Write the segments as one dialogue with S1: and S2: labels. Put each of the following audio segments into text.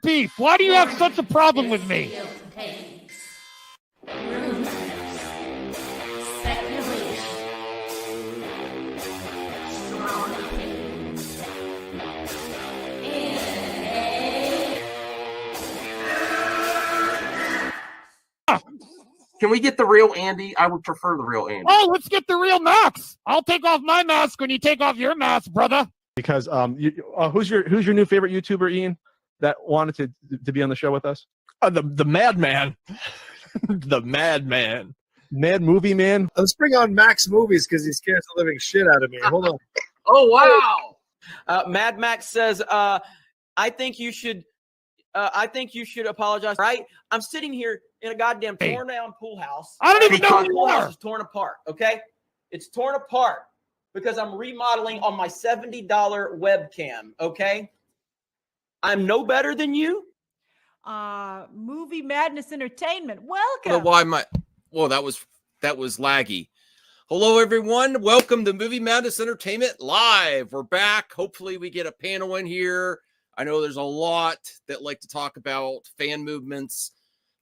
S1: beef? Why do you have such a problem with me?
S2: Can we get the real Andy? I would prefer the real Andy.
S1: Oh, let's get the real Max. I'll take off my mask when you take off your mask, brother.
S3: Because who's your new favorite YouTuber, Ian, that wanted to be on the show with us?
S4: The Madman. The Madman.
S3: Mad Movie Man.
S5: Let's bring on Max Movies because he scares the living shit out of me. Hold on.
S2: Oh, wow.
S6: Mad Max says, I think you should apologize. Right? I'm sitting here in a goddamn torn down pool house.
S1: I don't even know who
S6: The
S1: you
S6: pool house
S1: are.
S6: is torn apart. Okay, it's torn apart because I'm remodeling on my $70 webcam. Okay, I'm no better than you.
S7: Movie Madness Entertainment. Welcome.
S8: That was laggy. Hello, everyone. Welcome to Movie Madness Entertainment Live. We're back. Hopefully, we get a panel in here. I know there's a lot that like to talk about fan movements.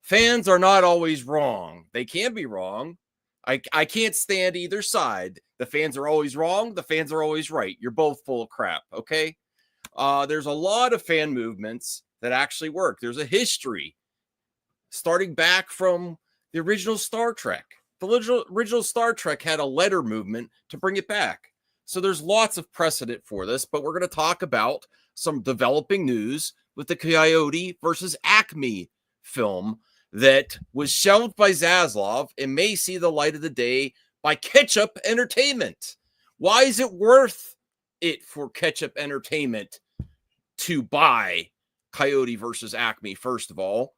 S8: Fans are not always wrong. They can be wrong. I can't stand either side. The fans are always wrong. The fans are always right. You're both full of crap, okay? There's a lot of fan movements that actually work. There's a history starting back from the original Star Trek. The original Star Trek had a letter movement to bring it back. So there's lots of precedent for this, but we're going to talk about some developing news with the Coyote versus Acme film that was shelved by Zaslav and may see the light of the day by Ketchup Entertainment. Why is it worth it for Ketchup Entertainment to buy Coyote versus Acme, first of all?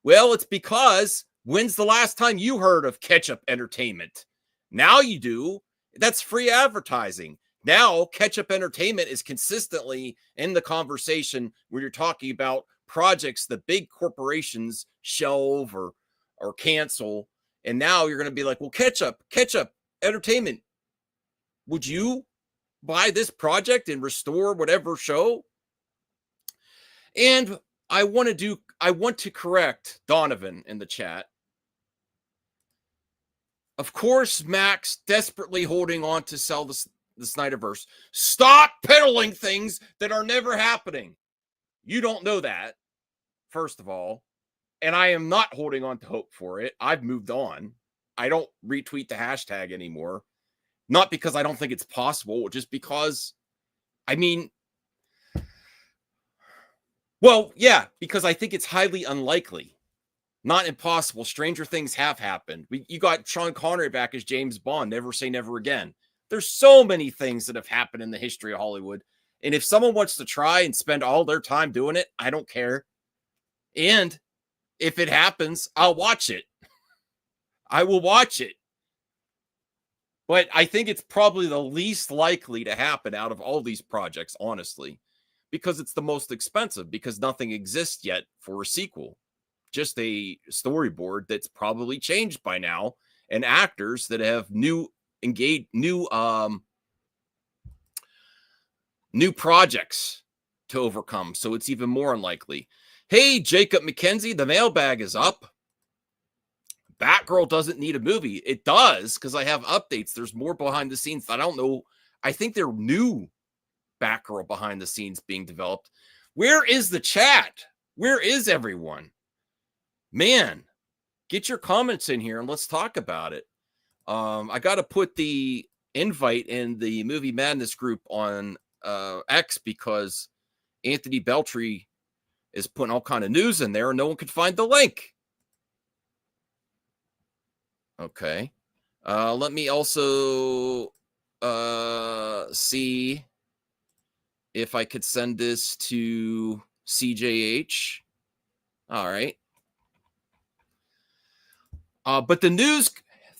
S8: Well, it's because when's the last time you heard of Ketchup Entertainment? Now you do. That's free advertising. Now, Ketchup Entertainment is consistently in the conversation when you're talking about projects that big corporations shelve or cancel. And now you're going to be like, well, Ketchup Entertainment, would you buy this project and restore whatever show? And I want to correct Donovan in the chat. Of course, Max desperately holding on to sell the Snyderverse. Stop peddling things that are never happening. You don't know that, first of all. And I am not holding on to hope for it. I've moved on. I don't retweet the hashtag anymore. Not because I don't think it's possible, just because, because I think it's highly unlikely. Not impossible. Stranger things have happened. You got Sean Connery back as James Bond. Never say never again. There's so many things that have happened in the history of Hollywood. And if someone wants to try and spend all their time doing it, I don't care. And if it happens, I'll watch it. I will watch it. But I think it's probably the least likely to happen out of all these projects, honestly, because it's the most expensive, because nothing exists yet for a sequel. Just a storyboard that's probably changed by now, and actors that have new projects to overcome. So it's even more unlikely. Hey, Jacob McKenzie, the mailbag is up. Batgirl doesn't need a movie. It does, because I have updates. There's more behind the scenes. I don't know. I think they're new Batgirl behind the scenes being developed. Where is the chat? Where is everyone? Man, get your comments in here and let's talk about it. I got to put the invite in the Movie Madness group on X because Anthony Beltry is putting all kind of news in there and no one could find the link. Okay. Let me also see if I could send this to CJH. All right. But the news,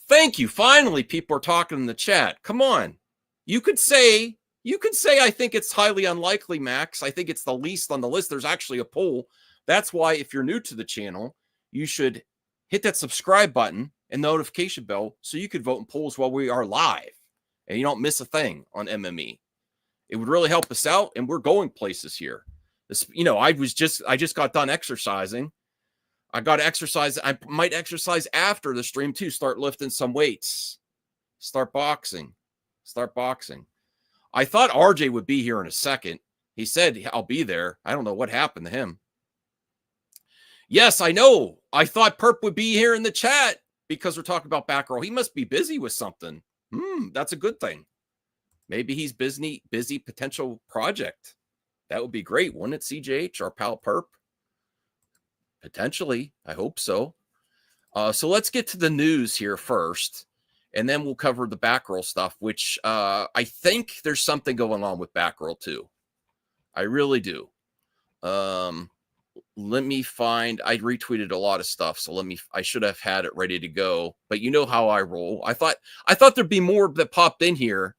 S8: thank you. Finally, people are talking in the chat. Come on. You could say, I think it's highly unlikely, Max. I think it's the least on the list. There's actually a poll. That's why if you're new to the channel, you should hit that subscribe button and notification bell so you could vote in polls while we are live and you don't miss a thing on MME. It would really help us out, and we're going places here. This, I just got done exercising. I got to exercise. I might exercise after the stream too. Start lifting some weights. Start boxing. I thought RJ would be here in a second. He said, I'll be there. I don't know what happened to him. Yes, I know. I thought Perp would be here in the chat because we're talking about Batgirl. He must be busy with something. That's a good thing. Maybe he's busy potential project. That would be great, wouldn't it, CJH, our pal Perp? Potentially. I hope so. So let's get to the news here first, and then we'll cover the Batgirl stuff, which I think there's something going on with Batgirl too. I really do. Let me find, I retweeted a lot of stuff, so I should have had it ready to go, but you know how I roll. I thought there'd be more that popped in here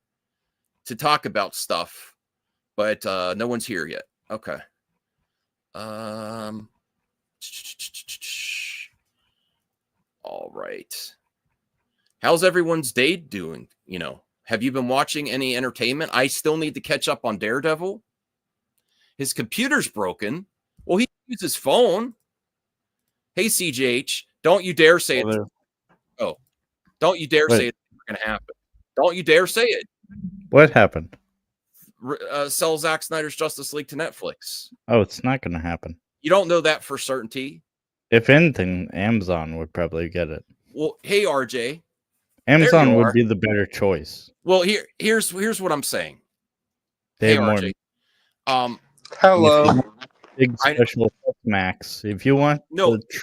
S8: to talk about stuff, but no one's here yet. Okay. All right. How's everyone's day doing? Have you been watching any entertainment? I still need to catch up on Daredevil. His computer's broken. Well, he uses his phone. Hey, CJH, don't you dare say it. Oh, don't you dare say it's going to happen. Don't you dare say it.
S9: What happened?
S8: Sell Zack Snyder's Justice League to Netflix.
S9: Oh, it's not going to happen.
S8: You don't know that for certainty?
S9: If anything, Amazon would probably get it.
S8: Well, hey, RJ.
S9: Amazon would be the better choice.
S8: Well, here's what I'm saying.
S9: They
S8: hey,
S9: have
S8: RJ.
S9: more.
S2: Hello.
S9: Big special effects, Max. If you want,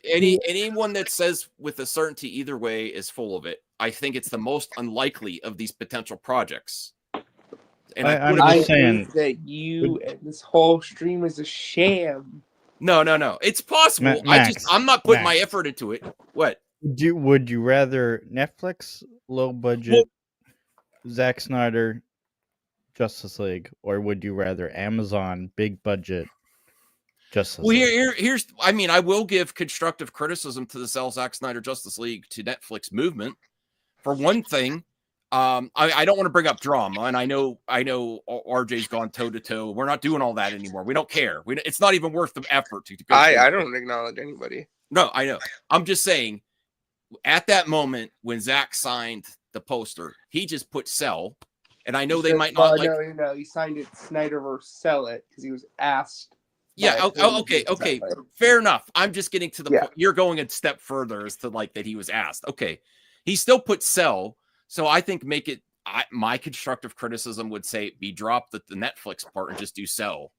S8: anyone that says with a certainty either way is full of it. I think it's the most unlikely of these potential projects. And
S9: I'm
S10: I
S9: saying
S10: think that this whole stream is a sham.
S8: No. It's possible. I'm not putting my effort into it. What?
S9: Would you rather Netflix low budget Zack Snyder Justice League, or would you rather Amazon big budget Justice League?
S8: Here's I will give constructive criticism to the Zack Snyder Justice League to Netflix movement. For one thing, I don't want to bring up drama, and I know RJ's gone toe to toe. We're not doing all that anymore. We don't care. It's not even worth the effort to go.
S10: I don't acknowledge anybody.
S8: No, I know. I'm just saying, at that moment when Zack signed the poster, he just put sell, and I know they might not like.
S10: No, he signed it Snyderverse sell it because he was asked.
S8: Yeah. Okay. Fair enough. I'm just getting to the point. You're going a step further as to that he was asked. Okay, he still put sell. So I think my constructive criticism would say be dropped the Netflix part and just do sell.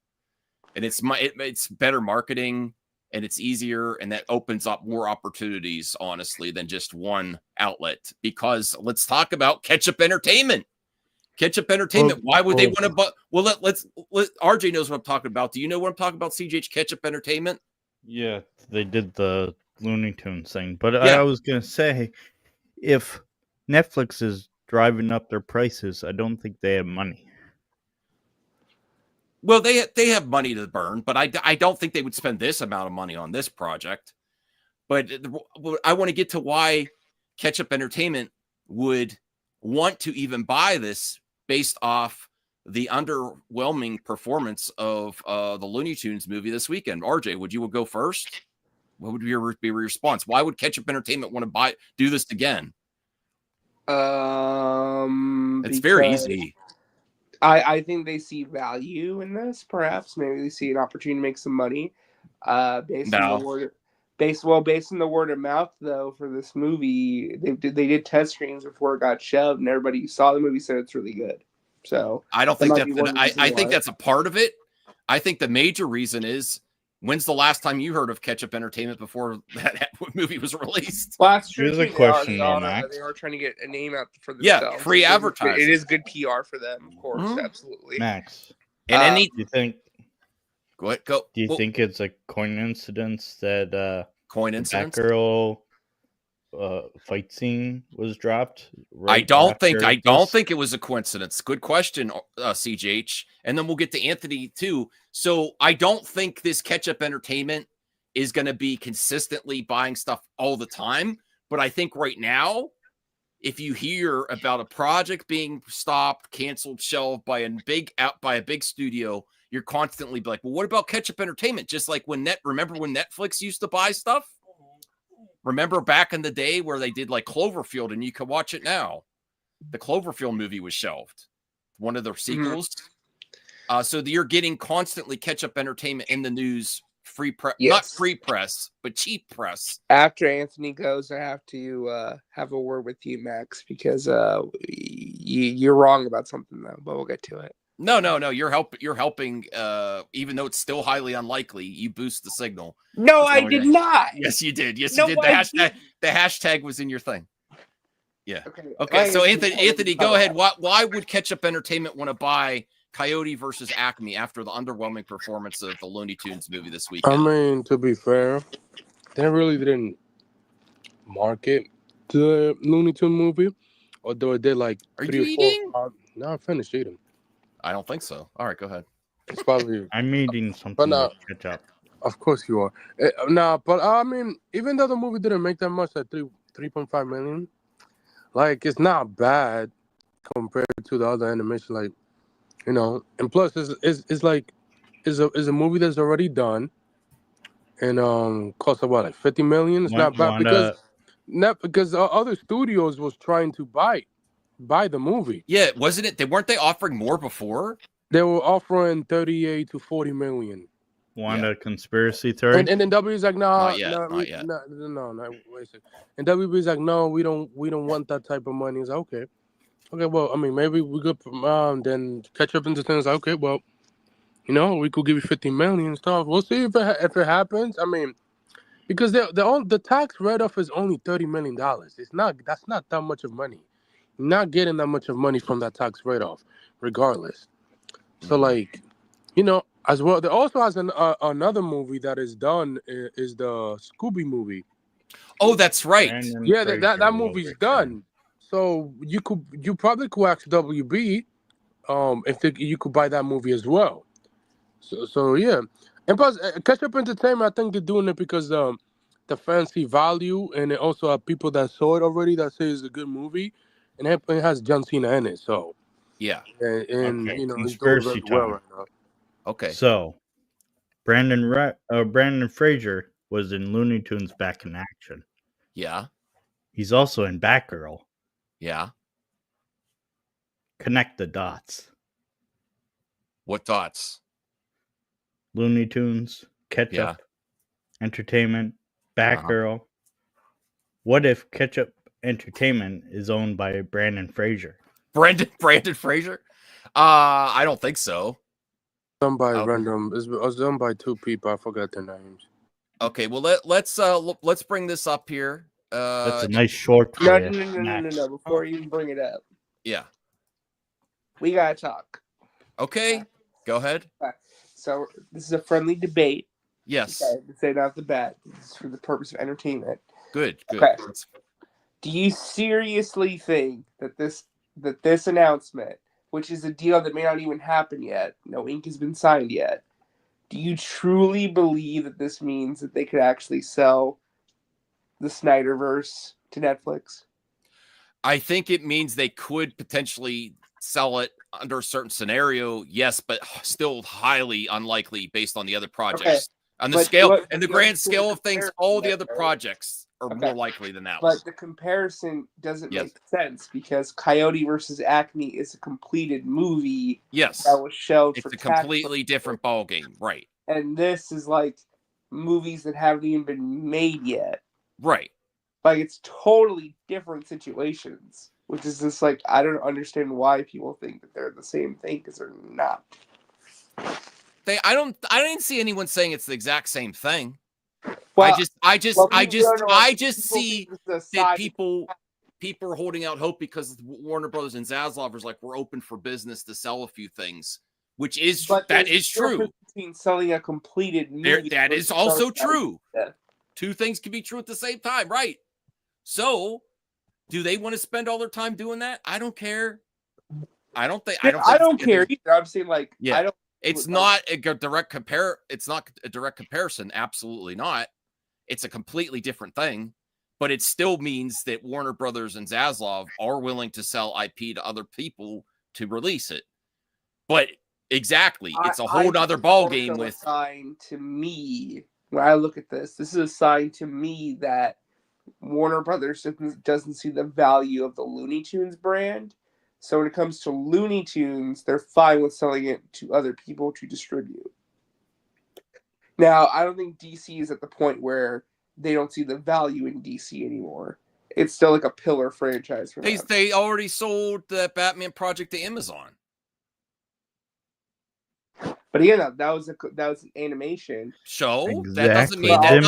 S8: And it's better marketing and it's easier, and that opens up more opportunities, honestly, than just one outlet. Because let's talk about Ketchup Entertainment. Ketchup Entertainment. Why would they want to? Well, let's RJ knows what I'm talking about. Do you know what I'm talking about? CJH Ketchup Entertainment.
S9: Yeah, they did the Looney Tunes thing, but I was gonna say, if Netflix is driving up their prices, I don't think they have money.
S8: Well, they have money to burn, but I don't think they would spend this amount of money on this project. But I want to get to why Ketchup Entertainment would want to even buy this based off the underwhelming performance of the Looney Tunes movie this weekend. RJ, would you go first? What would be your response? Why would Ketchup Entertainment want to do this again? It's very easy.
S10: I think they see value in this. Perhaps maybe they see an opportunity to make some money. Based on the word of mouth, though, for this movie, they did test screens before it got shelved, and everybody who saw the movie said it's really good. So
S8: I don't think I think that's a part of it. I think the major reason is, when's the last time you heard of Ketchup Entertainment before that movie was released?
S10: Well, that's true.
S9: Here's a question,
S10: Max. They are trying to get a name out for themselves.
S8: Yeah, free advertising.
S10: It is good PR for them, of course, absolutely.
S9: Max,
S8: and
S9: do you think?
S8: Go ahead. Go.
S9: Do you think it's a coincidence that
S8: Batgirl
S9: fight scene was dropped?
S8: I don't think it was a coincidence. Good question, CJH. And then we'll get to Anthony too. So I don't think this Ketchup Entertainment is going to be consistently buying stuff all the time. But I think right now, if you hear about a project being stopped, canceled, shelved by a big studio, you're constantly like, well, what about Ketchup Entertainment? Just like remember when Netflix used to buy stuff? Remember back in the day where they did like Cloverfield and you could watch it now? The Cloverfield movie was shelved. One of the sequels. So you're getting constantly Ketchup Entertainment in the news, free press, not free press, but cheap press.
S10: After Anthony goes, I have to have a word with you, Max, because you're wrong about something though, but we'll get to it.
S8: No. You're helping. Even though it's still highly unlikely, you boost the signal.
S10: No, I did not.
S8: Yes, you did. Yes,
S10: No,
S8: you did. The hashtag was in your thing. Yeah. Okay. So Anthony, go ahead. Why would Ketchup Entertainment want to buy Coyote versus Acme after the underwhelming performance of the Looney Tunes movie this weekend?
S11: I mean, to be fair, they really didn't market the Looney Tune movie, although it did like
S8: Are
S11: 3
S8: you
S11: or 4.
S8: eating?
S11: No, I finished eating.
S8: I don't think so. All right, go ahead.
S11: It's probably.
S9: I'm eating something.
S11: But no,
S9: ketchup.
S11: of course you are. But I mean, even though the movie didn't make that much, like 3.5 million, like it's not bad compared to the other animation, like. And plus it's like is a movie that's already done and cost about like 50 million. It's not bad because other studios was trying to buy the movie.
S8: Yeah, wasn't it? Weren't they offering more before?
S11: They were offering 38 to 40 million.
S9: Want a conspiracy theory?
S11: And then WB's like,
S8: not yet.
S11: No, wait a second. And WB's like, no, we don't want that type of money. It's like, okay. Okay, well, I mean, maybe we could then catch up into things. Like, okay, well, we could give you 50 million and stuff. We'll see if it happens. I mean, because the tax write-off is only $30 million. That's not that much of money. You're not getting that much of money from that tax write-off, regardless. So, like, as well, there also has another movie that is done is the Scooby movie.
S8: Oh, that's right.
S11: Yeah, that movie's done. So you probably could ask WB if you could buy that movie as well. So yeah, and plus Ketchup Entertainment, I think they're doing it because the fans see value, and they also have people that saw it already that say it's a good movie, and it has John Cena in it. So
S8: yeah,
S11: and
S9: okay.
S11: He's doing very well right now.
S8: Okay,
S9: so Brandon Fraser was in Looney Tunes Back in Action.
S8: Yeah,
S9: he's also in Batgirl.
S8: Yeah.
S9: Connect the dots.
S8: What dots?
S9: Looney Tunes, Ketchup, Entertainment, Batgirl. What if Ketchup Entertainment is owned by Brandon Fraser?
S8: Brandon Fraser? I don't think so.
S11: Done by random. It was done by 2 people. I forgot their names.
S8: Okay, well let's bring this up here.
S9: That's a nice short.
S10: No. Before you even bring it up.
S8: Yeah.
S10: We gotta talk.
S8: Okay. Go ahead.
S10: So this is a friendly debate.
S8: Yes.
S10: Okay, to say off the bat. This is for the purpose of entertainment.
S8: Good.
S10: Okay. Do you seriously think that this announcement, which is a deal that may not even happen yet, no ink has been signed yet, do you truly believe that this means that they could actually sell the Snyderverse to Netflix?
S8: I think it means they could potentially sell it under a certain scenario, yes, but still highly unlikely based on the other projects.
S10: Okay.
S8: On the grand scale of things, all the other projects are more likely than that.
S10: But the comparison doesn't make sense because Coyote versus Acme is a completed movie.
S8: Yes.
S10: That was shelved
S8: it's
S10: for
S8: a completely different ballgame, right?
S10: And this is like movies that haven't even been made yet.
S8: Right.
S10: Like it's totally different situations, which is just like I don't understand why people think that they're the same thing because they're not.
S8: I didn't see anyone saying it's the exact same thing.
S10: Well,
S8: I just see that people are holding out hope because Warner Brothers and Zaslav is like, we're open for business to sell a few things, which is that is true.
S10: Between selling a completed movie,
S8: that is also true. Two things can be true at the same time, right? So, do they want to spend all their time doing that? I don't care. I don't
S10: care either. I'm saying like,
S8: yeah.
S10: I don't.
S8: It's not a direct compare. It's not a direct comparison. Absolutely not. It's a completely different thing, but it still means that Warner Brothers and Zaslav are willing to sell IP to other people to release it. But Exactly. It's a
S10: I
S8: whole
S10: think
S8: other
S10: this is
S8: ball
S10: also
S8: game
S10: a
S8: with.
S10: sign to me when I look at this. This is a sign to me that Warner Brothers doesn't see the value of the Looney Tunes brand. So when it comes to Looney Tunes, they're fine with selling it to other people to distribute. Now, I don't think DC is at the point where they don't see the value in DC anymore. It's still like a pillar franchise for them.
S8: They already sold that Batman project to Amazon.
S10: But again, that was an animation
S8: show.
S9: Exactly.
S8: That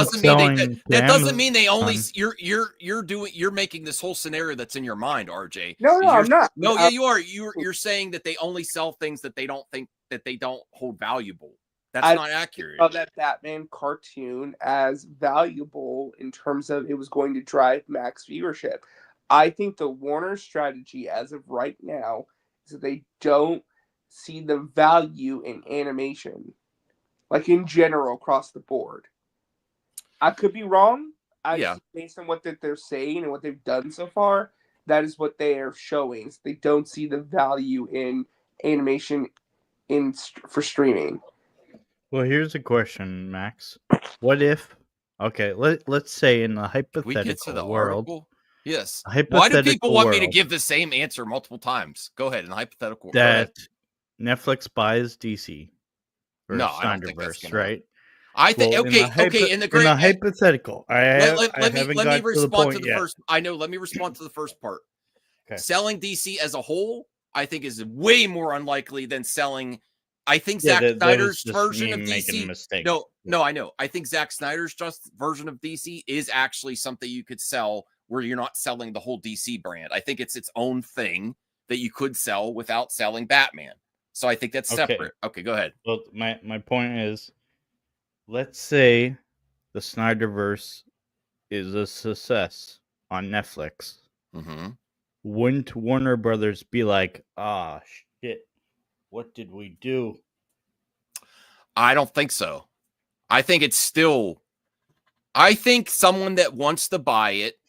S8: doesn't mean they only. You're making this whole scenario that's in your mind, RJ.
S10: No, I'm not.
S8: No, yeah, you are. You're saying that they only sell things that they don't think that they don't hold valuable. That's not accurate.
S10: Of that Batman cartoon as valuable in terms of it was going to drive max viewership. I think the Warner strategy as of right now is that they don't see the value in animation, like in general across the board. I could be wrong. Based on what they're saying and what they've done so far, that is what they are showing. So they don't see the value in animation for streaming.
S9: Well, here's a question, Max. What if? Okay, let's say in a hypothetical world.
S8: Article? Yes.
S9: Why
S8: do people want me to give the same answer multiple times? Go ahead. In the hypothetical
S9: that Netflix buys DC or
S8: no, I don't think that's
S9: Snyderverse, right?
S8: I think
S9: In the hypothetical.
S8: Let me respond to the first. I know. Let me respond to the first part.
S9: Okay.
S8: Selling DC as a whole, I think, is way more unlikely than selling. I think Zack Snyder's version of DC. No, I know. I think Zack Snyder's version of DC is actually something you could sell where you're not selling the whole DC brand. I think it's its own thing that you could sell without selling Batman. So I think that's separate. Okay, go ahead.
S9: Well, my point is, let's say the Snyderverse is a success on Netflix.
S8: Mm-hmm.
S9: Wouldn't Warner Brothers be like, ah, shit, what did we do?
S8: I don't think so. I think it's still. I think someone that wants to buy it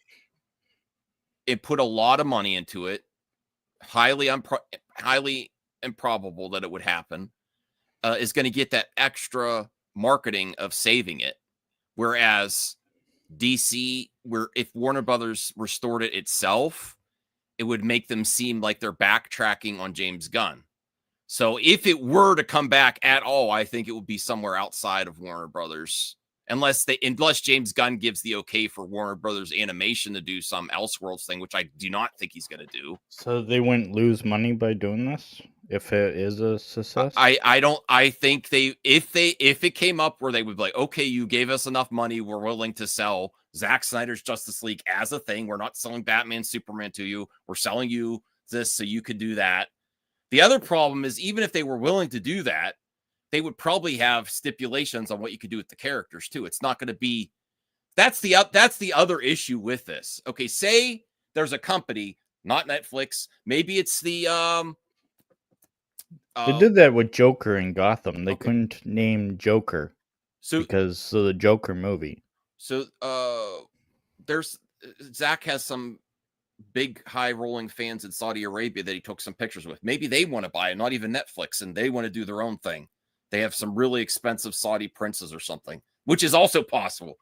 S8: and put a lot of money into it, highly improbable that it would happen, is going to get that extra marketing of saving it. Whereas DC, if Warner Brothers restored it itself, it would make them seem like they're backtracking on James Gunn. So if it were to come back at all, I think it would be somewhere outside of Warner Brothers, unless James Gunn gives the okay for Warner Brothers Animation to do some Elseworlds thing, which I do not think he's going to do.
S9: So they wouldn't lose money by doing this if it is a success.
S8: I think if it came up where they would be like, okay, you gave us enough money, we're willing to sell Zack Snyder's Justice League as a thing. We're not selling Batman, Superman to you. We're selling you this so you could do that. The other problem is, even if they were willing to do that, they would probably have stipulations on what you could do with the characters too. It's not going to be. That's the other issue with this. Okay, say there's a company, not Netflix. Maybe it's the.
S9: They did that with Joker in Gotham. They couldn't name Joker because of the Joker movie.
S8: So there's Zach has some big high rolling fans in Saudi Arabia that he took some pictures with. Maybe they want to buy it, not even Netflix, and they want to do their own thing. They have some really expensive Saudi princes or something, which is also possible.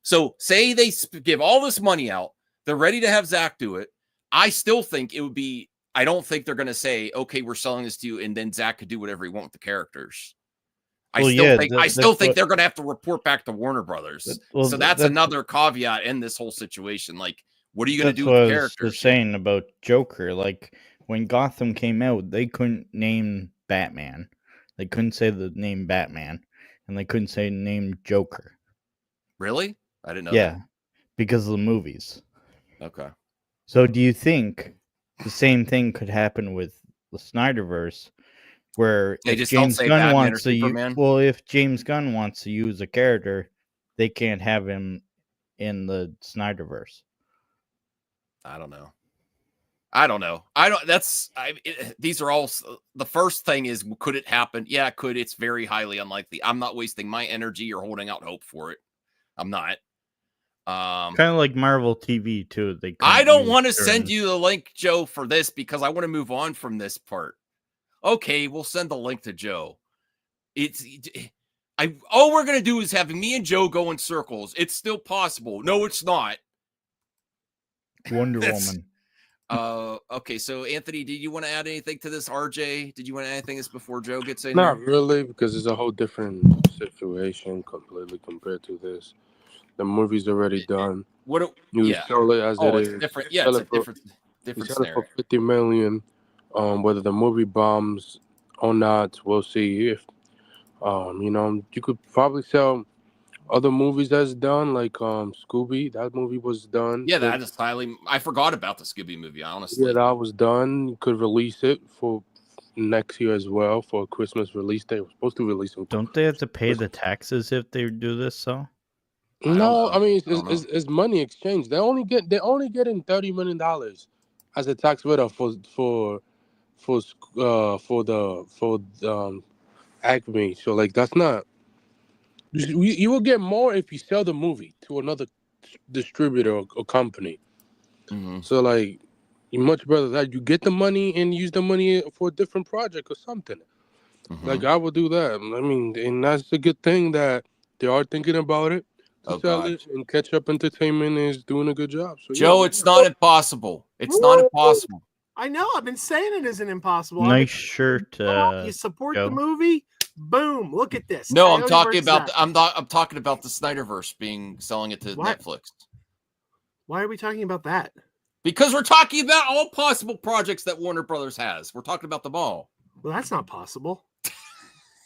S8: So say they give all this money out, they're ready to have Zach do it. I still think it would be, I don't think they're going to say, okay, we're selling this to you, and then Zach could do whatever he wants with the characters. I still think they're going to have to report back to Warner Brothers. So that's another caveat in this whole situation. Like, what are you going to do with the characters?
S9: That's what I was saying about Joker. Like, when Gotham came out, they couldn't name Batman. They couldn't say the name Batman. And they couldn't say the name Joker.
S8: Really? I didn't know
S9: that. Because of the movies.
S8: Okay.
S9: So do you think the same thing could happen with the Snyderverse, where if James Gunn wants to if James Gunn wants to use a character, they can't have him in the Snyderverse?
S8: I don't know. These are all, the first thing is, could it happen? Yeah, it could. It's very highly unlikely. I'm not wasting my energy or holding out hope for it. I'm not.
S9: Kind of like Marvel TV too.
S8: I don't want to send you the link, Joe, for this because I want to move on from this part. Okay, we'll send the link to Joe. All we're gonna do is have me and Joe go in circles. It's still possible. No, it's not.
S9: Wonder Woman.
S8: Okay, so Anthony, did you want to add anything to this? RJ, did you want to add anything this before Joe gets in?
S11: Not
S8: here?
S11: really, because it's a whole different situation completely compared to this. The movie's already done. You sell it as it is.
S8: Different. Yeah, it's a different scenario.
S11: For $50 million. Whether the movie bombs or not, we'll see. If you could probably sell other movies that's done, like Scooby. That movie was done.
S8: Yeah, that is I forgot about the Scooby movie, honestly.
S11: Yeah, that was done. You could release it for next year as well for a Christmas release day. We're supposed to release them.
S9: Don't they have to pay the taxes if they do this? So
S11: no, I mean it's money exchange. They're only getting $30 million as a tax write-off for Acme. So like that's not. You will get more if you sell the movie to another distributor or company.
S8: Mm-hmm.
S11: So like, you much better that you get the money and use the money for a different project or something.
S8: Mm-hmm.
S11: Like I would do that. I mean, and that's a good thing that they are thinking about it. Sell it, and Catch Up Entertainment is doing a good job. So
S8: Joe, it's not impossible. It's not impossible.
S12: I know. I've been saying it isn't impossible.
S9: Nice shirt.
S12: You support the movie. Boom! Look at this.
S8: No,
S12: Coyote
S8: I'm talking
S12: versus
S8: about.
S12: Acme.
S8: I'm talking about the Snyderverse selling it to Netflix.
S12: Why are we talking about that?
S8: Because we're talking about all possible projects that Warner Brothers has. We're talking about them all.
S12: Well, that's not possible.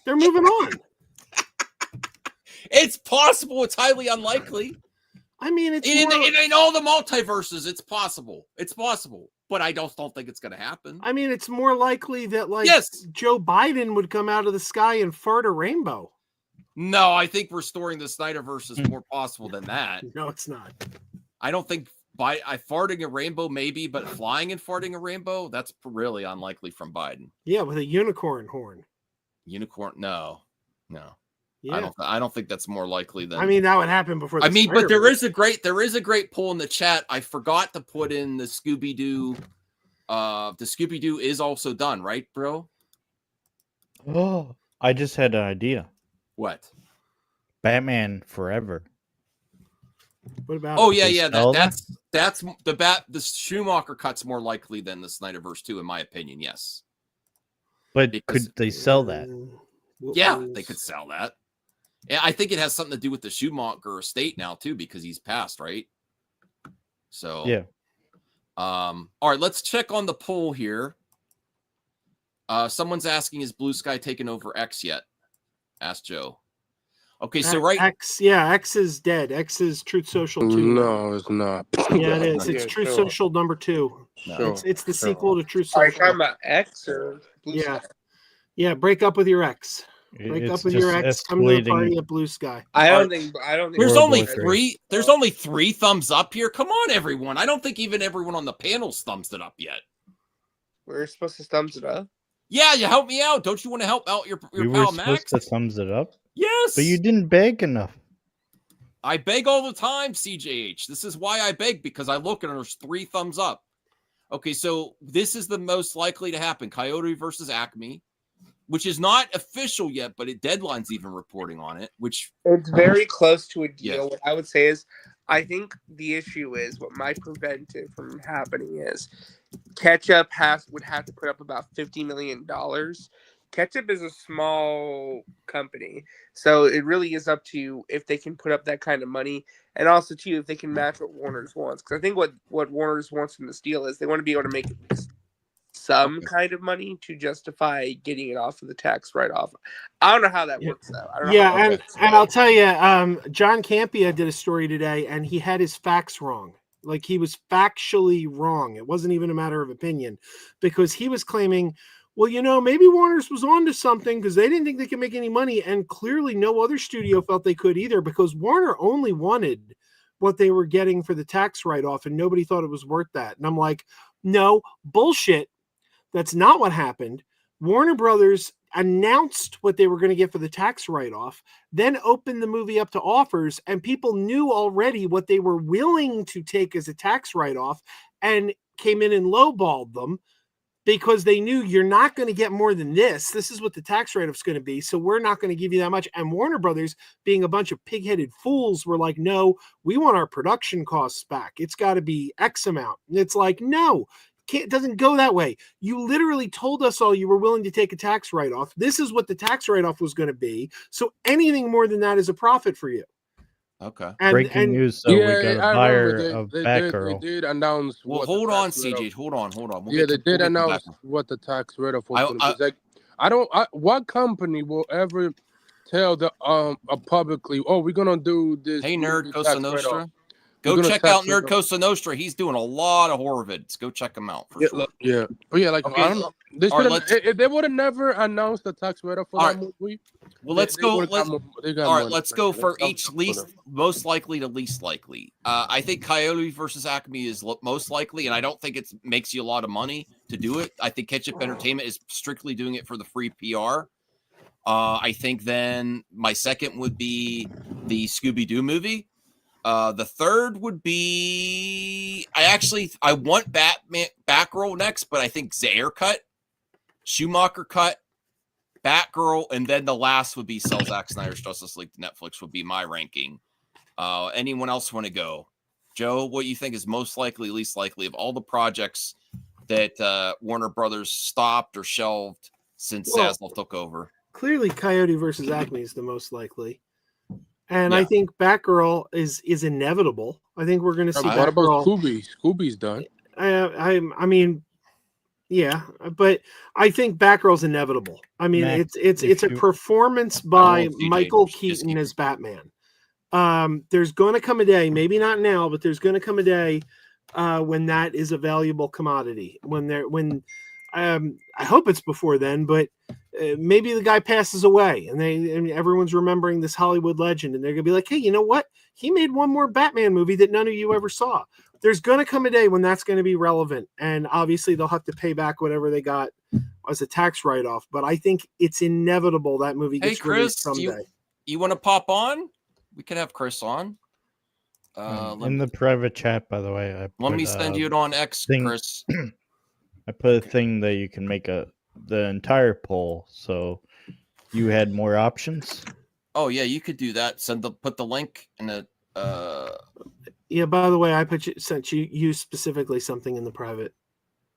S12: They're moving on.
S8: It's possible. It's highly unlikely.
S12: I mean, it's
S8: in all the multiverses. It's possible. It's possible, but I don't think it's going to happen.
S12: I mean, it's more likely that Joe Biden would come out of the sky and fart a rainbow.
S8: No, I think restoring the Snyderverse is more possible than that.
S12: No, it's not.
S8: I don't think farting a rainbow maybe, but flying and farting a rainbow, that's really unlikely from Biden.
S12: Yeah, with a unicorn horn.
S8: Unicorn? No.
S12: Yeah.
S8: I don't think that's more likely than.
S12: I mean, that would happen before.
S8: But there is a great poll in the chat. I forgot to put in the Scooby-Doo. The Scooby-Doo is also done, right, bro?
S9: Oh, I just had an idea.
S8: What?
S9: Batman Forever.
S12: What about?
S8: Oh yeah. That's the Schumacher cut's more likely than the Snyderverse 2, in my opinion. Yes.
S9: But could they sell that?
S8: Yeah, they could sell that. I think it has something to do with the Schumacher estate now too, because he's passed, right? So
S9: yeah.
S8: All right, let's check on the poll here. Someone's asking, is Blue Sky taken over X yet? Ask Joe. Okay, so
S12: X is dead. X is Truth Social 2.
S11: No, it's not.
S12: Yeah, it is. It's Truth Social number 2.
S11: No.
S12: It's the sequel to Truth Social.
S10: Are you talking about X or Blue Sky?
S12: Yeah, break up with your ex. Break up with your ex. Come to the party at Blue Sky.
S10: I don't think.
S8: There's only three. There's only 3 thumbs up here. Come on, everyone. I don't think even everyone on the panel's thumbs it up yet.
S10: We're supposed to thumbs it up.
S8: Yeah, you help me out. Don't you want to help out your pal Max?
S9: You were supposed to thumbs it up.
S8: Yes,
S9: but you didn't beg enough.
S8: I beg all the time, CJH. This is why I beg, because I look and there's 3 thumbs up. Okay, so this is the most likely to happen: Coyote versus Acme, which is not official yet, but Deadline's even reporting on it, which
S10: it's very close to a deal.
S8: Yes.
S10: What I would say is, I think the issue is what might prevent it from happening is Catch Up would have to put up about $50 million. Catch Up is a small company, so it really is up to if they can put up that kind of money, and also too if they can match what Warner's wants. Because I think what Warner's wants from this deal is they want to be able to make some kind of money to justify getting it off of the tax write-off. I don't know how that works though. I don't know
S12: and I'll tell you, John Campia did a story today, and he had his facts wrong. Like, he was factually wrong. It wasn't even a matter of opinion, because he was claiming, well, maybe Warner's was onto something because they didn't think they could make any money, and clearly no other studio felt they could either, because Warner only wanted what they were getting for the tax write-off, and nobody thought it was worth that. And I'm like, no, bullshit. That's not what happened. Warner Brothers announced what they were going to get for the tax write-off, then opened the movie up to offers, and people knew already what they were willing to take as a tax write-off and came in and lowballed them. because they knew you're not going to get more than this. This is what the tax write-off's going to be. So we're not going to give you that much. And Warner Brothers, being a bunch of pig-headed fools, were like, no, we want our production costs back. It's got to be X amount. And it's like, no, it doesn't go that way. You literally told us all you were willing to take a tax write-off. This is what the tax write-off was going to be. So anything more than that is a profit for you.
S8: Okay.
S9: Breaking news, so we got a buyer of Batgirl.
S11: They did announce.
S8: Well, hold on, CJ. Hold on. We'll
S11: yeah,
S8: get
S11: they
S8: to,
S11: did announce what the tax write-off was going to be. Like, what company will ever tell the publicly, oh, we're gonna do this?
S8: Hey, Nerd Cosa Nostra. Go check out Nerd Cosa Nostra. He's doing a lot of horror vids. Go check him out for sure.
S11: Yeah, but yeah, like
S8: okay.
S11: I don't know. They would have never announced the tax write-off for that movie.
S8: Well, let's go. Let's go for each most likely to least likely. I think Coyote versus Acme is most likely, and I don't think it makes you a lot of money to do it. I think Ketchup Entertainment is strictly doing it for the free PR. I think then my second would be the Scooby-Doo movie. The third would be I want Batgirl next, but I think Ayercut, Schumacher cut, Batgirl, and then the last would be sell Zack Snyder's Justice League to Netflix would be my ranking. Anyone else want to go? Joe, what you think is most likely, least likely of all the projects that Warner Brothers stopped or shelved since Zaslav took over?
S12: Clearly, Coyote versus Acme is the most likely. And I think Batgirl is inevitable. I think we're going to see
S11: What about
S12: Batgirl.
S11: Scooby? Scooby's done.
S12: I mean, yeah, but I think Batgirl's inevitable. I mean,
S9: Max,
S12: it's a performance by Michael Keaton as Batman. There's going to come a day, maybe not now, but there's going to come a day when that is a valuable commodity. I hope it's before then, but maybe the guy passes away and everyone's remembering this Hollywood legend, and they're gonna be like, hey, you know what? He made one more Batman movie that none of you ever saw. There's gonna come a day when that's gonna be relevant, and obviously they'll have to pay back whatever they got as a tax write-off. But I think it's inevitable that movie gets released someday.
S8: You want to pop on? We can have Chris on.
S9: In the private chat, by the way.
S8: Let me send you it on X, Chris.
S9: I put a thing that you can make the entire poll, so you had more options.
S8: Oh yeah, you could do that. Put the link in the.
S12: Yeah. By the way, I sent you specifically something in the private,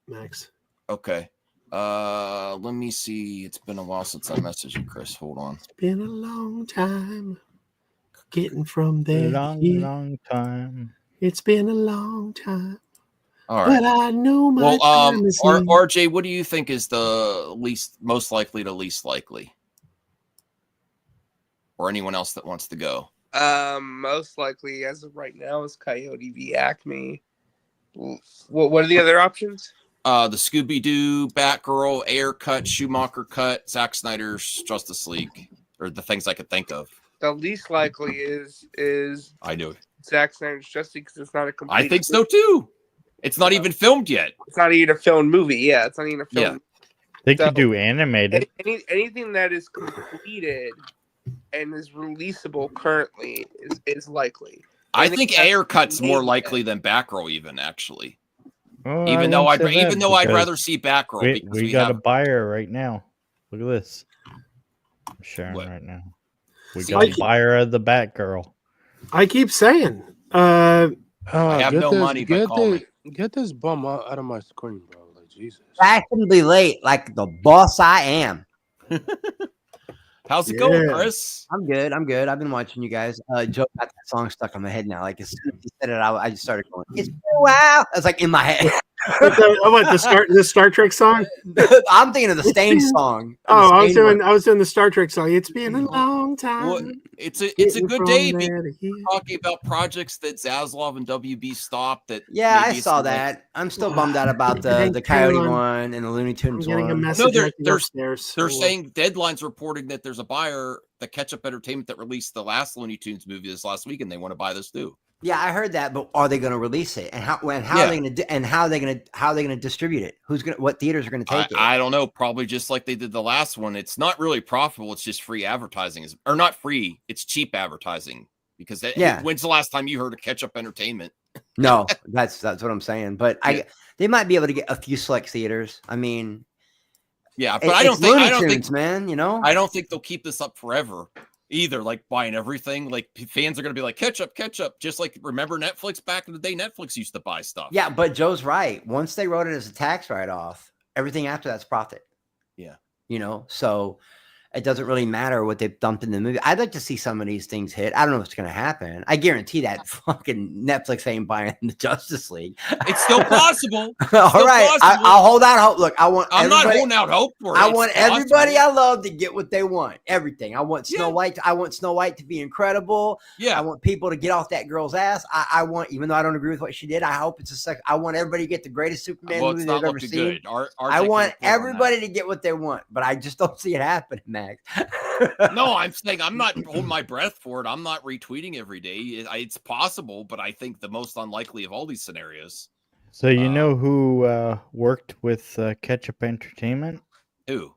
S12: Max.
S8: Okay. Let me see. It's been a while since I messaged you, Chris. Hold on.
S12: It's been a long time getting from there.
S9: Long time.
S12: It's been a long time.
S8: All right.
S12: But I know my time is near.
S8: RJ, what do you think is the most likely to least likely? Or anyone else that wants to go?
S10: Most likely, as of right now, is Coyote v. Acme. What are the other options?
S8: The Scooby-Doo, Batgirl, Ayercut, Schumacher cut, Zack Snyder's Justice League, or the things I could think of.
S10: The least likely is
S8: I knew it.
S10: Zack Snyder's Justice League, because it's not a complete.
S8: I think so too. It's not even filmed yet.
S10: It's not even a filmed movie. Yeah, it's not even a film.
S8: Yeah.
S9: They could do animated.
S10: Anything that is completed and is releasable currently is likely.
S8: I think Ayercut's more likely than Batgirl, even actually.
S9: Oh,
S8: even though I'd rather see Batgirl.
S9: We got a buyer right now. Look at this. I'm sharing right now. We got a buyer of the Batgirl.
S12: I keep saying.
S8: I have no money, but call me.
S11: Get this bum out of my screen, bro. Like, Jesus.
S13: Fashionably late, like the boss I am.
S8: How's it going, Chris?
S13: I'm good. I've been watching you guys. Joe got that song stuck on my head now. Like, as soon as he said it, I just started going, it's been a while. I was like in my head.
S12: The Star Trek song?
S13: I'm thinking of the Stain song.
S12: Oh, I was doing the Star Trek song. It's been a long time.
S8: Well, it's a good day talking about projects that Zaslav and WB stopped.
S13: Yeah, I saw that. I'm still bummed out about the Coyote one and the Looney Tunes one.
S8: No, they're saying Deadline's reporting that there's a buyer, the Ketchup Entertainment, that released the last Looney Tunes movie this last week, and they want to buy this too.
S13: Yeah, I heard that, but are they going to release it? And how are they going to how are they going to distribute it? What theaters are going to take it?
S8: I don't know. Probably just like they did the last one. It's not really profitable. It's just free advertising, or not free. It's cheap advertising because when's the last time you heard of Ketchup Entertainment?
S13: No, that's what I'm saying. But they might be able to get a few select theaters. I mean,
S8: yeah, but I don't think,
S13: man, you know,
S8: I don't think they'll keep this up forever either. Like buying everything, like fans are going to be like catch up. Just like remember Netflix back in the day. Netflix used to buy stuff.
S13: Yeah, but Joe's right. Once they wrote it as a tax write-off, everything after that's profit.
S8: Yeah,
S13: you know, so it doesn't really matter what they've dumped in the movie. I'd like to see some of these things hit. I don't know what's going to happen. I guarantee that fucking Netflix ain't buying the Justice League.
S8: It's still possible.
S13: All right, I'll hold out hope. Look, I'm
S8: not holding out hope for it.
S13: I want everybody I love to get what they want. Everything. I want Snow White. I want Snow White to be incredible.
S8: Yeah.
S13: I want people to get off that girl's ass. I want, even though I don't agree with what she did, I hope it's a second. I want everybody to get the greatest Superman movie they've ever seen. I want everybody to get what they want, but I just don't see it happening, Max.
S8: No, I'm saying I'm not holding my breath for it. I'm not retweeting every day. It's possible, but I think the most unlikely of all these scenarios.
S9: So you know who worked with Ketchup Entertainment?
S8: Who?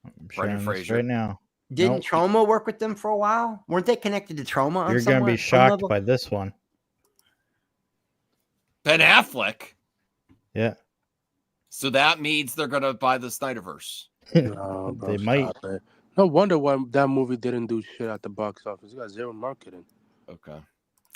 S9: I'm Brendan Fraser right now.
S13: Didn't Troma work with them for a while? Weren't they connected to Troma?
S9: You're going to be shocked by this one.
S8: Ben Affleck.
S9: Yeah.
S8: So that means they're going to buy the Snyderverse.
S11: No, bro,
S9: they might.
S11: No wonder why that movie didn't do shit at the box office. It got zero marketing.
S8: Okay.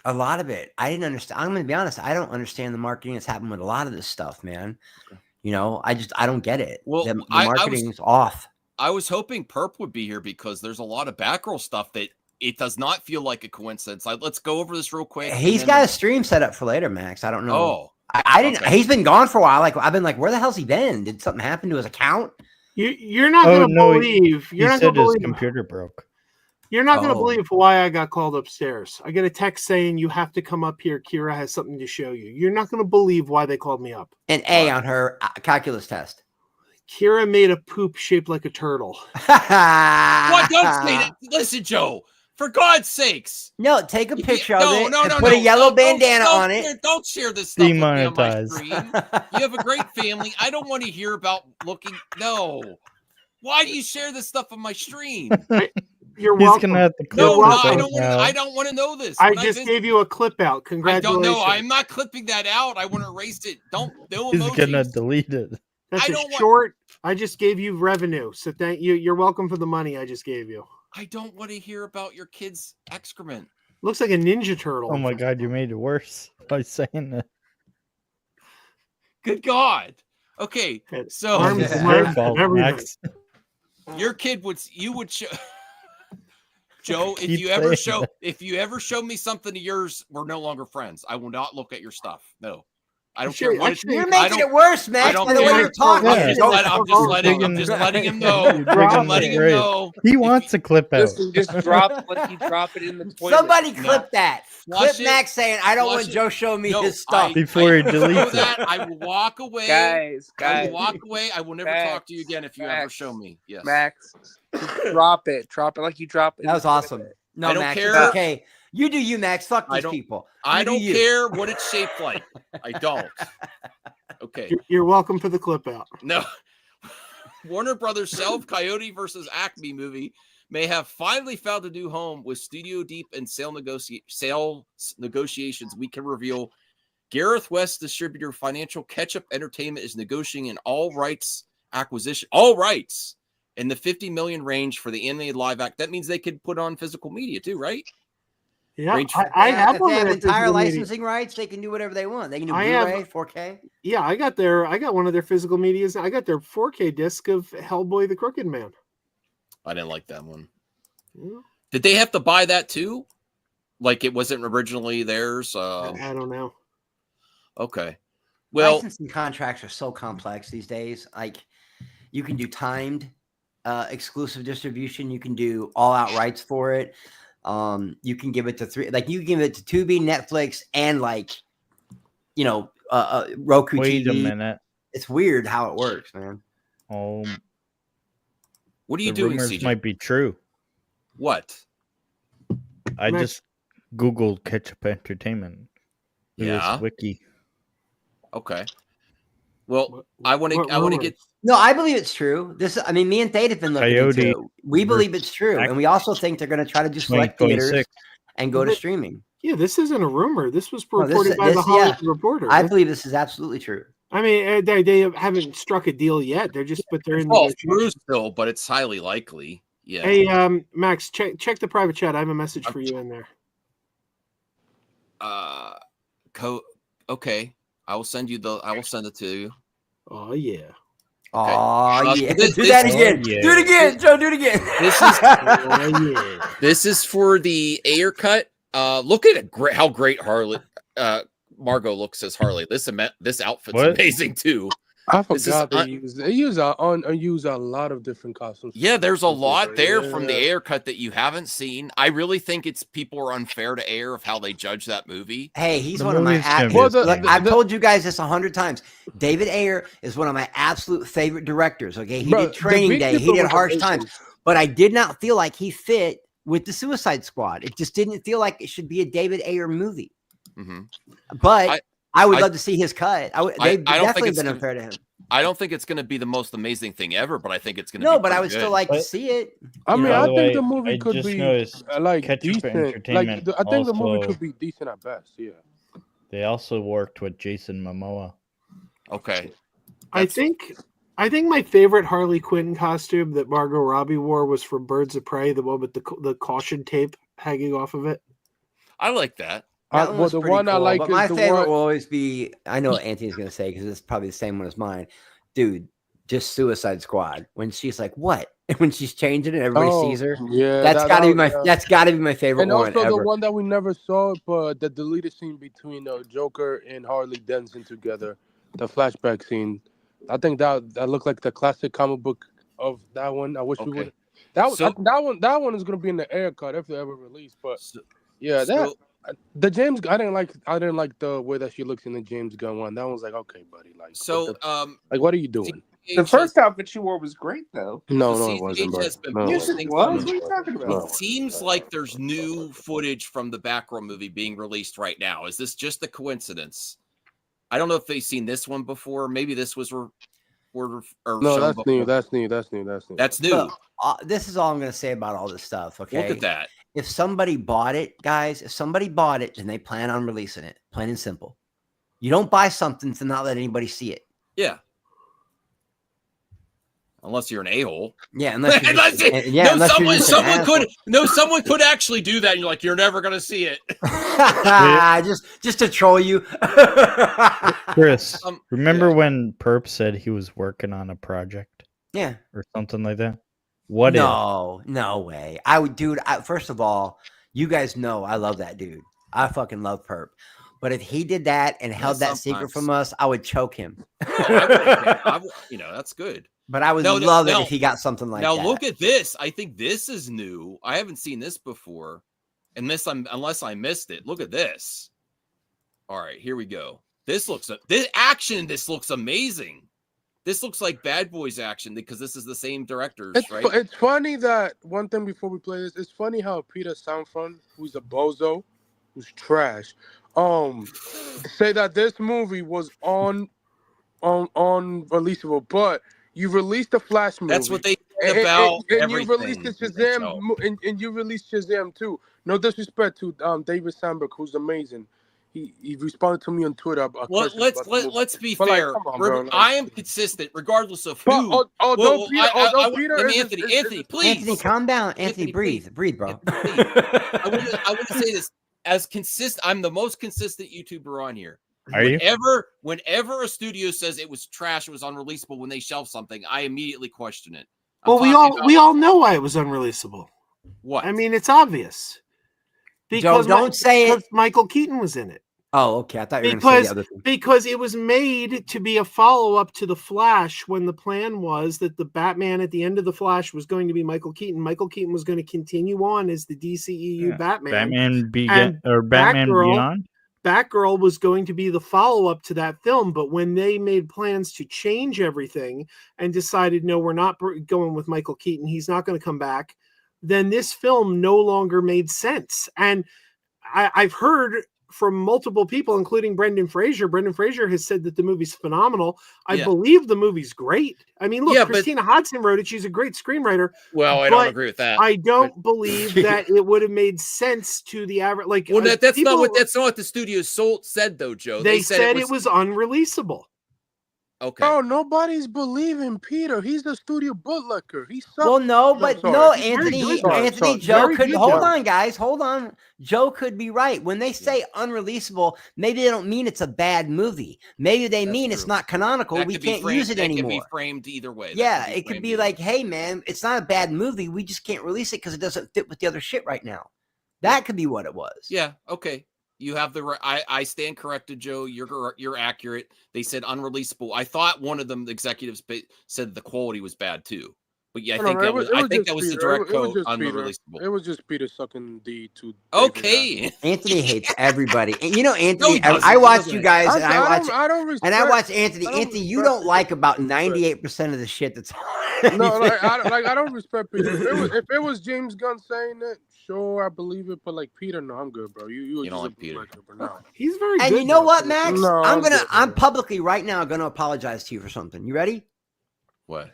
S13: A lot of it. I didn't understand. I'm going to be honest. I don't understand the marketing that's happened with a lot of this stuff, man. Okay. You know, I don't get it.
S8: Well,
S13: the marketing's off.
S8: I was hoping Perp would be here because there's a lot of Batgirl stuff that it does not feel like a coincidence. Let's go over this real quick.
S13: He's got a stream set up for later, Max. I don't know.
S8: Oh.
S13: I didn't. Okay. He's been gone for a while. Like I've been like, where the hell's he been? Did something happen to his account?
S12: You're not going to believe. You're not going to believe
S9: his computer broke.
S12: You're not going to believe why I got called upstairs. I get a text saying you have to come up here. Kira has something to show you. You're not going to believe why they called me up.
S13: An A on her calculus test.
S12: Kira made a poop shaped like a turtle.
S8: What? Don't say that. Listen, Joe. For God's sakes.
S13: No, take a picture of it and put a yellow bandana on it.
S8: Don't share this stuff with me on my
S9: Demonetized.
S8: screen. You have a great family. I don't want to hear about looking. No. Why do you share this stuff on my stream?
S12: You're
S9: He's
S12: welcome.
S9: Gonna have to clip
S8: No,
S9: this
S8: I don't want to know this.
S12: I just gave you a clip out. Congratulations.
S8: I don't know. I'm not clipping that out. I want to erase it. No
S9: He's
S8: emojis.
S9: gonna delete it.
S12: That's short. I just gave you revenue. So thank you. You're welcome for the money I just gave you.
S8: I don't want to hear about your kid's excrement.
S12: Looks like a Ninja Turtle.
S9: Oh my God, you made it worse by saying that.
S8: Good God. Okay, so
S9: It's your fault, Max.
S8: Your kid would show Joe,
S9: Keep
S8: if you ever show me something of yours, we're no longer friends. I will not look at your stuff. No. I don't care what it's.
S13: You're making it worse, Max, by the way you're talking.
S8: I'm just letting him know. I'm letting him know.
S9: He wants a clip out.
S10: Listen, just drop it in the toilet.
S13: Somebody clip that.
S8: Flush
S13: Clip Max saying, I don't want Joe showing me his stuff.
S9: Before he deletes
S8: that, I will walk away.
S10: Guys.
S8: I will walk away. I will never talk to you again if you ever show me. Yes.
S10: Max, drop it. Drop it like you drop it.
S13: That was awesome. No,
S8: I don't
S13: Max,
S8: care.
S13: it's okay. You do you, Max. Fuck these people.
S8: I don't care what it's shaped like. I don't. Okay.
S12: You're welcome for the clip out.
S8: No. Warner Brothers' shelved Coyote versus Acme movie may have finally found a new home with studio deep and sales negotiations. We can reveal Gareth West distributor Financial Ketchup Entertainment is negotiating an all rights acquisition. All rights in the $50 million range for the animated live act. That means they could put on physical media too, right?
S12: Yeah, I have one.
S13: They have
S12: of their
S13: entire
S12: physical
S13: licensing
S12: media.
S13: rights. They can do whatever they want. They can do Blu-ray, 4K.
S12: Yeah, I got one of their physical medias. I got their 4K disc of Hellboy the Crooked Man.
S8: I didn't like that one.
S12: Yeah.
S8: Did they have to buy that too? Like it wasn't originally theirs?
S12: I don't know.
S8: Okay. Well,
S13: licensing contracts are so complex these days. Like you can do timed exclusive distribution. You can do all-out rights for it. You can give it to you can give it to Tubi, Netflix, and Roku
S9: Wait
S13: TV.
S9: a minute.
S13: It's weird how it works, man.
S8: What are you
S9: the
S8: doing,
S9: rumors
S8: CJ?
S9: might be true.
S8: What?
S9: I just Googled Ketchup Entertainment.
S8: Yeah.
S9: Wiki.
S8: Okay. Well, I want to get.
S13: No, I believe it's true. Me and Thade have been looking
S9: Coyote
S13: into it. We believe it's true, and we also think they're going to try to do select theaters and go to streaming.
S12: Yeah, this isn't a rumor. This was
S13: No,
S12: reported by the Hollywood Reporter.
S13: I believe this is absolutely true.
S12: I mean, they haven't struck a deal yet. They're in
S8: Well,
S12: negotiations.
S8: through still, but it's highly likely. Yeah.
S12: Hey, Max, check the private chat. I have a message for you in there.
S8: Okay. I will send it to you.
S12: Oh yeah.
S13: Oh yeah.
S8: This,
S13: do that
S8: this-
S13: again.
S9: yeah.
S13: Do it again, Joe. Do it again.
S8: This is
S12: Oh yeah.
S8: this is for the Ayercut. Look at how great Harley Margot looks as Harley. This outfit's
S9: What?
S8: amazing too.
S11: I
S8: This is
S11: forgot they use a lot of different costumes.
S8: Yeah, there's a lot there
S11: Yeah.
S8: from the Ayercut that you haven't seen. I really think people are unfair to Ayer of how they judge that movie.
S13: Hey, he's
S9: The
S13: one of my.
S9: movie's gonna be
S11: Well,
S9: the
S11: the-
S9: same.
S13: I've told you guys this 100 times. David Ayer is one of my absolute favorite directors. Okay, he
S11: Bro,
S13: did Training
S11: the
S13: Day. He
S11: Beekeeper
S13: did
S11: was
S13: Harsh
S11: amazing.
S13: Times, but I did not feel like he fit with the Suicide Squad. It just didn't feel like it should be a David Ayer movie.
S8: Mhm.
S13: But I would
S8: I-
S13: love to see his cut. They've
S8: I don't think
S13: definitely
S8: it's
S13: been
S8: gonna-
S13: unfair to him.
S8: I don't think it's going to be the most amazing thing ever, but I think it's going to.
S13: No,
S8: be
S13: but I
S8: pretty
S13: would still
S8: good.
S13: like to
S9: But-
S13: see it.
S11: I mean,
S9: By
S11: I
S9: the
S11: think
S9: way,
S11: the movie
S9: I
S11: could
S9: just
S11: be
S9: noticed
S11: like
S9: Ketchup
S11: decent.
S9: Entertainment
S11: I think the movie
S9: also-
S11: could be decent at best. Yeah.
S9: They also worked with Jason Momoa.
S8: Okay.
S12: I think my favorite Harley Quinn costume that Margot Robbie wore was from Birds of Prey, the one with the caution tape hanging off of it.
S8: I like that.
S13: That one was
S11: the
S13: pretty
S11: one I
S13: cool,
S11: like
S13: but
S11: is
S13: my
S11: the
S13: favorite
S11: one-
S13: will always be. I know what Anthony's going to say because it's probably the same one as mine, dude. Just Suicide Squad when she's like, "What?" and when she's changing it, everybody sees her.
S11: Yeah,
S13: That's got to be my. That's got to be my favorite
S11: And
S13: one
S11: also
S13: ever.
S11: the one that we never saw, but the deleted scene between Joker and Harley dancing together, the flashback scene. I think that looked like the classic comic book of that one. I wish we would. That one is gonna be in the Ayercut if they ever released. But yeah, the James. I didn't like the way that she looks in the James Gunn one. That was like, okay, buddy. Like, like what are you doing?
S10: The first outfit she wore was great, though.
S11: No,
S8: So
S11: it wasn't.
S8: CCH has been
S11: No,
S10: Yes, it
S8: posting
S10: was.
S8: some-
S10: What are you talking about?
S8: It seems like there's new footage from the Batgirl movie being released right now. Is this just a coincidence? I don't know if they've seen this one before. Maybe this was
S11: No,
S8: shown
S11: that's
S8: before.
S11: new. That's new.
S8: That's new.
S13: Look, this is all I'm going to say about all this stuff. Okay,
S8: Look at that.
S13: If somebody bought it, guys, then they plan on releasing it. Plain and simple. You don't buy something to not let anybody see it.
S8: Yeah. Unless you're an a-hole.
S13: Yeah, unless you're
S8: Unless
S13: just,
S8: it-
S13: yeah, unless you're just an
S8: someone could actually do that. And you're like, you're never gonna see it.
S13: just to troll you.
S9: Chris, remember when Perp said he was working on a project?
S13: Yeah.
S9: Or something like that? What if?
S13: No way. I would, dude. First of all, you guys know I love that dude. I fucking love Perp. But if he did that and held that secret from us, I would choke him.
S8: That's good.
S13: But I would love it if he got something like that.
S8: Now look at this. I think this is new. I haven't seen this before. And unless I missed it. Look at this. All right, here we go. This looks amazing. This looks like Bad Boys action because this is the same directors, right?
S11: It's funny that one thing before we play this. It's funny how Peter Safran, who's a bozo, who's trash, say that this movie was on releasable, but you released the Flash movie.
S8: That's what they said about
S11: and you
S8: everything.
S11: released the Shazam, and you released Shazam too. No disrespect to David Sandberg, who's amazing. He responded to me on Twitter.
S8: Let's be
S11: But, like,
S8: fair.
S11: come on, bro, like-
S8: I am consistent regardless of who.
S11: Peter,
S8: Anthony, please.
S13: Anthony, calm down. Anthony, breathe, bro.
S8: I want to say this as consistent. I'm the most consistent YouTuber on here.
S9: Are you?
S8: Whenever a studio says it was trash, it was unreleasable when they shelve something, I immediately question it.
S12: Well, we all know why it was unreleasable.
S8: What?
S12: I mean, it's obvious.
S13: Joe, don't say it.
S12: Michael Keaton was in it.
S13: Oh, okay. I thought you were going to say the other thing.
S12: Because it was made to be a follow-up to The Flash when the plan was that the Batman at the end of The Flash was going to be Michael Keaton. Michael Keaton was going to continue on as the DCEU Batman.
S9: Batman
S12: And
S9: Beyond?
S12: Batgirl was going to be the follow-up to that film, but when they made plans to change everything and decided, no, we're not going with Michael Keaton, he's not going to come back, then this film no longer made sense. And I've heard from multiple people, including Brendan Fraser. Brendan Fraser has said that the movie's phenomenal. I
S8: Yeah.
S12: believe the movie's great. I mean, look,
S8: Yeah, but-
S12: Christina Hodson wrote it. She's a great screenwriter.
S8: Well, I don't
S12: but
S8: agree with that.
S12: I don't believe that it would have made sense to the average. Like,
S8: Well, that's
S12: people-
S8: not what the studio said though, Joe.
S12: They said it was unreleasable.
S8: Okay.
S11: Oh, nobody's believing Peter. He's the studio bootlicker. He's
S13: Well, no, but
S11: sorry.
S13: no,
S11: He's very
S13: Anthony,
S11: good, Joe.
S13: Anthony,
S11: Sorry.
S13: Joe
S11: Very
S13: could
S11: good,
S13: hold
S11: Joe.
S13: on, guys, hold on. Joe could be right when they say unreleasable. Maybe they don't mean it's a bad movie. Maybe they mean it's not canonical.
S8: That
S13: we
S8: could be
S13: can't
S8: framed-
S13: use it
S8: that
S13: anymore.
S8: Can be framed either way. That
S13: Yeah,
S8: could
S13: it could
S8: framed
S13: be
S8: either
S13: like, hey, man, it's not a bad movie. We just can't release it because it doesn't fit with the other shit right now. That could be what it was.
S8: Yeah. Okay. You have the right. I stand corrected, Joe. You're accurate. They said unreleasable. I thought one of them, the executives, said the quality was bad too. But yeah, I think that was the direct quote. Unreleasable.
S11: It was just Peter sucking D to.
S8: Okay.
S13: Anthony hates everybody. And you know, Anthony,
S8: he doesn't.
S13: I
S8: He
S13: watch
S8: doesn't.
S13: you guys, and I watch,
S11: I don't
S13: and I
S11: respect-
S13: watch Anthony.
S11: I don't
S13: Anthony, you
S11: respect
S13: don't like about 98% of the shit that's.
S11: No, I don't respect Peter. If it was James Gunn saying it, sure, I believe it. But like Peter, no, I'm good, bro. You
S8: don't like Peter.
S11: No.
S12: He's very
S13: And
S12: good.
S13: you know
S12: though,
S13: what,
S12: too.
S13: Max?
S11: No,
S13: I'm publicly right now gonna apologize to you for something. You ready?
S8: What?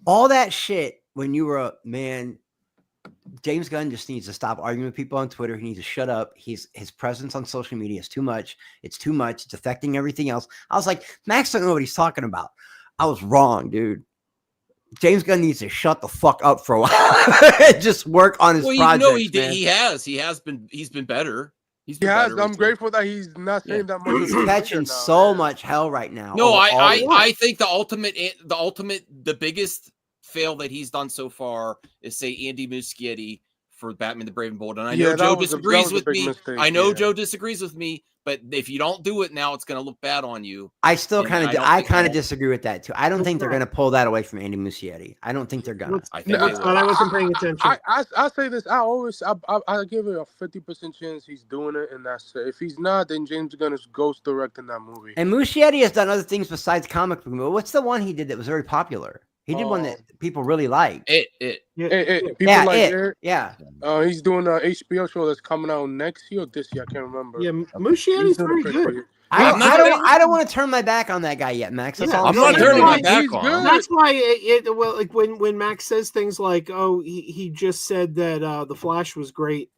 S13: All that shit when you were a man. James Gunn just needs to stop arguing with people on Twitter. He needs to shut up. His presence on social media is too much. It's too much. It's affecting everything else. I was like, Max don't know what he's talking about. I was wrong, dude. James Gunn needs to shut the fuck up for a while. Just work on his project.
S8: Well, he did. He's been better. He's been better
S11: I'm
S8: recently.
S11: grateful that he's not saying that much.
S13: He's catching so much hell right now.
S8: No,
S13: over all this.
S8: I think the biggest fail that he's done so far is say Andy Muschietti for Batman the Brave and Bold. And I know Joe disagrees with me. I know Joe disagrees with me, but if you don't do it now, it's going to look bad on you.
S13: I still
S8: And
S13: kind of,
S8: don't
S13: I
S8: think
S13: kind of
S8: they'll-
S13: disagree with that too. I don't think they're going to pull that away from Andy Muschietti. I don't think they're gonna.
S8: I think they will.
S12: But I wasn't paying attention.
S11: I say this. I give it a 50% chance he's doing it, and that's it. If he's not, then James Gunn is ghost directing that movie.
S13: And Muschietti has done other things besides comic book movie. What's the one he did that was very popular? He did one that people really liked.
S11: People
S13: Yeah,
S11: like
S13: it.
S11: Eric.
S13: Yeah.
S11: He's doing an HBO show that's coming out next year or this year. I can't remember.
S12: Yeah, Muschietti's very good.
S13: I don't want to turn my back on that guy yet, Max. That's all I'm
S8: not
S13: saying.
S8: turning my back on him.
S12: That's why well, like when Max says things like, "Oh, he just said that the Flash was great,"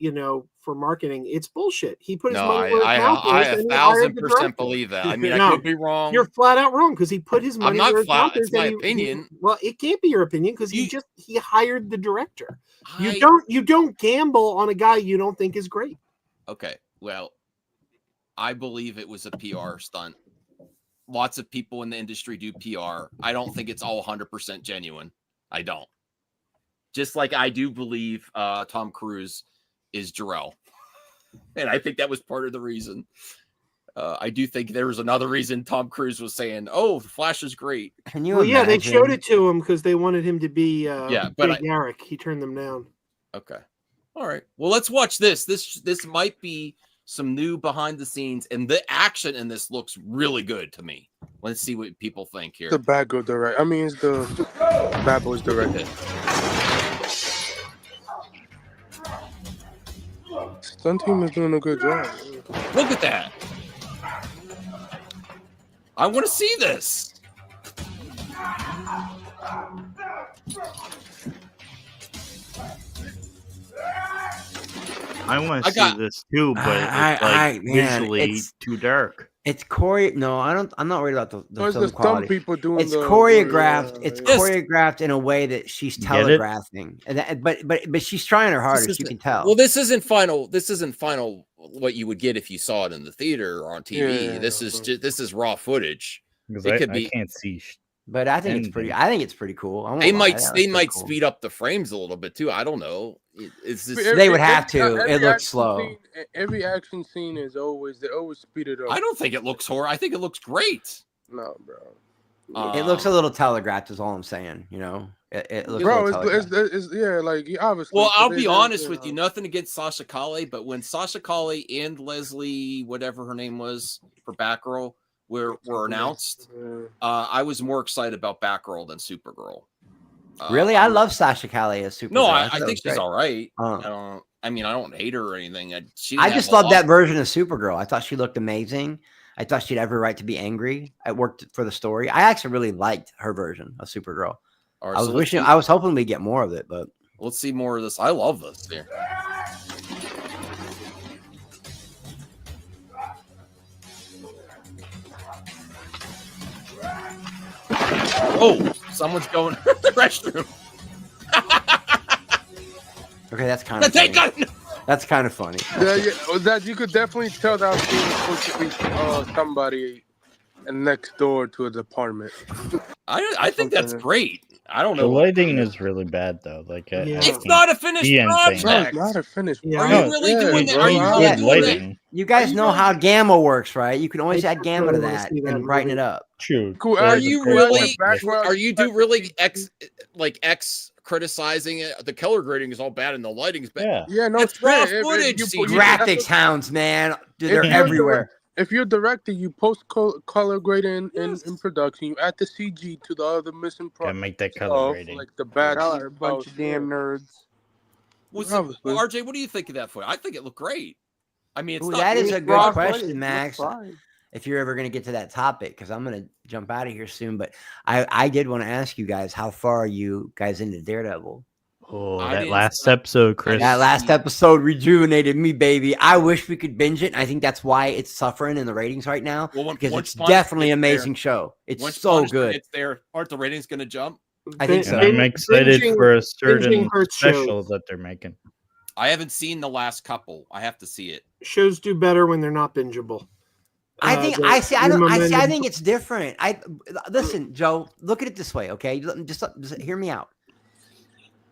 S12: for marketing. It's bullshit. He put his money where his mouth is, and he hired the
S8: 1,000%
S12: director.
S8: believe that. I mean, I
S12: No,
S8: could be wrong.
S12: You're flat out wrong because he put his money
S8: not
S12: where his
S8: flat.
S12: mouth is.
S8: It's my
S12: and
S8: opinion.
S12: well, it can't be your opinion because he hired the director.
S8: I-
S12: You don't gamble on a guy you don't think is great.
S8: Okay, well, I believe it was a PR stunt. Lots of people in the industry do PR. I don't think it's all 100% genuine. I don't. Just like I do believe Tom Cruise is Jor-El. And I think that was part of the reason. I do think there was another reason Tom Cruise was saying, "Oh, the Flash is great."
S13: Can you
S12: Well, yeah, they
S13: imagine?
S12: showed it to him because they wanted him to be
S8: but
S12: Big Eric. He turned them down.
S8: Okay. All right. Well, let's watch this. This might be some new behind the scenes, and the action in this looks really good to me. Let's see what people think here.
S11: The Batgirl direct. I mean, it's the Bad Boys direct. Stunt team is doing a good job.
S8: Look at that. I want to see this.
S9: I want
S13: I
S9: to see
S13: got-
S9: this too, but
S13: man,
S9: visually
S13: it's-
S9: too dark.
S13: It's No, I don't. I'm not worried about the
S11: It's
S13: film
S11: the stunt
S13: quality.
S11: people doing
S13: It's
S11: the-
S13: choreographed. It's
S11: Yes.
S13: choreographed in a way that she's
S9: get it?
S13: telegraphing, but she's trying her hardest.
S8: This
S13: You
S8: isn't-
S13: can tell.
S8: Well, this isn't final. This isn't final. What you would get if you saw it in the theater or on TV.
S11: Yeah,
S8: this is just this is raw footage.
S9: Because
S8: It
S9: I,
S8: could
S9: I
S8: be.
S9: can't see.
S13: But I think it's pretty. I think it's pretty cool. I won't
S8: They
S13: lie,
S8: might.
S13: that looks
S8: They
S13: pretty
S8: might
S13: cool.
S8: speed up the frames a little bit too. I don't know. It's just,
S13: They would have to.
S11: Every
S13: It looks
S11: action
S13: slow.
S11: scene- every action scene is always they always speed it up.
S8: I don't think it looks horror. I think it looks great.
S11: No, bro.
S13: It looks a little telegraphed. Is all I'm saying. It looks.
S11: Bro,
S13: a little telegraphed.
S11: it's yeah, like obviously.
S8: Well, I'll
S11: they-
S8: be
S11: they-
S8: honest with you. Nothing against Sasha Calle, but when Sasha Calle and Leslie, whatever her name was, for Batgirl were announced, I was more excited about Batgirl than Supergirl.
S13: Really, I love Sasha Calle as Supergirl.
S8: No, I
S13: thought it
S8: think
S13: was
S8: she's
S13: great.
S8: all right.
S13: Oh.
S8: I don't. I mean, I don't hate her or anything.
S13: I just love that version of Supergirl. I thought she looked amazing. I thought she'd have every right to be angry. It worked for the story. I actually really liked her version of Supergirl.
S8: Right,
S13: I was hoping we get more of it, but
S8: let's see more of this. I love this here. Oh, someone's going to the restroom.
S13: Okay, that's kind of funny. That's kind of funny.
S11: That you could definitely tell that was supposed to be somebody next door to his apartment.
S8: I think that's great. I don't know.
S9: The lighting is really bad though. Like
S8: it's not a finished project.
S11: No, it's not a finished.
S8: Yeah. Are you really doing that? Are you really doing that?
S13: You guys know how gamma works, right? You can always add gamma to that and brighten it up.
S9: True.
S11: Cool.
S8: Are you really? Are you criticizing it? The color grading is all bad and the lighting's bad.
S11: Yeah, no,
S8: it's raw footage.
S13: Graphics hounds, man. Dude, they're everywhere.
S11: If you're a director, you post color grading in production. You add the CG to the other missing parts.
S9: Gotta make that color grading.
S11: Like the bad
S10: color, bunch of damn nerds.
S8: RJ, what do you think of that footage? I think it looked great. I mean,
S13: that is a good question, Max. If you're ever going to get to that topic, because I'm going to jump out of here soon. But I did want to ask you guys, how far are you guys into Daredevil?
S9: Oh, that last episode, Chris.
S13: That last episode rejuvenated me, baby. I wish we could binge it. I think that's why it's suffering in the ratings right now, because it's definitely an amazing show. It's so good.
S8: It's there. Aren't the ratings going to jump?
S13: I think so.
S9: I'm excited for a certain special that they're making.
S8: I haven't seen the last couple. I have to see it.
S12: Shows do better when they're not bingeable.
S13: I think it's different. Listen, Joe, look at it this way, okay? Just hear me out.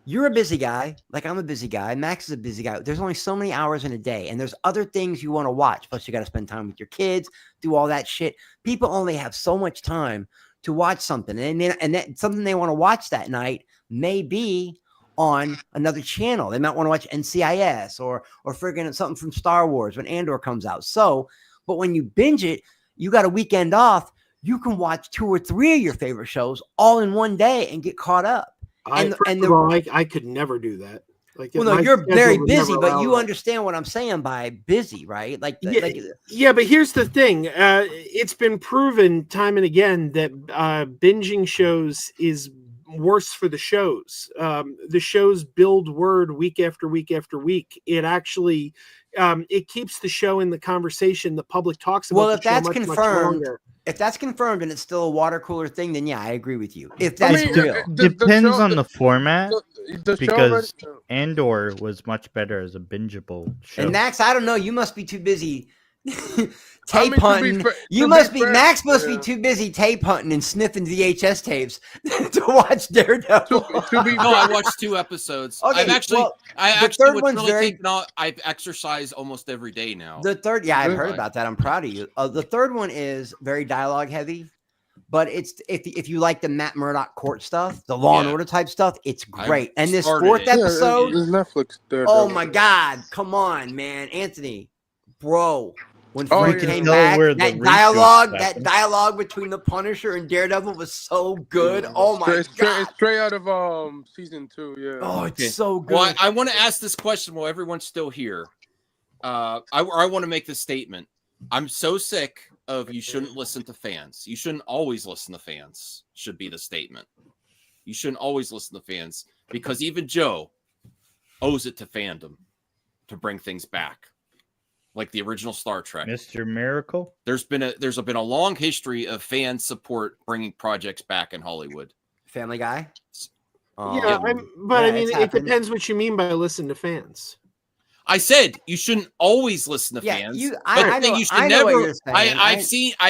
S13: You're a busy guy, like I'm a busy guy. Max is a busy guy. There's only so many hours in a day, and there's other things you want to watch. Plus, you got to spend time with your kids, do all that shit. People only have so much time to watch something, and that something they want to watch that night may be on another channel. They might want to watch NCIS or friggin' something from Star Wars when Andor comes out. So, but when you binge it, you got a weekend off. You can watch 2 or 3 of your favorite shows all in one day and get caught up.
S12: I could never do that. Like,
S13: well, no, you're very busy, but you understand what I'm saying by busy, right?
S12: Yeah, but here's the thing. It's been proven time and again that binging shows is worse for the shows. The shows build word week after week after week. It actually it keeps the show in the conversation. The public talks about.
S13: Well, if that's confirmed, if that's confirmed and it's still a water cooler thing, then yeah, I agree with you. If that's real,
S9: depends on the format. Because Andor was much better as a bingeable show.
S13: And Max, I don't know. You must be too busy tape hunting. Max must be too busy tape hunting and sniffing VHS tapes to watch Daredevil.
S8: I watched 2 episodes.
S13: Okay,
S8: I've exercised almost every day now.
S13: The third, I've heard about that. I'm proud of you. The third one is very dialogue heavy. But it's if you like the Matt Murdock court stuff, the Law and Order type stuff, it's great. And this 4th episode,
S11: Netflix.
S13: Oh my God, come on, man, Anthony, bro. When Frank came back, that dialogue between the Punisher and Daredevil was so good. Oh my God,
S11: straight out of season 2. Yeah.
S13: Oh, it's so good.
S8: Well, I want to ask this question while everyone's still here. I want to make this statement. I'm so sick of you shouldn't listen to fans. You shouldn't always listen to fans, should be the statement. You shouldn't always listen to fans because even Joe owes it to fandom to bring things back. Like the original Star Trek.
S9: Mr. Miracle?
S8: There's been a long history of fan support bringing projects back in Hollywood.
S13: Family Guy?
S12: It depends what you mean by listen to fans.
S8: I said you shouldn't always listen to fans. I've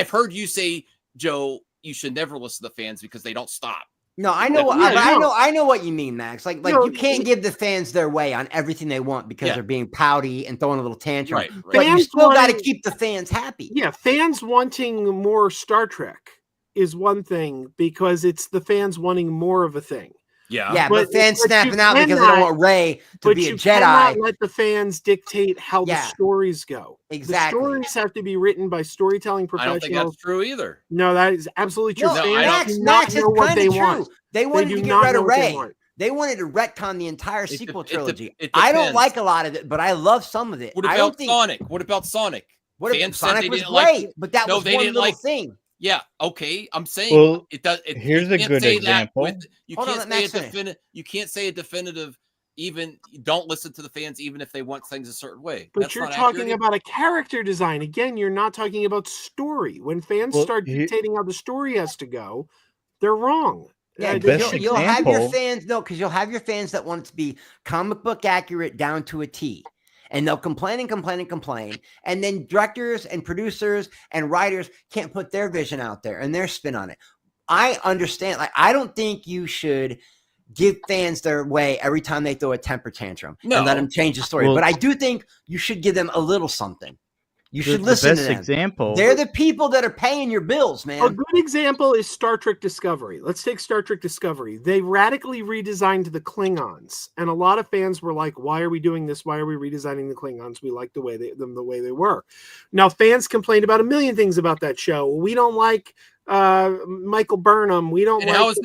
S8: heard you say, Joe, you should never listen to fans because they don't stop.
S13: No, I know I know what you mean, Max. You can't give the fans their way on everything they want because they're being pouty and throwing a little tantrum.
S8: Right.
S13: But you still got to keep the fans happy.
S12: Yeah, fans wanting more Star Trek is one thing because it's the fans wanting more of a thing.
S13: Yeah, but fans snapping out because they don't want Rey to be a Jedi.
S12: Cannot let the fans dictate how the stories go.
S13: Exactly.
S12: The stories have to be written by storytelling professionals.
S8: I don't think that's true either.
S12: No, that is absolutely true.
S13: No, Max, it's kind of true. They wanted to get rid of Rey. They wanted to retcon the entire sequel trilogy.
S8: it
S13: I don't
S8: depends.
S13: like a lot of it, but I love some of it.
S8: What
S13: I
S8: about
S13: don't think
S8: Sonic? What about Sonic?
S13: what if
S8: Fans said
S13: Sonic
S8: they
S13: was
S8: didn't
S13: great,
S8: like.
S13: but that
S8: No,
S13: was
S8: they
S13: one
S8: didn't
S13: little
S8: like.
S13: thing.
S8: Yeah, okay. I'm saying
S9: Well,
S8: it does.
S9: here's a
S8: can't
S9: good
S8: say that
S9: example.
S8: you
S13: Hold on,
S8: can't
S13: let
S8: say
S13: Max
S8: a
S13: finish.
S8: definitive. You can't say a definitive. Even don't listen to the fans, even if they want things a certain way.
S12: But
S8: That's
S12: you're
S8: not
S12: talking
S8: accurate.
S12: about a character design. Again, you're not talking about story. When fans
S9: Well,
S12: start dictating how the story has to go, they're wrong.
S13: Yeah,
S9: The
S13: 'cause
S9: best
S13: you'll have your
S9: example-
S13: fans. No, because you'll have your fans that want it to be comic book accurate down to a T, and they'll complain and complain and complain, and then directors and producers and writers can't put their vision out there and their spin on it. I understand. Like, I don't think you should give fans their way every time they throw a temper tantrum and let
S8: No.
S13: them change the story.
S9: Well-
S13: but I do think you should give them a little something. You should
S9: The
S13: listen to
S9: best
S13: them.
S9: example.
S13: They're the people that are paying your bills,
S12: A
S13: man.
S12: good example is Star Trek Discovery. Let's take Star Trek Discovery. They radically redesigned the Klingons, and a lot of fans were like, "Why are we doing this? Why are we redesigning the Klingons? We like the way they were." Now, fans complained about a million things about that show. We don't like Michael Burnham. We don't
S8: And
S12: like.
S8: how is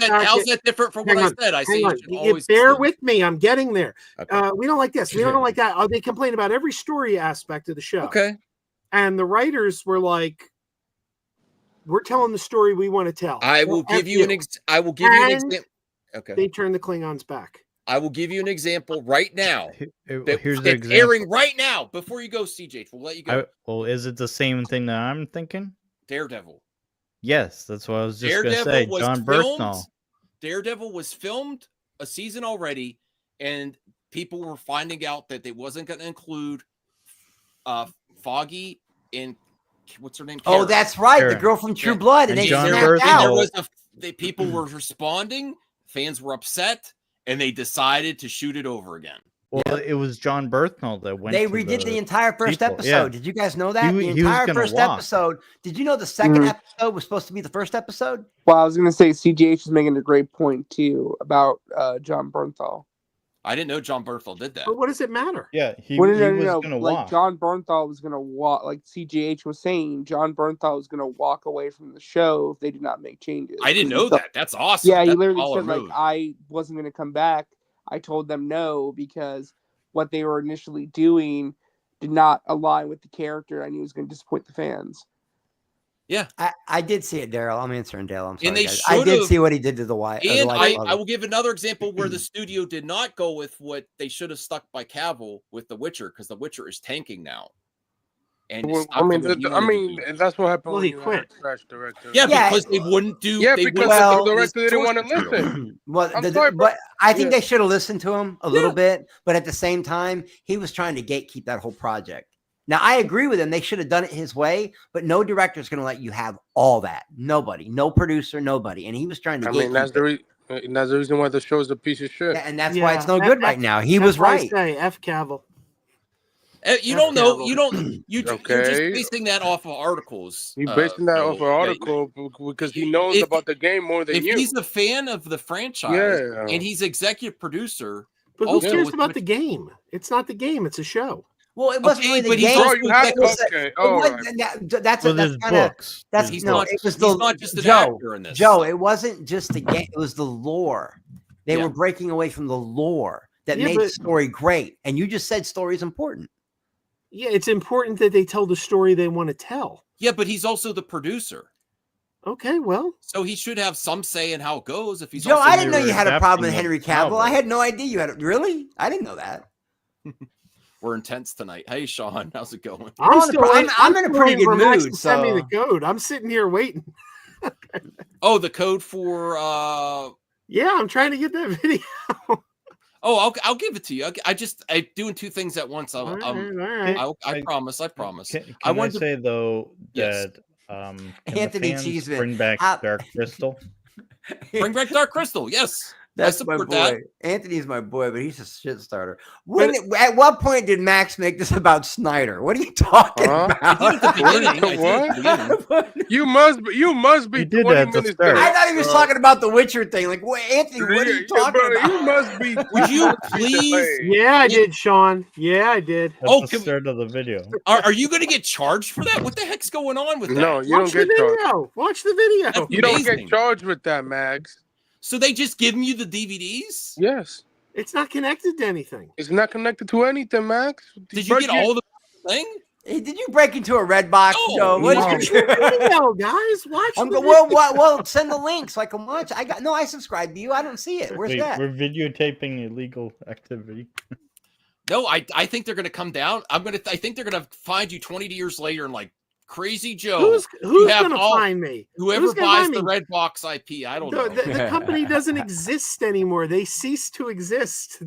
S8: that different from what I said? I say you should always
S12: bear
S8: listen.
S12: with me. I'm getting there.
S8: Okay.
S12: We don't like this. We don't like that. They complain about every story aspect of the show.
S8: Okay.
S12: And the writers were like, "We're telling the story we want to tell."
S8: I will give you an example. Okay.
S12: They turned the Klingons back.
S8: I will give you an example right now.
S9: Here's
S8: That's
S9: the example.
S8: airing right now. Before you go, CJ, we'll let you go.
S9: Well, is it the same thing that I'm thinking?
S8: Daredevil.
S9: Yes, that's what I was just going to
S8: Daredevil
S9: say.
S8: was
S9: John
S8: filmed.
S9: Bernthal.
S8: Daredevil was filmed a season already, and people were finding out that they wasn't going to include Foggy and what's her name?
S13: Oh,
S8: Karen.
S13: that's right. The
S9: Karen.
S13: girl from True Blood. And they
S9: John
S13: snapped
S9: Bernthal.
S8: And there
S13: out.
S8: was people were responding, fans were upset, and they decided to shoot it over again.
S9: Well, it was John Bernthal that went.
S13: They
S9: to
S13: redid the entire first
S9: people.
S13: episode.
S9: Yeah.
S13: Did you guys know that?
S9: He
S13: The
S9: was
S13: entire
S9: gonna
S13: first
S9: walk.
S13: episode. Did you know the second episode was supposed to be the first episode?
S10: Well, I was going to say CGH is making a great point too about John Bernthal.
S8: I didn't know John Bernthal did that.
S12: But what does it matter?
S9: Yeah, he
S10: Well,
S9: was
S10: no,
S9: going to
S10: like
S9: walk.
S10: John Bernthal was going to walk. Like CGH was saying, John Bernthal was going to walk away from the show if they did not make changes.
S8: I didn't know that. That's awesome.
S10: Yeah, he
S8: That's
S10: literally
S8: baller
S10: said like
S8: move.
S10: I wasn't going to come back. I told them no because what they were initially doing did not align with the character. I knew it was going to disappoint the fans.
S8: Yeah,
S13: I did see it, Daryl. I'm answering Daryl. I'm sorry,
S8: And they
S13: guys. I did
S8: should've-
S13: see what he did to the White.
S8: And I will give another example where the studio did not go with what they should have stuck by Cavill with The Witcher, because The Witcher is tanking now. And it's
S11: Well,
S8: not doing what he wanted to do.
S11: that's what happened.
S12: Well,
S11: when
S12: he
S11: you had
S12: quit.
S11: a trash director.
S8: Yeah,
S13: Yeah,
S8: because they wouldn't do.
S11: Yeah,
S8: they
S11: because
S8: wouldn't
S11: the
S8: do
S11: director
S8: this
S11: didn't want to
S8: source material.
S11: listen.
S13: Well,
S11: I'm sorry, bro.
S13: but I think
S11: Yeah.
S13: they should have listened to him a little bit. But at the same time, he was trying to gatekeep that whole project. Now, I agree with him. They should have done it his way, but no director is going to let you have all that. Nobody, no producer, nobody. And he was trying to
S11: I
S13: gatekeep
S11: mean, that's the reason why the show's a piece of shit.
S13: and that's why it's no good right now. He
S12: That's
S13: was
S12: why I
S13: right.
S12: say F Cavill.
S8: You don't know.
S12: Cavill.
S8: You don't. You're just
S11: Okay.
S8: basing that off of articles.
S11: He's basing that off an
S8: yeah,
S11: article because he knows
S8: If-
S11: about the game more than
S8: If
S11: you.
S8: he's a fan of the franchise,
S11: Yeah.
S8: and he's executive producer,
S12: But who
S8: also
S12: cares
S8: with
S12: about the game? It's not the game. It's a show.
S13: Well, it wasn't
S8: Okay,
S13: really the
S8: but he's
S13: game.
S8: also
S11: Bro, you have
S8: executive-
S11: okay.
S13: It
S11: All
S13: wasn't-
S11: right.
S13: that's
S9: Well,
S13: that's
S9: there's
S13: kind of
S9: books.
S13: that's
S8: He's
S13: no.
S8: not-
S13: It was
S8: he's
S13: the
S8: not just an
S13: Joe.
S8: actor in this.
S13: Joe, it wasn't just the game. It was the lore. They
S8: Yeah.
S13: were breaking away from the lore that
S12: Yeah,
S13: made the
S12: but-
S13: story great. And you just said story is important.
S12: Yeah, it's important that they tell the story they want to tell.
S8: Yeah, but he's also the producer,
S12: Okay, well,
S8: so he should have some say in how it goes. If he's
S13: Joe,
S8: also
S13: I didn't know
S9: were
S13: you had a problem with
S9: adapting
S13: Henry
S9: the
S13: Cavill.
S9: novel.
S13: I had no idea you had it. Really? I didn't know that.
S8: We're intense tonight. Hey, Sean, how's it going?
S12: I'm
S13: on a
S12: still
S13: pro-
S12: waiting-
S13: I'm in a
S12: still
S13: pretty
S12: waiting
S13: good
S12: for Max
S13: mood,
S12: to send me
S13: so-
S12: the code. I'm sitting here waiting.
S8: Oh, the code for
S12: Yeah, I'm trying to get that video.
S8: Oh, I'll give it to you. I'm doing two things at once.
S12: All right.
S8: I promise. I promise.
S9: Can
S8: I
S9: I
S8: wanted to-
S9: say though
S8: Yes.
S9: that can
S13: Anthony
S9: the fans
S13: Cheeseman,
S9: bring back
S13: how-
S9: Dark Crystal?
S8: Bring back Dark Crystal. Yes,
S13: That's
S8: I
S13: my
S8: support
S13: boy.
S8: that.
S13: Anthony's my boy, but he's a shit starter. At what point did Max make this about Snyder? What are you talking
S11: Huh?
S13: about?
S8: He did at the beginning. I did at the beginning.
S11: You must be
S9: He did
S11: 20
S9: that at the
S11: minutes
S9: start.
S11: late,
S13: I thought he was
S11: bro.
S13: talking about the Witcher thing. Like, what, Anthony? What are you
S11: Yeah,
S13: talking
S11: bro,
S13: about?
S11: You must be.
S8: Would you
S11: must be
S8: please-
S11: delayed.
S12: Yeah, I did, Sean. Yeah, I did.
S9: That's
S8: Oh,
S9: the
S8: can we-
S9: start of the video.
S8: Are you going to get charged for that? What the heck's going on with that?
S11: No, you
S12: Watch
S11: don't
S12: the
S11: get charged.
S12: video. Watch the video.
S8: That's
S11: You don't
S8: amazing.
S11: get charged with that, Max.
S8: So they just give you the DVDs?
S11: Yes.
S12: It's not connected to anything.
S11: It's not connected to anything, Max.
S8: Did you get all the thing?
S13: Hey, did you break into a red box?
S8: No,
S13: What
S12: Watch
S13: did you
S12: the video, guys. Watch
S13: I'm
S12: the
S13: go,
S12: video.
S13: well, send the link so I can watch. I subscribe to you. I don't see it. Where's
S9: Wait,
S13: that?
S9: we're videotaping illegal activity.
S8: No, I think they're gonna come down. I think they're gonna find you 20 years later and like Crazy Joe.
S12: Who's
S8: you have
S12: gonna
S8: all-
S12: find me?
S8: Whoever
S12: Who's gonna
S8: buys
S12: find
S8: the
S12: me?
S8: Redbox IP, I don't know.
S12: The company doesn't exist anymore. They cease to exist.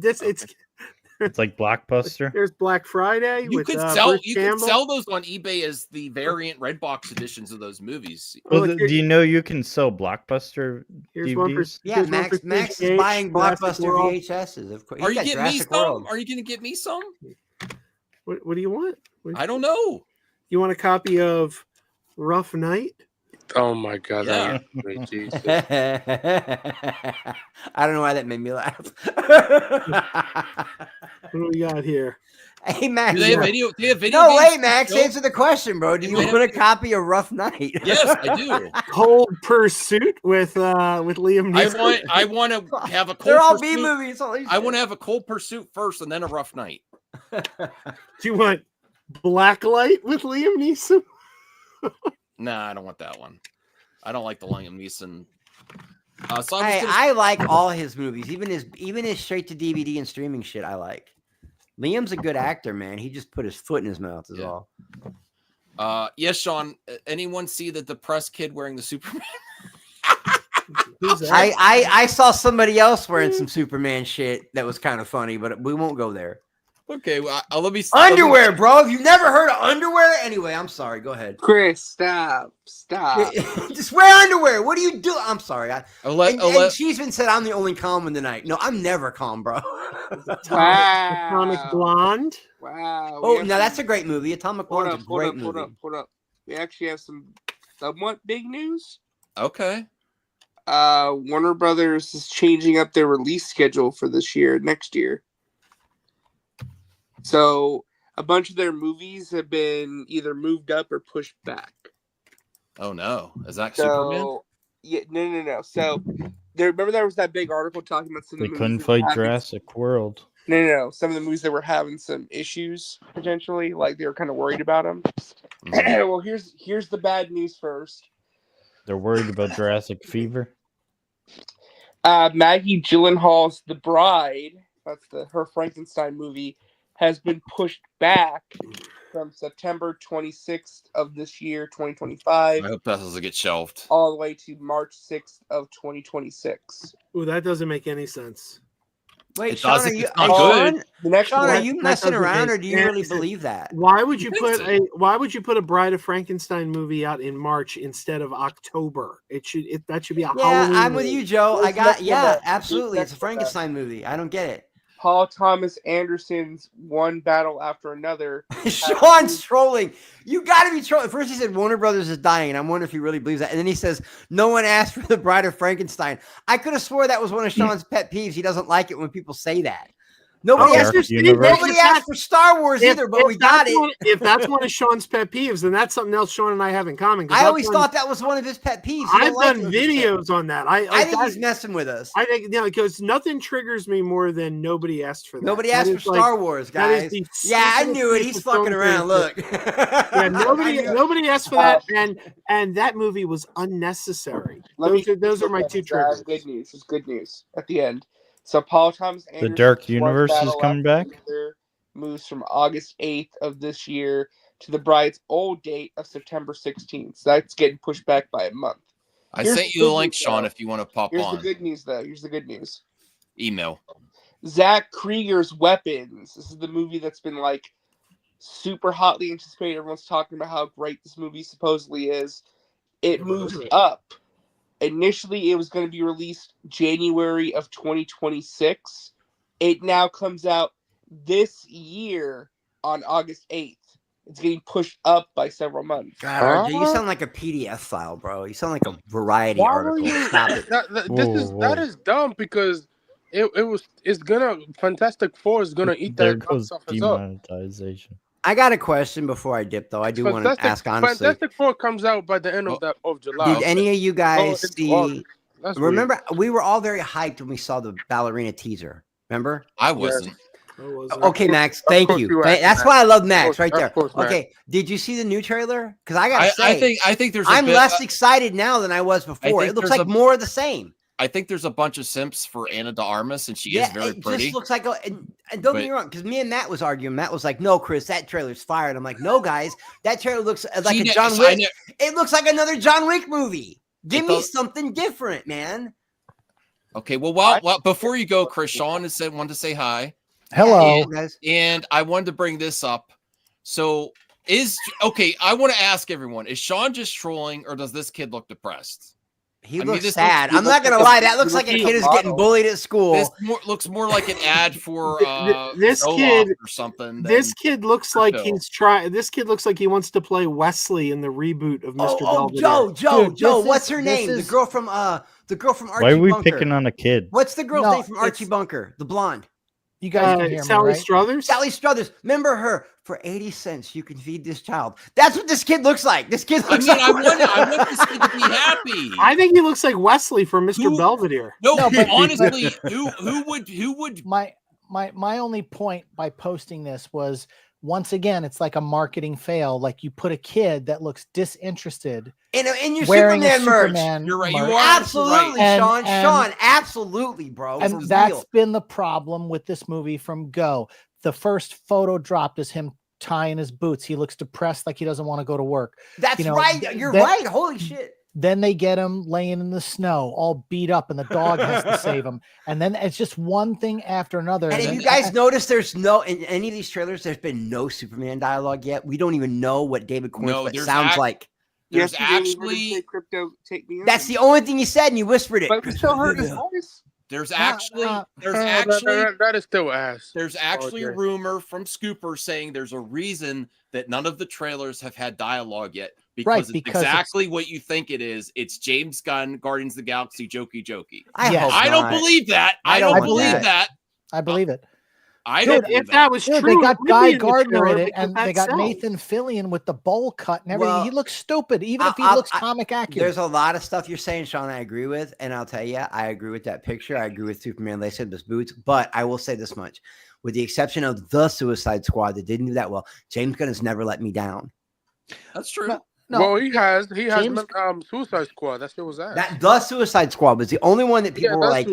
S9: It's like Blockbuster.
S12: There's Black Friday.
S8: You
S12: with,
S8: could
S12: Bruce Campbell.
S8: sell those on eBay as the variant Redbox editions of those movies.
S9: Well, do you know you can sell Blockbuster
S12: Here's one for-
S9: DVDs?
S13: Yeah,
S12: here's one for
S13: Max is
S12: CGH,
S13: buying
S12: Jurassic
S13: Blockbuster
S12: World.
S13: VHSs. Of course,
S8: Are you
S13: got
S8: getting me
S13: Jurassic
S8: some?
S13: World.
S8: Are you gonna get me some?
S12: What do you want?
S8: I don't know.
S12: You want a copy of Rough Night?
S11: Oh my God.
S8: Yeah.
S11: That Jesus.
S13: I don't know why that made me laugh.
S12: What do we got here?
S13: Hey, Max.
S8: Do they have video? Do they have video?
S13: No,
S8: games
S13: wait,
S8: to
S13: Max.
S8: show?
S13: Answer the question, bro. Do you want a copy of Rough Night?
S8: Yes, I do.
S12: Cold Pursuit with Liam Neeson.
S8: I want to have a cold
S13: They're all
S8: pursuit.
S13: B movies.
S8: I want to have a Cold Pursuit first and then a Rough Night.
S12: Do you want Blacklight with Liam Neeson?
S8: Nah, I don't want that one. I don't like the Liam Neeson. So
S13: I like all his movies, even his straight to DVD and streaming shit. I like. Liam's a good actor, man. He just put his foot in his mouth, is all.
S8: Yes, Sean. Anyone see the depressed kid wearing the Superman?
S12: Who's that?
S13: I saw somebody else wearing some Superman shit that was kind of funny, but we won't go there.
S8: Okay, well, let me.
S13: Underwear, bro. Have you never heard of underwear? Anyway, I'm sorry. Go ahead.
S10: Chris, stop.
S13: Just wear underwear. What do you do? I'm sorry. And she's been said I'm the only calm one tonight. No, I'm never calm, bro.
S12: Atomic Blonde.
S10: Wow.
S13: Oh, now that's a great movie. Atomic
S10: Hold
S13: Blonde's
S10: up,
S13: a great
S10: hold
S13: movie.
S10: up. We actually have some somewhat big news.
S8: Okay.
S10: Warner Brothers is changing up their release schedule for next year. So a bunch of their movies have been either moved up or pushed back.
S8: Oh no! Is that Superman?
S10: Yeah, no. So remember there was that big article talking about some of
S9: They
S10: the movies
S9: couldn't
S10: that were
S9: fight
S10: having-
S9: Jurassic World.
S10: No. Some of the movies that were having some issues potentially, like they were kind of worried about them. Well, here's the bad news first.
S9: They're worried about Jurassic Fever.
S10: Maggie Gyllenhaal's The Bride, that's her Frankenstein movie, has been pushed back from September 26th of this year, 2025.
S8: I hope that doesn't get shelved.
S10: All the way to March 6th of 2026.
S12: Ooh, that doesn't make any sense.
S13: Wait,
S8: It
S13: Sean,
S8: does
S13: are
S8: if
S13: you,
S8: it's not
S13: Sean,
S8: good.
S10: The next
S13: Sean,
S10: one,
S13: are you
S12: that
S13: messing
S12: doesn't
S13: around,
S12: make
S13: or do you really
S12: sense.
S13: believe that?
S12: Why would you
S8: think
S12: put a Bride of Frankenstein movie out in March instead of October? That should be a
S13: Yeah,
S12: Halloween
S13: I'm with
S12: movie.
S13: you, Joe.
S10: Who's next on that?
S13: Absolutely.
S10: Who's
S13: It's a
S10: next on that?
S13: Frankenstein movie. I don't get it.
S10: Paul Thomas Anderson's One Battle After Another.
S13: Sean's trolling. You got to be trolling. First, he said Warner Brothers is dying, and I'm wondering if he really believes that. And then he says, no one asked for the Bride of Frankenstein. I could have swore that was one of Sean's pet peeves. He doesn't like it when people say that. Nobody asked for Star Wars either, but we got it.
S12: If that's one of Sean's pet peeves, then that's something else Sean and I have in common.
S13: I always thought that was one of his pet peeves.
S12: I've done videos on that.
S13: I think he's messing with us.
S12: I think because nothing triggers me more than nobody asked for that.
S13: Nobody asked for Star Wars, guys. Yeah, I knew it. He's fucking around. Look.
S12: Yeah, nobody asked for that, and that movie was unnecessary. Those are my two triggers.
S10: Good news. It's good news at the end. So Paul Thomas Anderson,
S9: The Dark Universe is coming back.
S10: Moves from August 8th of this year to the Bride's old date of September 16th. So that's getting pushed back by a month.
S8: I sent you the link, Sean, if you want to pop
S10: Here's
S8: on.
S10: the good news, though. Here's the good news.
S8: Email.
S10: Zach Krieger's Weapons. This is the movie that's been like super hotly anticipated. Everyone's talking about how great this movie supposedly is. It moves up. Initially, it was going to be released January of 2026. It now comes out this year on August 8th. It's getting pushed up by several months.
S13: God, you sound like a PDF file, bro. You sound like a variety article. Stop it.
S11: That is dumb because it's gonna Fantastic Four is gonna eat
S9: There
S11: that
S9: goes
S11: box office up.
S9: demonetization.
S13: I got a question before I dip, though. I do want to ask honestly.
S11: Fantastic Four comes out by the end of July.
S13: Did any of you guys see
S11: That's
S13: Remember, we were all very hyped when we saw the ballerina teaser. Remember?
S8: I wasn't.
S13: Okay, Max. Thank
S10: course
S13: you.
S10: you were,
S13: That's
S10: Max.
S13: why I love Max
S10: Of course-
S13: right there.
S10: of course, Max.
S13: Okay, did you see the new trailer? Because I gotta
S8: I
S13: say,
S8: think there's.
S13: I'm
S8: a bit,
S13: less excited now than I was before.
S8: think
S13: It looks
S8: there's
S13: like
S8: a-
S13: more of the same.
S8: I think there's a bunch of simps for Anna de Armas, and she is very
S13: it
S8: pretty.
S13: just looks like and don't get me wrong, because me and Matt was arguing. Matt was like, "No, Chris, that trailer's fired." I'm like, "No, guys, that trailer looks like a John Wick. It looks like another John Wick movie. Give me something different, man."
S8: Okay, well, before you go, Chris, Sean wanted to say hi.
S14: Hello,
S8: and I wanted to bring this up. So I want to ask everyone: is Sean just trolling, or does this kid look depressed?
S13: He looks sad. I'm not gonna lie. That looks like a kid is getting bullied at school.
S8: This looks more like an ad for
S12: this
S8: Zoloft
S12: kid
S8: or something.
S12: This kid looks like
S8: crypto.
S12: he's trying. This kid looks like he wants to play Wesley in the reboot of Mr. Belvedere.
S13: Joe. What's her name? The girl from Archie
S9: Why are we
S13: Bunker.
S9: picking on a kid?
S13: What's the girl's name from Archie Bunker? The blonde.
S14: You guys can hear
S12: Sally
S14: me, right?
S12: Struthers.
S13: Sally Struthers. Remember her? For 80 cents, you can feed this child. That's what this kid looks like. This kid looks
S8: I want this kid to be happy.
S12: I think he looks like Wesley from Mr. Belvedere.
S8: No, but honestly, who would?
S14: My only point by posting this was, once again, it's like a marketing fail. Like, you put a kid that looks disinterested
S13: in your
S14: wearing
S13: Superman
S14: a
S13: merch.
S14: Superman
S8: You're right.
S14: merch.
S8: You are
S13: Absolutely,
S14: right.
S13: Sean.
S14: And-
S13: Sean, absolutely, bro.
S14: And
S13: for
S14: that's
S13: real.
S14: been the problem with this movie from go. The first photo dropped is him tying his boots. He looks depressed, like he doesn't want to go to work.
S13: That's right. You're right. Holy shit.
S14: Then they get him laying in the snow, all beat up, and the dog has to save him. And then it's just one thing after another.
S13: And if you guys notice, there's no in any of these trailers, there's been no Superman dialogue yet. We don't even know what David Cornswet sounds like.
S8: There's
S10: Yesterday,
S8: actually
S10: crypto take me.
S13: That's the only thing you said, and you whispered it.
S10: But we still heard his voice.
S8: There's
S11: that is still ass.
S8: There's actually a rumor from Scooper saying there's a reason that none of the trailers have had dialogue yet, because it's exactly what you think it is. It's James Gunn, Guardians of the Galaxy, jokey. I don't believe that. I don't believe that.
S14: I believe it.
S12: If that was true,
S14: they got
S12: it would
S14: Guy
S12: be in the
S14: Gardner in
S12: trailer
S14: it,
S12: because
S14: and
S12: that
S14: they got
S12: sells.
S14: Nathan Fillion with the bowl cut and everything.
S13: Well,
S14: he looks stupid, even if he looks comic accurate.
S13: There's a lot of stuff you're saying, Sean, I agree with. And I'll tell you, I agree with that picture. I agree with Superman lacing up his boots. But I will say this much. With the exception of the Suicide Squad that didn't do that well, James Gunn has never let me down.
S8: That's true.
S14: No,
S11: well, he has
S14: James-
S11: Suicide Squad. That shit was ass.
S13: That the Suicide Squad was the only one that people were like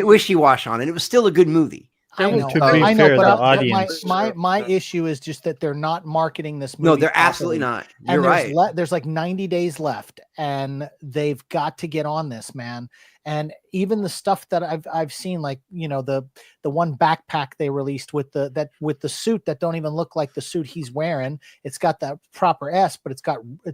S13: wishy-wash on, and it was still a good movie.
S14: I know,
S9: To be fair, the audience.
S14: my issue is just that they're not marketing this movie.
S13: No, they're
S14: properly.
S13: absolutely not.
S14: And
S13: You're
S14: there's
S13: right.
S14: there's like 90 days left, and they've got to get on this, man. And even the stuff that I've seen, like, you know, the one backpack they released with the suit that don't even look like the suit he's wearing. It's got that proper S, but it's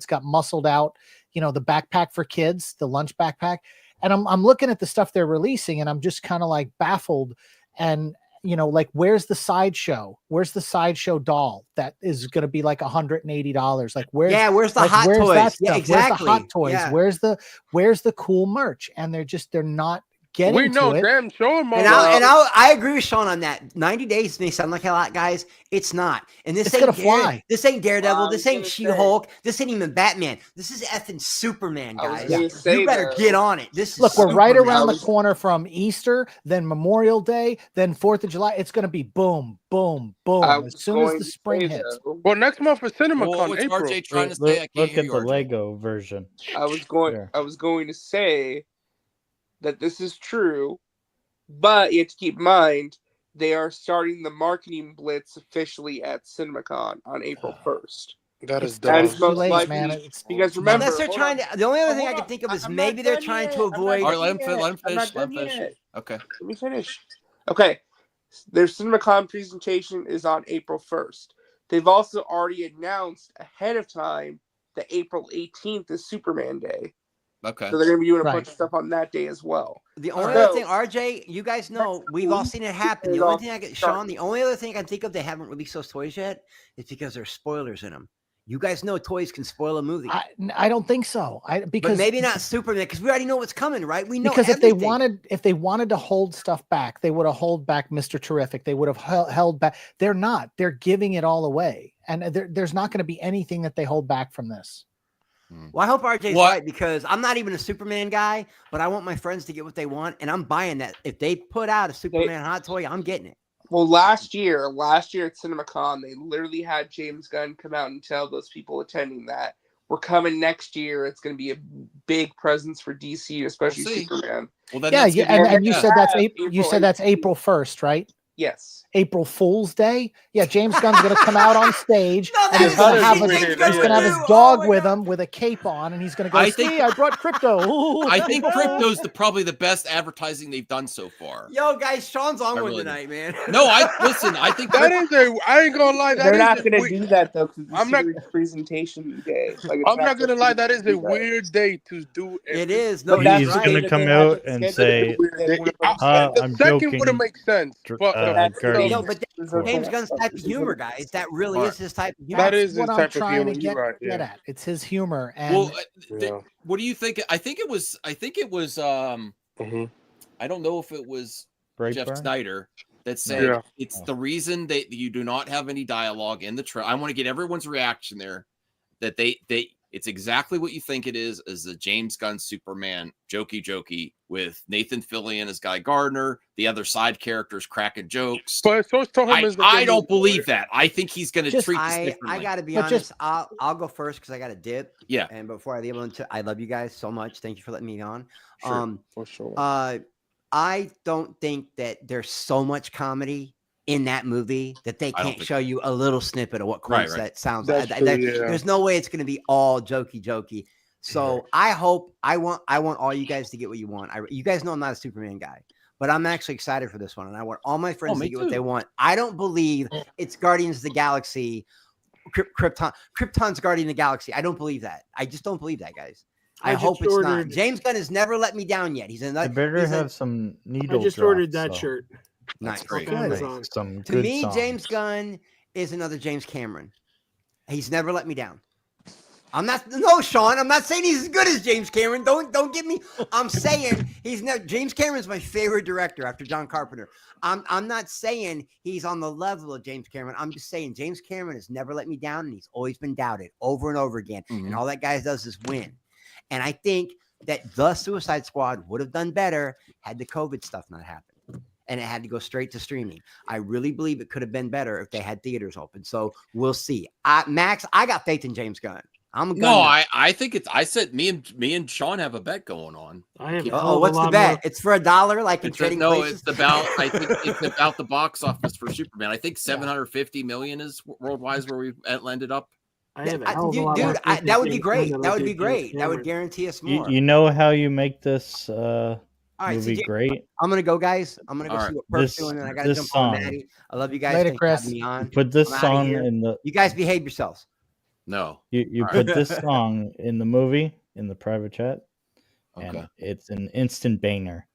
S14: got muscled out, you know, the backpack for kids, the lunch backpack. And I'm looking at the stuff they're releasing, and I'm just kind of like baffled. And you know, like, where's the sideshow? Where's the sideshow doll that is going to be like $180? Like, where's
S13: the
S14: like,
S13: hot
S14: where's
S13: toys?
S14: that
S13: Yeah,
S14: stuff?
S13: exactly.
S14: Where's the hot toys?
S13: Yeah.
S14: Where's the cool merch? And they're not getting
S11: We know,
S14: to it.
S11: damn, show him all.
S13: And I agree with Sean on that. 90 days may sound like a lot, guys. It's not. And this
S14: It's
S13: ain't
S14: gonna fly.
S13: This ain't Daredevil.
S10: I was
S13: This ain't
S10: gonna
S13: She-Hulk. This ain't even Batman. This is effing Superman,
S10: I was
S13: guys.
S10: gonna say,
S13: You better
S10: though.
S13: get on it. This is
S14: Look, we're right
S13: Superman.
S14: around the corner from Easter, then Memorial Day, then 4th of July. It's going to be boom, boom, boom. As soon as the spring hits.
S11: Well, next month for CinemaCon,
S8: what's
S11: April.
S8: RJ trying to say?
S9: Look,
S8: I can't
S9: look
S8: hear
S9: at
S8: you,
S9: the
S8: RJ.
S9: Lego version.
S10: I was going to say that this is true, but you have to keep in mind they are starting the marketing blitz officially at CinemaCon on April 1st.
S11: That is
S10: That
S11: dumb.
S10: is most likely because remember,
S13: Unless they're trying to, the only other thing I can think of is maybe they're trying to avoid.
S8: All right, let him finish. Okay.
S10: Let me finish. Okay. Their CinemaCon presentation is on April 1st. They've also already announced ahead of time that April 18th is Superman Day.
S8: Okay.
S10: So they're going to be doing a
S13: Right.
S10: bunch of stuff on that day as well.
S13: The only
S10: So-
S13: other thing, RJ, you guys know, we've all seen it happen. The only thing I get, Sean, the only other thing I can think of they haven't released those toys yet is because there's spoilers in them. You guys know toys can spoil a movie.
S14: I don't think so. Because
S13: but maybe not Superman, because we already know what's coming, right? We know
S14: because
S13: everything.
S14: if they wanted to hold stuff back, they would have held back Mr. Terrific. They would have held back. They're not. They're giving it all away, and there's not going to be anything that they hold back from this.
S13: Well, I hope RJ's
S8: What?
S13: right because I'm not even a Superman guy, but I want my friends to get what they want, and I'm buying that. If they put out a Superman hot toy, I'm getting it.
S10: Well, last year at CinemaCon, they literally had James Gunn come out and tell those people attending that we're coming next year. It's going to be a big presence for DC, especially Superman.
S8: Well, then
S14: Yeah, and you said that's that's April 1st, right?
S10: Yes.
S14: April Fool's Day. Yeah, James Gunn's going to come out on stage and he's going to have his dog with him with a cape on, and he's going to go, "See, I brought crypto."
S8: I think crypto's probably the best advertising they've done so far.
S13: Yo, guys, Sean's on one tonight, man.
S8: No, I think
S11: that is I ain't gonna lie.
S10: They're not going to do that though. I'm not presentation day. Like,
S11: I'm not gonna lie. That is a weird day to do.
S13: It is.
S9: No, he's going to come out and say, "I'm joking."
S11: Would have made sense.
S13: No, but James Gunn's type of humor, guys. That really is his type of humor.
S11: That is
S14: what
S11: his
S14: I'm
S11: type of
S14: trying
S11: humor.
S14: to
S11: You're right.
S14: get at. It's his humor. And
S8: well, what do you think? I think it was. I don't know if it was Jeff Snyder that said it's the reason that you do not have any dialogue in the trailer. I want to get everyone's reaction there. That it's exactly what you think it is the James Gunn Superman jokey with Nathan Fillion as Guy Gardner, the other side characters cracking jokes.
S11: But
S8: I don't believe that. I think he's going to treat this differently.
S13: I got to be honest. I'll go first because I got a dip.
S8: Yeah.
S13: And before I leave on, I love you guys so much. Thank you for letting me on.
S11: For sure.
S13: I don't think that there's so much comedy in that movie that they can't show you a little snippet of what that sounds like. There's no way it's going to be all jokey. So I want all you guys to get what you want. You guys know I'm not a Superman guy, but I'm actually excited for this one, and I want all my friends to get what they want. I don't believe it's Guardians of the Galaxy, Krypton's Guardian of the Galaxy. I don't believe that. I just don't believe that, guys. I hope it's not. James Gunn has never let me down yet.
S9: I better have some needle.
S12: I just ordered that shirt.
S13: Nice.
S12: Great.
S9: Some
S13: to me, James Gunn is another James Cameron. He's never let me down. Sean, I'm not saying he's as good as James Cameron. Don't get me. I'm saying James Cameron's my favorite director after John Carpenter. I'm not saying he's on the level of James Cameron. I'm just saying James Cameron has never let me down, and he's always been doubted over and over again. And all that guy does is win. And I think that the Suicide Squad would have done better had the COVID stuff not happened. And it had to go straight to streaming. I really believe it could have been better if they had theaters open. So we'll see. Max, I got faith in James Gunn.
S8: I think it's. I said me and Sean have a bet going on.
S13: What's the bet? It's for $1, like in trading places?
S8: It's about. I think it's about the box office for Superman. I think 750 million is worldwide where we ended up.
S13: That would be great. That would be great. That would guarantee us more.
S9: You know how you make this movie great?
S13: I'm gonna go, guys. I'm gonna go see what Perk's doing, and I gotta jump on Maddie. I love you guys.
S14: Later, Chris.
S9: Put this song in the.
S13: You guys behave yourselves.
S8: No.
S9: You put this song in the movie in the private chat, and it's an instant banger.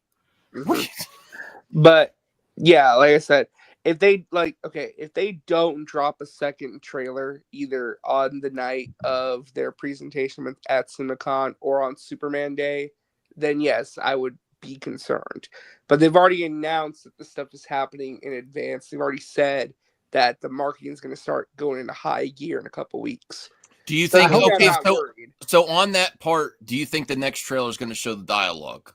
S10: But yeah, like I said, if they don't drop a second trailer either on the night of their presentation at CinemaCon or on Superman Day, then yes, I would be concerned. But they've already announced that the stuff is happening in advance. They've already said that the marketing is going to start going into high gear in a couple weeks.
S8: Do you think? So on that part, do you think the next trailer is going to show the dialogue?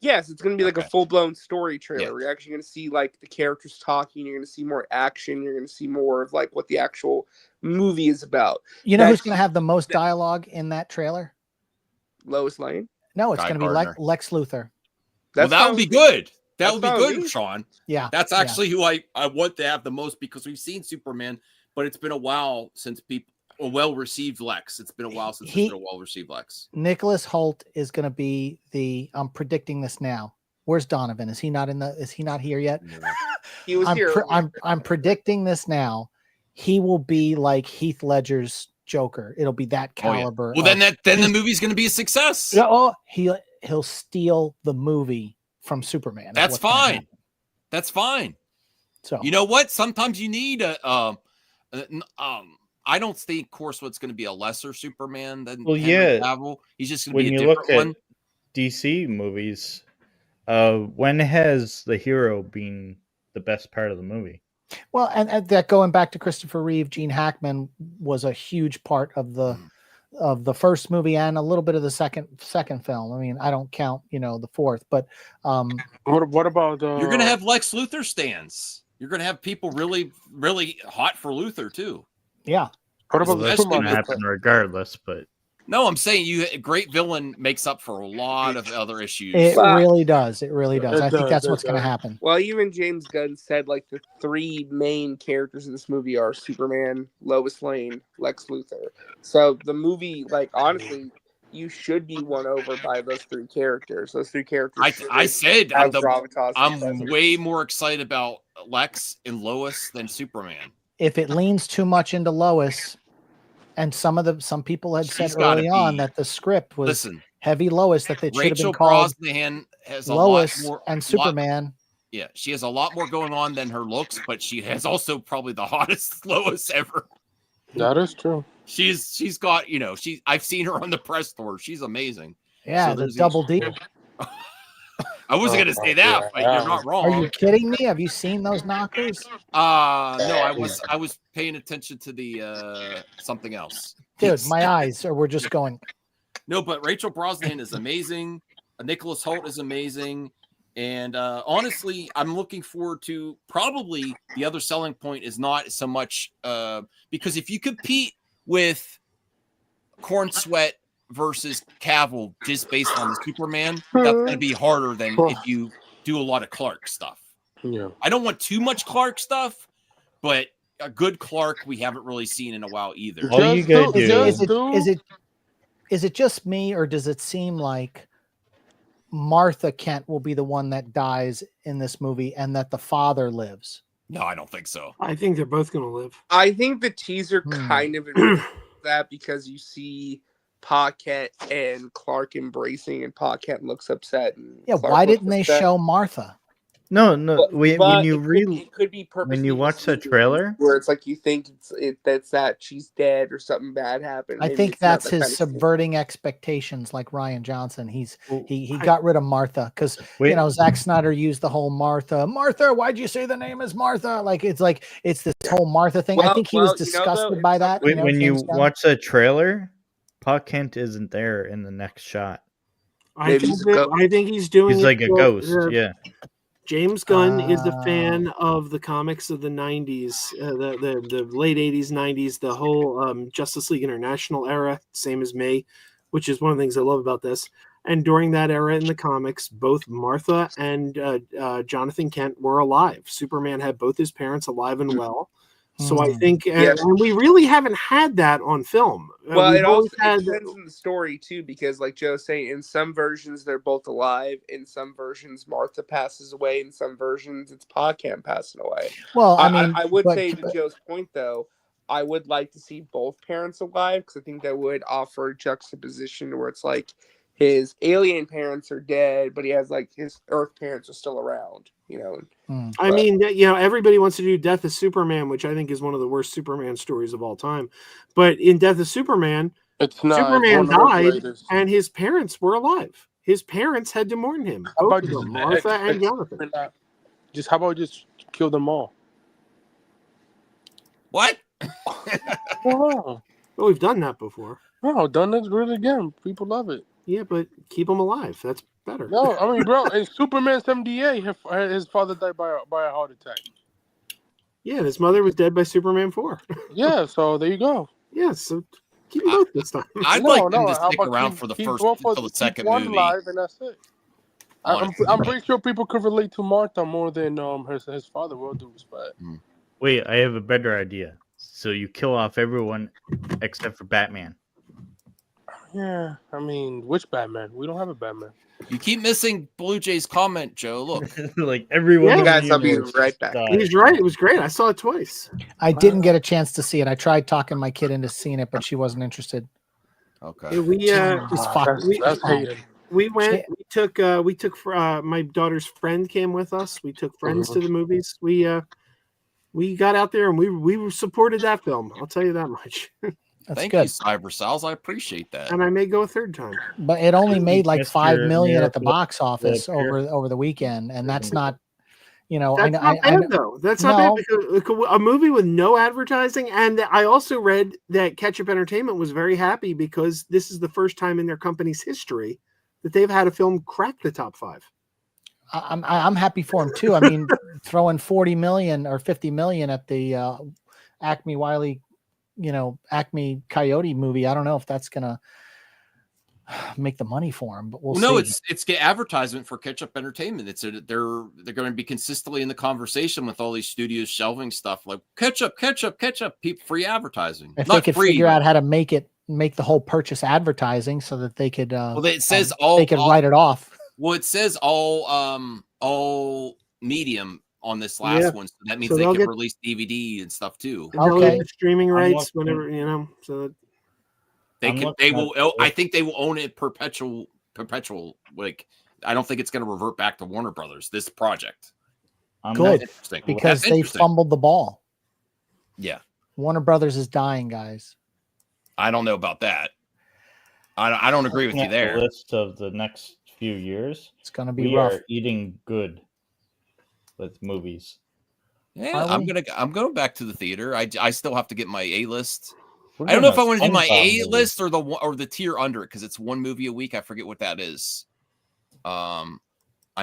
S10: Yes, it's going to be like a full-blown story trailer. Yeah. You're actually going to see like the characters talking. You're going to see more action. You're going to see more of like what the actual movie is about.
S14: You know who's going to have the most dialogue in that trailer?
S10: Lois Lane?
S14: No, it's going to be Lex Luthor.
S8: Well, that would be good. That would be good, Sean.
S14: Yeah.
S8: That's actually who I want to have the most, because we've seen Superman, but it's been a while since a well-received Lex. It's been a while since there's been a well-received Lex.
S14: Nicholas Hoult is going to be I'm predicting this now. Where's Donovan? Is he not here yet?
S10: No. He was here.
S14: I'm predicting this now. He will be like Heath Ledger's Joker. It'll be that caliber.
S8: Well, then the movie's going to be a success.
S14: Oh, he'll steal the movie from Superman.
S8: That's fine. That's fine.
S14: So
S8: you know what? Sometimes you need I don't think, of course, what's going to be a lesser Superman than Henry Cavill. He's just going to be a different one.
S9: DC movies, when has the hero been the best part of the movie?
S14: Well, and that going back to Christopher Reeve, Gene Hackman was a huge part of the the first movie and a little bit of the second film. I mean, I don't count, the fourth, but
S11: what about
S8: you're gonna have Lex Luthor stands. You're gonna have people really, really hot for Luthor too.
S14: Yeah.
S11: What about
S9: that's going to happen regardless? But
S8: no, I'm saying a great villain makes up for a lot of other issues.
S14: It really does. It really does. I think that's what's going to
S10: does.
S14: happen.
S10: Well, even James Gunn said like the three main characters in this movie are Superman, Lois Lane, Lex Luthor. So the movie, like honestly, you should be won over by those three characters. Those three characters.
S8: I said I'm
S10: gravitas.
S8: way more excited about Lex and Lois than Superman.
S14: If it leans too much into Lois, and some people had said early on that the script was heavy Lois, that it should have been called
S8: Brosnahan has
S14: Lois
S8: a lot more,
S14: and Superman.
S8: Yeah, she has a lot more going on than her looks, but she has also probably the hottest Lois ever.
S11: That is true.
S8: She's got, I've seen her on the press tour. She's amazing.
S14: Yeah, the double D.
S8: I wasn't gonna say that, but you're not wrong.
S14: Are you kidding me? Have you seen those knockers?
S8: No, I was paying attention to the something else.
S14: Dude, my eyes were just going.
S8: No, but Rachel Brosnahan is amazing. Nicholas Hoult is amazing. And honestly, I'm looking forward to probably the other selling point is not so much because if you compete with Corn Sweat versus Cavill just based on the Superman, that's going to be harder than if you do a lot of Clark stuff.
S11: Yeah.
S8: I don't want too much Clark stuff, but a good Clark we haven't really seen in a while either.
S9: All you gotta do
S14: is it just me, or does it seem like Martha Kent will be the one that dies in this movie and that the father lives?
S8: No, I don't think so.
S12: I think they're both going to live.
S10: I think the teaser kind of that because you see Pa Kent and Clark embracing, and Pa Kent looks upset. And
S14: Yeah,
S10: Clark
S14: why
S10: looks
S14: didn't they
S10: upset.
S14: show Martha?
S9: No.
S10: But
S9: When you
S10: it could be
S9: when you watch the trailer,
S10: where it's like you think that she's dead or something bad happened.
S14: I
S10: Maybe
S14: think
S10: it's not
S14: that's
S10: that
S14: his
S10: kind of thing.
S14: subverting expectations, like Ryan Johnson. He got rid of Martha because Zack Snyder used the whole Martha. Why'd you say the name is Martha? It's this whole Martha thing. I think he was disgusted by that.
S9: when you
S14: James Gunn.
S9: watch the trailer, Pa Kent isn't there in the next shot.
S12: I think he's doing.
S9: He's
S12: it
S9: like a
S12: for-
S9: ghost. Yeah.
S12: James Gunn is a fan of the comics of the 90s, the late 80s, 90s, the whole Justice League International era, same as me, which is one of the things I love about this. And during that era in the comics, both Martha and Jonathan Kent were alive. Superman had both his parents alive and well. So I think, and we really haven't had that on film.
S10: Well, it also
S12: had
S10: depends on the story too, because like Joe's saying, in some versions they're both alive. In some versions, Martha passes away. In some versions, it's Pa Kent passing away.
S14: Well,
S10: I would say to Joe's point though, I would like to see both parents alive because I think that would offer a juxtaposition where it's like his alien parents are dead, but he has like his Earth parents are still around.
S12: I mean, everybody wants to do Death of Superman, which I think is one of the worst Superman stories of all time. But in Death of Superman, Superman died and his parents were alive. His parents had to mourn him. Both of them, Martha and Jonathan.
S11: How about just kill them all?
S8: What?
S12: Well, we've done that before.
S11: No, done it really again. People love it.
S12: Yeah, but keep them alive. That's better.
S11: No, I mean, bro, in Superman 78, his father died by a heart attack.
S12: Yeah, his mother was dead by Superman 4.
S11: Yeah, so there you go.
S12: Yeah, so keep them both this time.
S8: I'd like them to stick around for the first until the second
S11: one
S8: movie.
S11: Live and that's it. I'm pretty sure people could relate to Martha more than his father. With all due respect.
S9: Wait, I have a better idea. So you kill off everyone except for Batman.
S11: Yeah, I mean, which Batman? We don't have a Batman.
S8: You keep missing Blue Jay's comment, Joe. Look,
S9: like everyone.
S10: You guys, I'll be right back.
S12: He's right. It was great. I saw it twice.
S14: I didn't get a chance to see it. I tried talking my kid into seeing it, but she wasn't interested.
S8: Okay.
S12: Yeah, we went.
S11: That's
S12: We took my daughter's friend came with us. We took friends to the movies. We got out there and we supported that film. I'll tell you that much.
S8: Thank
S14: good.
S8: you, Cyber Sal's. I appreciate that.
S12: And I may go a third time.
S14: But it only made like
S9: Mr.
S14: 5 million at the
S9: Miracle-
S14: box office over the weekend, and that's not, You know,
S12: That's not bad though. That's not bad because a movie with no advertising. And I also read that Ketchup Entertainment was very happy because this is the first time in their company's history that they've had a film crack the top 5.
S14: I'm happy for him too. I mean, throwing 40 million or 50 million at the Acme Wiley, Acme Coyote movie. I don't know if that's gonna make the money for him, but we'll see.
S8: No, it's get advertisement for Ketchup Entertainment. They're going to be consistently in the conversation with all these studios shelving stuff like ketchup, free advertising.
S14: If
S8: Not
S14: they could
S8: free,
S14: figure out how to make the whole purchase advertising so that they could
S8: it says
S14: they could write it off.
S8: Well, it says all medium on this last one, so that means they can release DVD and stuff too.
S12: They'll get the streaming rights whenever so
S8: they will. I think they will own it perpetual. Like, I don't think it's going to revert back to Warner Brothers. This project.
S14: Good, because they fumbled the ball.
S8: Yeah,
S14: Warner Brothers is dying, guys.
S8: I don't know about that. I don't agree with you there.
S9: The list of the next few years,
S14: it's going to be rough.
S9: Are eating good with movies.
S8: Yeah, I'm going back to the theater. I still have to get my A list. I don't know if I want to do my A list or the tier under it because it's one movie a week. I forget what that is. I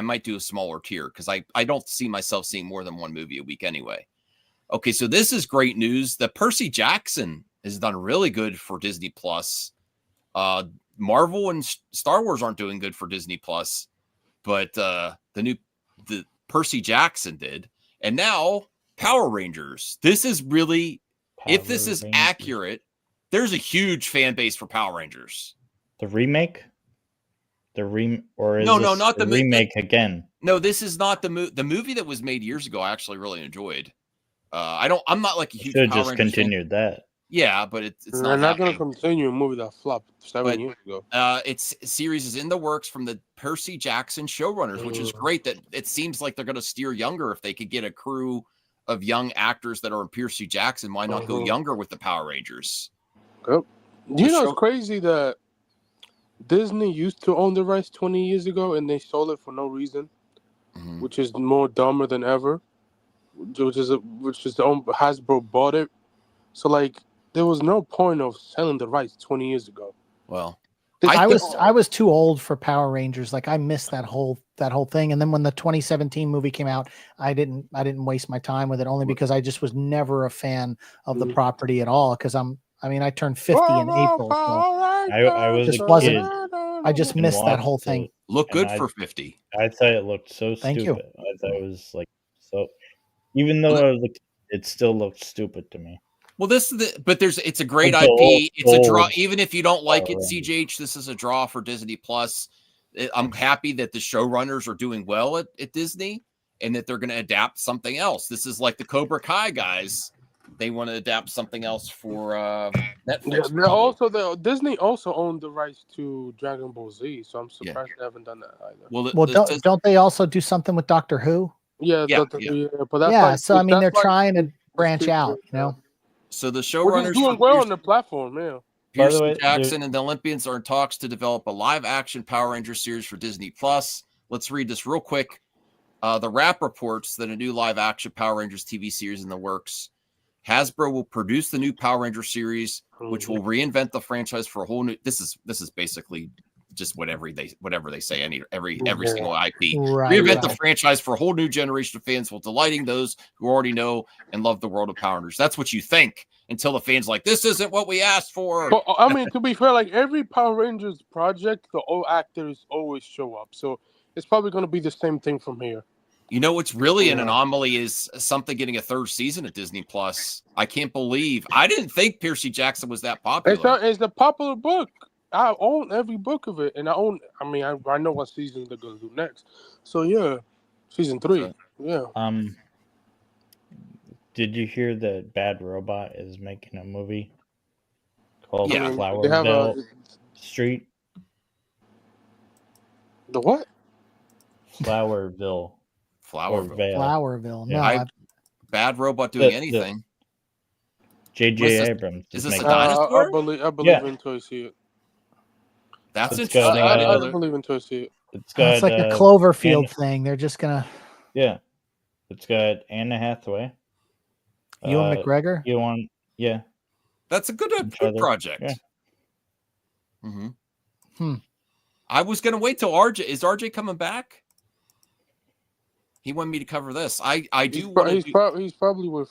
S8: might do a smaller tier because I don't see myself seeing more than one movie a week anyway. Okay, so this is great news. The Percy Jackson has done really good for Disney Plus. Marvel and Star Wars aren't doing good for Disney Plus, but the Percy Jackson did, and now Power Rangers. This is really, if this is accurate, there's a huge fan base for Power Rangers.
S9: The remake, or is
S8: no, not the
S9: remake again.
S8: No, this is not the movie that was made years ago. I actually really enjoyed. I'm not like a huge.
S9: Should
S8: Power
S9: just
S8: Rangers
S9: continued
S8: fan.
S9: that.
S8: Yeah, but it's not.
S11: They're not going to continue a movie that flopped 7 years ago.
S8: Its series is in the works from the Percy Jackson showrunners, which is great. That it seems like they're going to steer younger. If they could get a crew of young actors that are in Percy Jackson, why not go younger with the Power Rangers?
S11: Yep. It's crazy that Disney used to own the rights 20 years ago, and they sold it for no reason, which is more dumber than ever. Which is Hasbro bought it, so like. There was no point of selling the rights 20 years ago.
S8: Well,
S14: I was too old for Power Rangers. Like, I missed that whole thing. And then when the 2017 movie came out, I didn't waste my time with it, only because I just was never a fan of the property at all. Because I turned 50 in April. So I just missed that whole thing.
S8: Look good for 50.
S9: I thought it looked so stupid.
S14: Thank you.
S9: I thought it was like so. Even though it still looked stupid to me.
S8: Well, it's a great IP. It's a draw. Even if you don't like it, CJH, this is a draw for Disney Plus. I'm happy that the showrunners are doing well at Disney and that they're going to adapt something else. This is like the Cobra Kai guys. They want to adapt something else for Netflix.
S11: Yeah, Disney also owned the rights to Dragon Ball Z, so I'm surprised they haven't done that either.
S14: Well, don't they also do something with Doctor Who?
S11: Yeah. But that's
S14: so they're trying to branch out,
S8: So the showrunners
S11: doing well on the platform, yeah.
S8: Pearson Jackson and the Olympians are in talks to develop a live-action Power Rangers series for Disney Plus. Let's read this real quick. The Wrap reports that a new live-action Power Rangers TV series in the works. Hasbro will produce the new Power Rangers series, which will reinvent the franchise for a whole new. This is basically just whatever they say. Every single IP. Reinvent the franchise for a whole new generation of fans, while delighting those who already know and love the world of Power Rangers. That's what you think until the fans like, this isn't what we asked for.
S11: But to be fair, like every Power Rangers project, the old actors always show up, so it's probably going to be the same thing from here.
S8: You know what's really an anomaly is something getting a third season at Disney Plus. I can't believe. I didn't think Percy Jackson was that popular.
S11: It's the popular book. I own every book of it, and I know what season they're gonna do next. So yeah, season 3. Yeah.
S9: Did you hear that Bad Robot is making a movie called
S11: Yeah.
S9: Flowerville Street?
S11: The what?
S9: Flowerville.
S14: Flowerville. No,
S8: Yeah, Bad Robot doing anything.
S9: J.J. Abrams.
S8: Is this a dinosaur?
S11: I believe until I see it.
S8: That's interesting.
S11: I believe until I see it.
S14: It's like a Cloverfield thing. They're just gonna.
S9: Yeah. It's got Anna Hathaway.
S14: Ewan McGregor.
S9: Yeah.
S8: That's a good project.
S9: Yeah.
S8: Mm-hmm. I was gonna wait till RJ. Is RJ coming back? He wanted me to cover this. I do.
S11: He's probably with.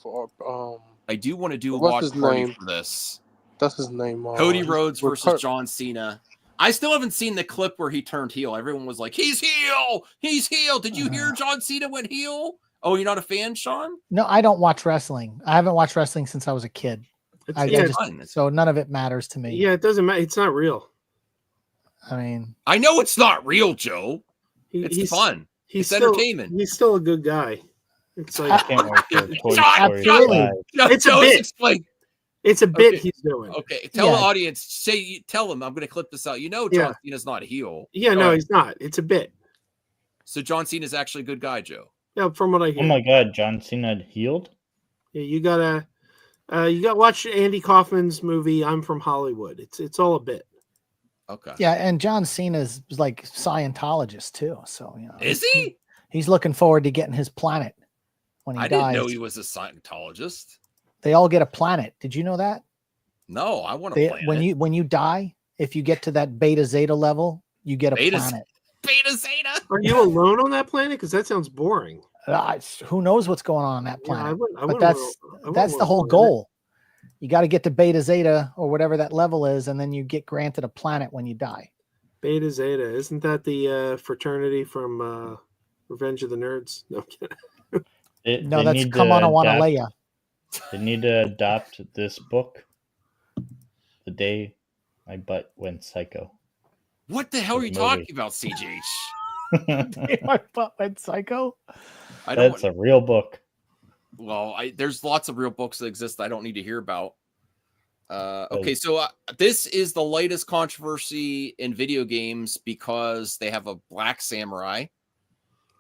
S8: I do want to do a
S11: what's
S8: watch
S11: his
S8: party
S11: name?
S8: for this.
S11: That's his name.
S8: Cody Rhodes
S11: with
S8: versus John Cena. I still haven't seen the clip where he turned heel. Everyone was like, "He's heel. He's heel." Did you hear John Cena went heel? Oh, you're not a fan, Sean?
S14: No, I don't watch wrestling. I haven't watched wrestling since I was a kid. So none of it matters to me.
S12: Yeah, it doesn't matter. It's not real.
S14: I mean,
S8: I know it's not real, Joe. It's fun. It's entertainment.
S12: He's still a good guy. It's like
S8: it's a bit.
S12: It's a bit he's doing.
S8: Okay, tell the audience. Tell him I'm going to clip this out. You know, John Cena's not a heel.
S12: Yeah, no, he's not. It's a bit.
S8: So John Cena's actually a good guy, Joe.
S12: Yeah, from what I hear.
S9: Oh my God, John Cena healed.
S12: Yeah, you gotta watch Andy Kaufman's movie. I'm from Hollywood. It's all a bit.
S8: Okay.
S14: Yeah, and John Cena's like Scientologist too. So
S8: is he?
S14: He's looking forward to getting his planet when he dies.
S8: I didn't know he was a Scientologist.
S14: They all get a planet. Did you know that?
S8: No, I want a planet.
S14: When you die, if you get to that beta zeta level, you get a planet.
S8: Beta zeta.
S12: Are you alone on that planet? Because that sounds boring.
S14: Who knows what's going on that planet?
S12: Yeah,
S14: but that's the whole goal. You got to get to beta zeta or whatever that level is, and then you get granted a planet when you die.
S12: Beta zeta, isn't that the fraternity from Revenge of the Nerds? No,
S14: no, that's Come On, I Wanna Leia.
S9: They need to adopt this book. The Day My Butt Went Psycho.
S8: What the hell are you talking about, CGH?
S14: My butt went psycho.
S9: That's a real book.
S8: Well, there's lots of real books that exist I don't need to hear about. Okay, so this is the latest controversy in video games because they have a black samurai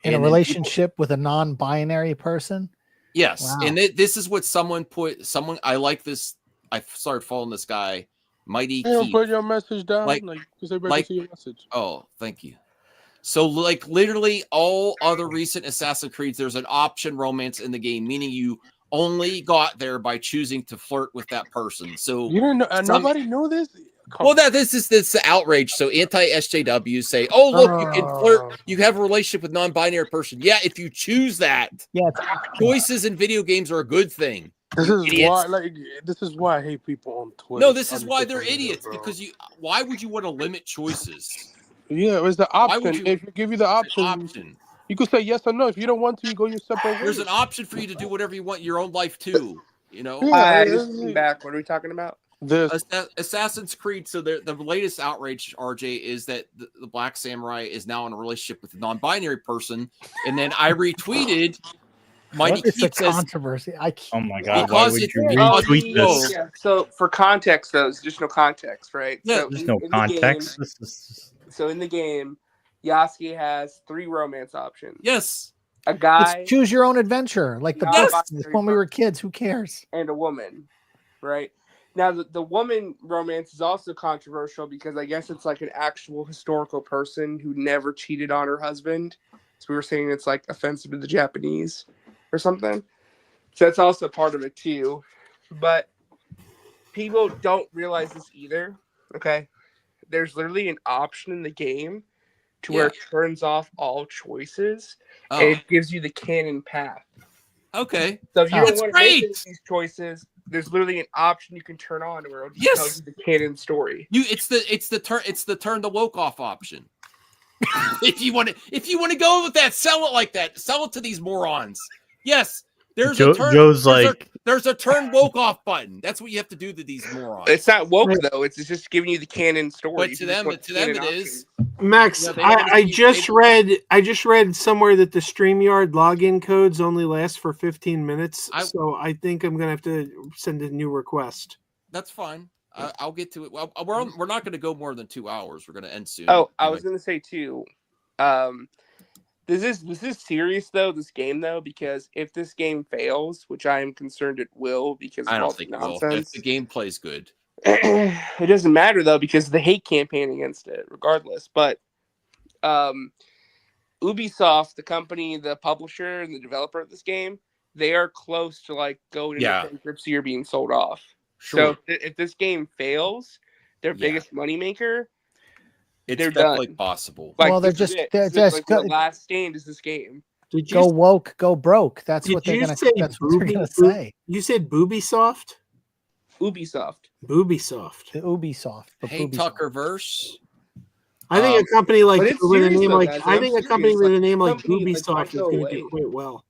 S14: in a relationship with a non-binary person.
S8: Yes,
S14: wow.
S8: And this is what someone put. I like this. I started following this guy, Mighty Keith.
S11: Put your message down,
S8: like
S11: everybody can see your message.
S8: Oh, thank you. So, like, literally all other recent Assassin's Creeds, there's an option romance in the game, meaning you only got there by choosing to flirt with that person. So
S11: you didn't know. Nobody knew this.
S8: Well, this is outrage. So anti-SJWs say, "Oh, look, you can flirt. You have a relationship with non-binary person." Yeah, if you choose that, choices in video games are a good thing.
S11: This is why I hate people on Twitter.
S8: No, this is why they're idiots because why would you want to limit choices?
S11: Yeah, it's the option. If you give you the option, you could say yes or no. If you don't want to, you go your separate way.
S8: There's an option for you to do whatever you want in your own life too. You know.
S10: I just came back. What are we talking about?
S8: Assassin's Creed. So the latest outrage, RJ, is that the Black Samurai is now in a relationship with a non-binary person, and then I retweeted. Mighty
S14: It's a
S8: Keith says,
S14: controversy.
S9: Oh my God!
S8: Because
S9: why would you retweet this?
S10: Yeah. So for context, though, it's additional context, right?
S8: Yeah,
S10: so
S9: there's no context.
S10: So in the game, Yasuke has 3 romance options.
S8: Yes.
S10: A guy.
S14: It's choose your own adventure, like the books when we were kids. Who cares?
S10: And a woman, right? Now the woman romance is also controversial because I guess it's like an actual historical person who never cheated on her husband. So we were saying it's like offensive to the Japanese or something. So that's also part of it too. But people don't realize this either. Okay. There's literally an option in the game to where it turns off all choices and it gives you the canon path.
S8: Okay.
S10: So if you don't want to make these choices, there's literally an option you can turn on where it'll just tell you the canon story.
S8: It's the turn the woke off option. if you want to go with that, sell it like that. Sell it to these morons. Yes, there's a turn.
S9: Joe's
S8: there's a turn woke off button. That's what you have to do to these morons.
S10: It's not woke though. It's just giving you the canon story.
S8: But to them it is.
S12: Max, I just read somewhere that the StreamYard login codes only last for 15 minutes. So I think I'm gonna have to send a new request.
S8: That's fine. I'll get to it. Well, we're not going to go more than 2 hours. We're going to end soon.
S10: Oh, I was going to say too. This is serious though. This game though, because if this game fails, which I am concerned it will, because of
S8: I
S10: all
S8: don't
S10: the
S8: think it will.
S10: nonsense.
S8: If the gameplay's good.
S10: It doesn't matter though because of the hate campaign against it, regardless. But Ubisoft, the company, the publisher, and the developer of this game, they are close to like going into bankruptcy or being sold off.
S8: Sure.
S10: So if this game fails, their biggest moneymaker,
S8: it's
S10: they're
S8: definitely
S10: done.
S8: possible.
S10: Like,
S14: Well, they're
S10: this is
S14: just
S10: it.
S14: they're
S10: This is
S14: just
S10: like the last stand is this game.
S12: Did you
S14: go woke, go broke. That's what they're gonna.
S12: say
S14: That's what they're gonna
S12: booby-
S14: say.
S12: You said Boobysoft?
S10: Ubisoft.
S12: Boobysoft.
S14: The Ubisoft. The
S8: Hey,
S14: Ubisoft.
S8: Tuckerverse.
S12: I think a company like
S10: but it's
S12: with a
S10: serious
S12: name
S10: though,
S12: like
S10: guys.
S12: I
S10: I'm
S12: think a
S10: serious.
S12: company with a
S10: Like,
S12: name like
S10: company, like,
S12: Ubisoft
S10: might
S12: is
S10: go
S12: going to do
S10: away.
S12: quite well.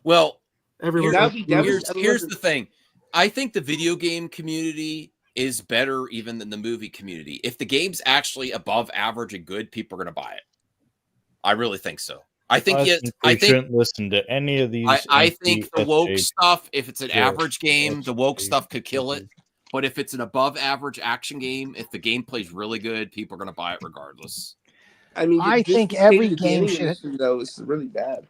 S8: Well,
S12: Everyone
S10: That would be
S8: here's
S10: devastating.
S8: here's the thing. I think the video game community is better even than the movie community. If the game's actually above average and good, people are going to buy it. I really think so. I think
S9: we shouldn't listen to any of these.
S8: I think the woke
S9: anti-SJ
S8: stuff, if it's an
S9: Sure.
S8: average game, the woke stuff could kill it. But if it's an above average action game, if the gameplay's really good, people are going to buy it regardless.
S10: I mean,
S14: I
S10: just
S14: think
S10: the state of
S14: every
S10: the
S14: game
S10: gaming
S14: should-
S10: industry, though, is really bad.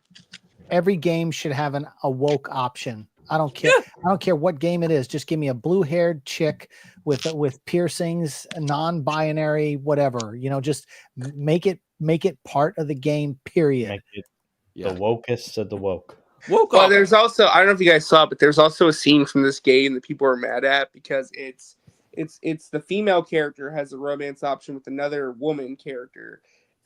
S14: Every game should have a woke option. I don't care. I don't care what game it is. Just give me a blue-haired chick with piercings, non-binary, whatever. You know, just make it part of the game. Period.
S9: Make it the wokest of the woke.
S10: Well, there's also, I don't know if you guys saw it, but there's also a scene from this game that people are mad at because it's the female character has a romance option with another woman character,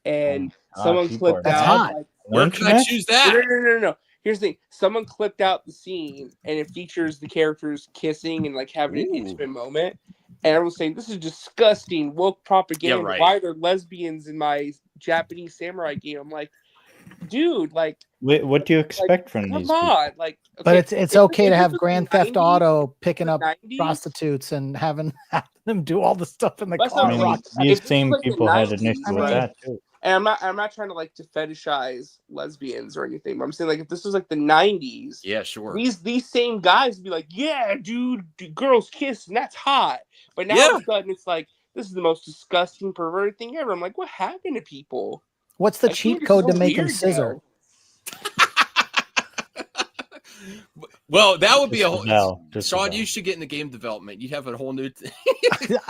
S10: and someone clipped out. Like,
S8: where can I choose that?
S10: No. Here's the thing: someone clipped out the scene, and it features the characters kissing and like having an intimate moment. And everyone's saying this is disgusting, woke propaganda.
S8: Yeah, right.
S10: Why are there lesbians in my Japanese samurai game? I'm like, dude, like,
S9: What do you expect from
S10: come
S9: these?
S10: on, like.
S14: But
S10: okay,
S14: it's
S10: if
S14: okay to
S10: this
S14: have
S10: was
S14: Grand
S10: the
S14: Theft
S10: 90s,
S14: Auto picking up
S10: 90s?
S14: prostitutes and having them do all the stuff in the
S10: That's
S14: car.
S10: not right.
S9: These
S10: If this
S9: same
S10: was like the
S9: people had an
S10: 90s,
S9: issue with
S10: right?
S9: that too.
S10: And I'm not trying to like to fetishize lesbians or anything, but I'm saying like if this was like the 90s,
S8: Yeah, sure.
S10: these same guys would be like, yeah, dude, girls kiss and that's hot. But now all of a sudden it's like this is the most disgusting, perverted thing ever. I'm like, what happened to people?
S14: What's the
S10: I
S14: cheat
S10: think
S14: code
S10: it's
S14: to
S10: so
S14: make him
S10: weird
S14: scissor?
S8: Well, that would be a
S9: Just
S8: whole.
S9: about, just
S8: Sean,
S9: about.
S8: you should get into game development. You'd have a whole new.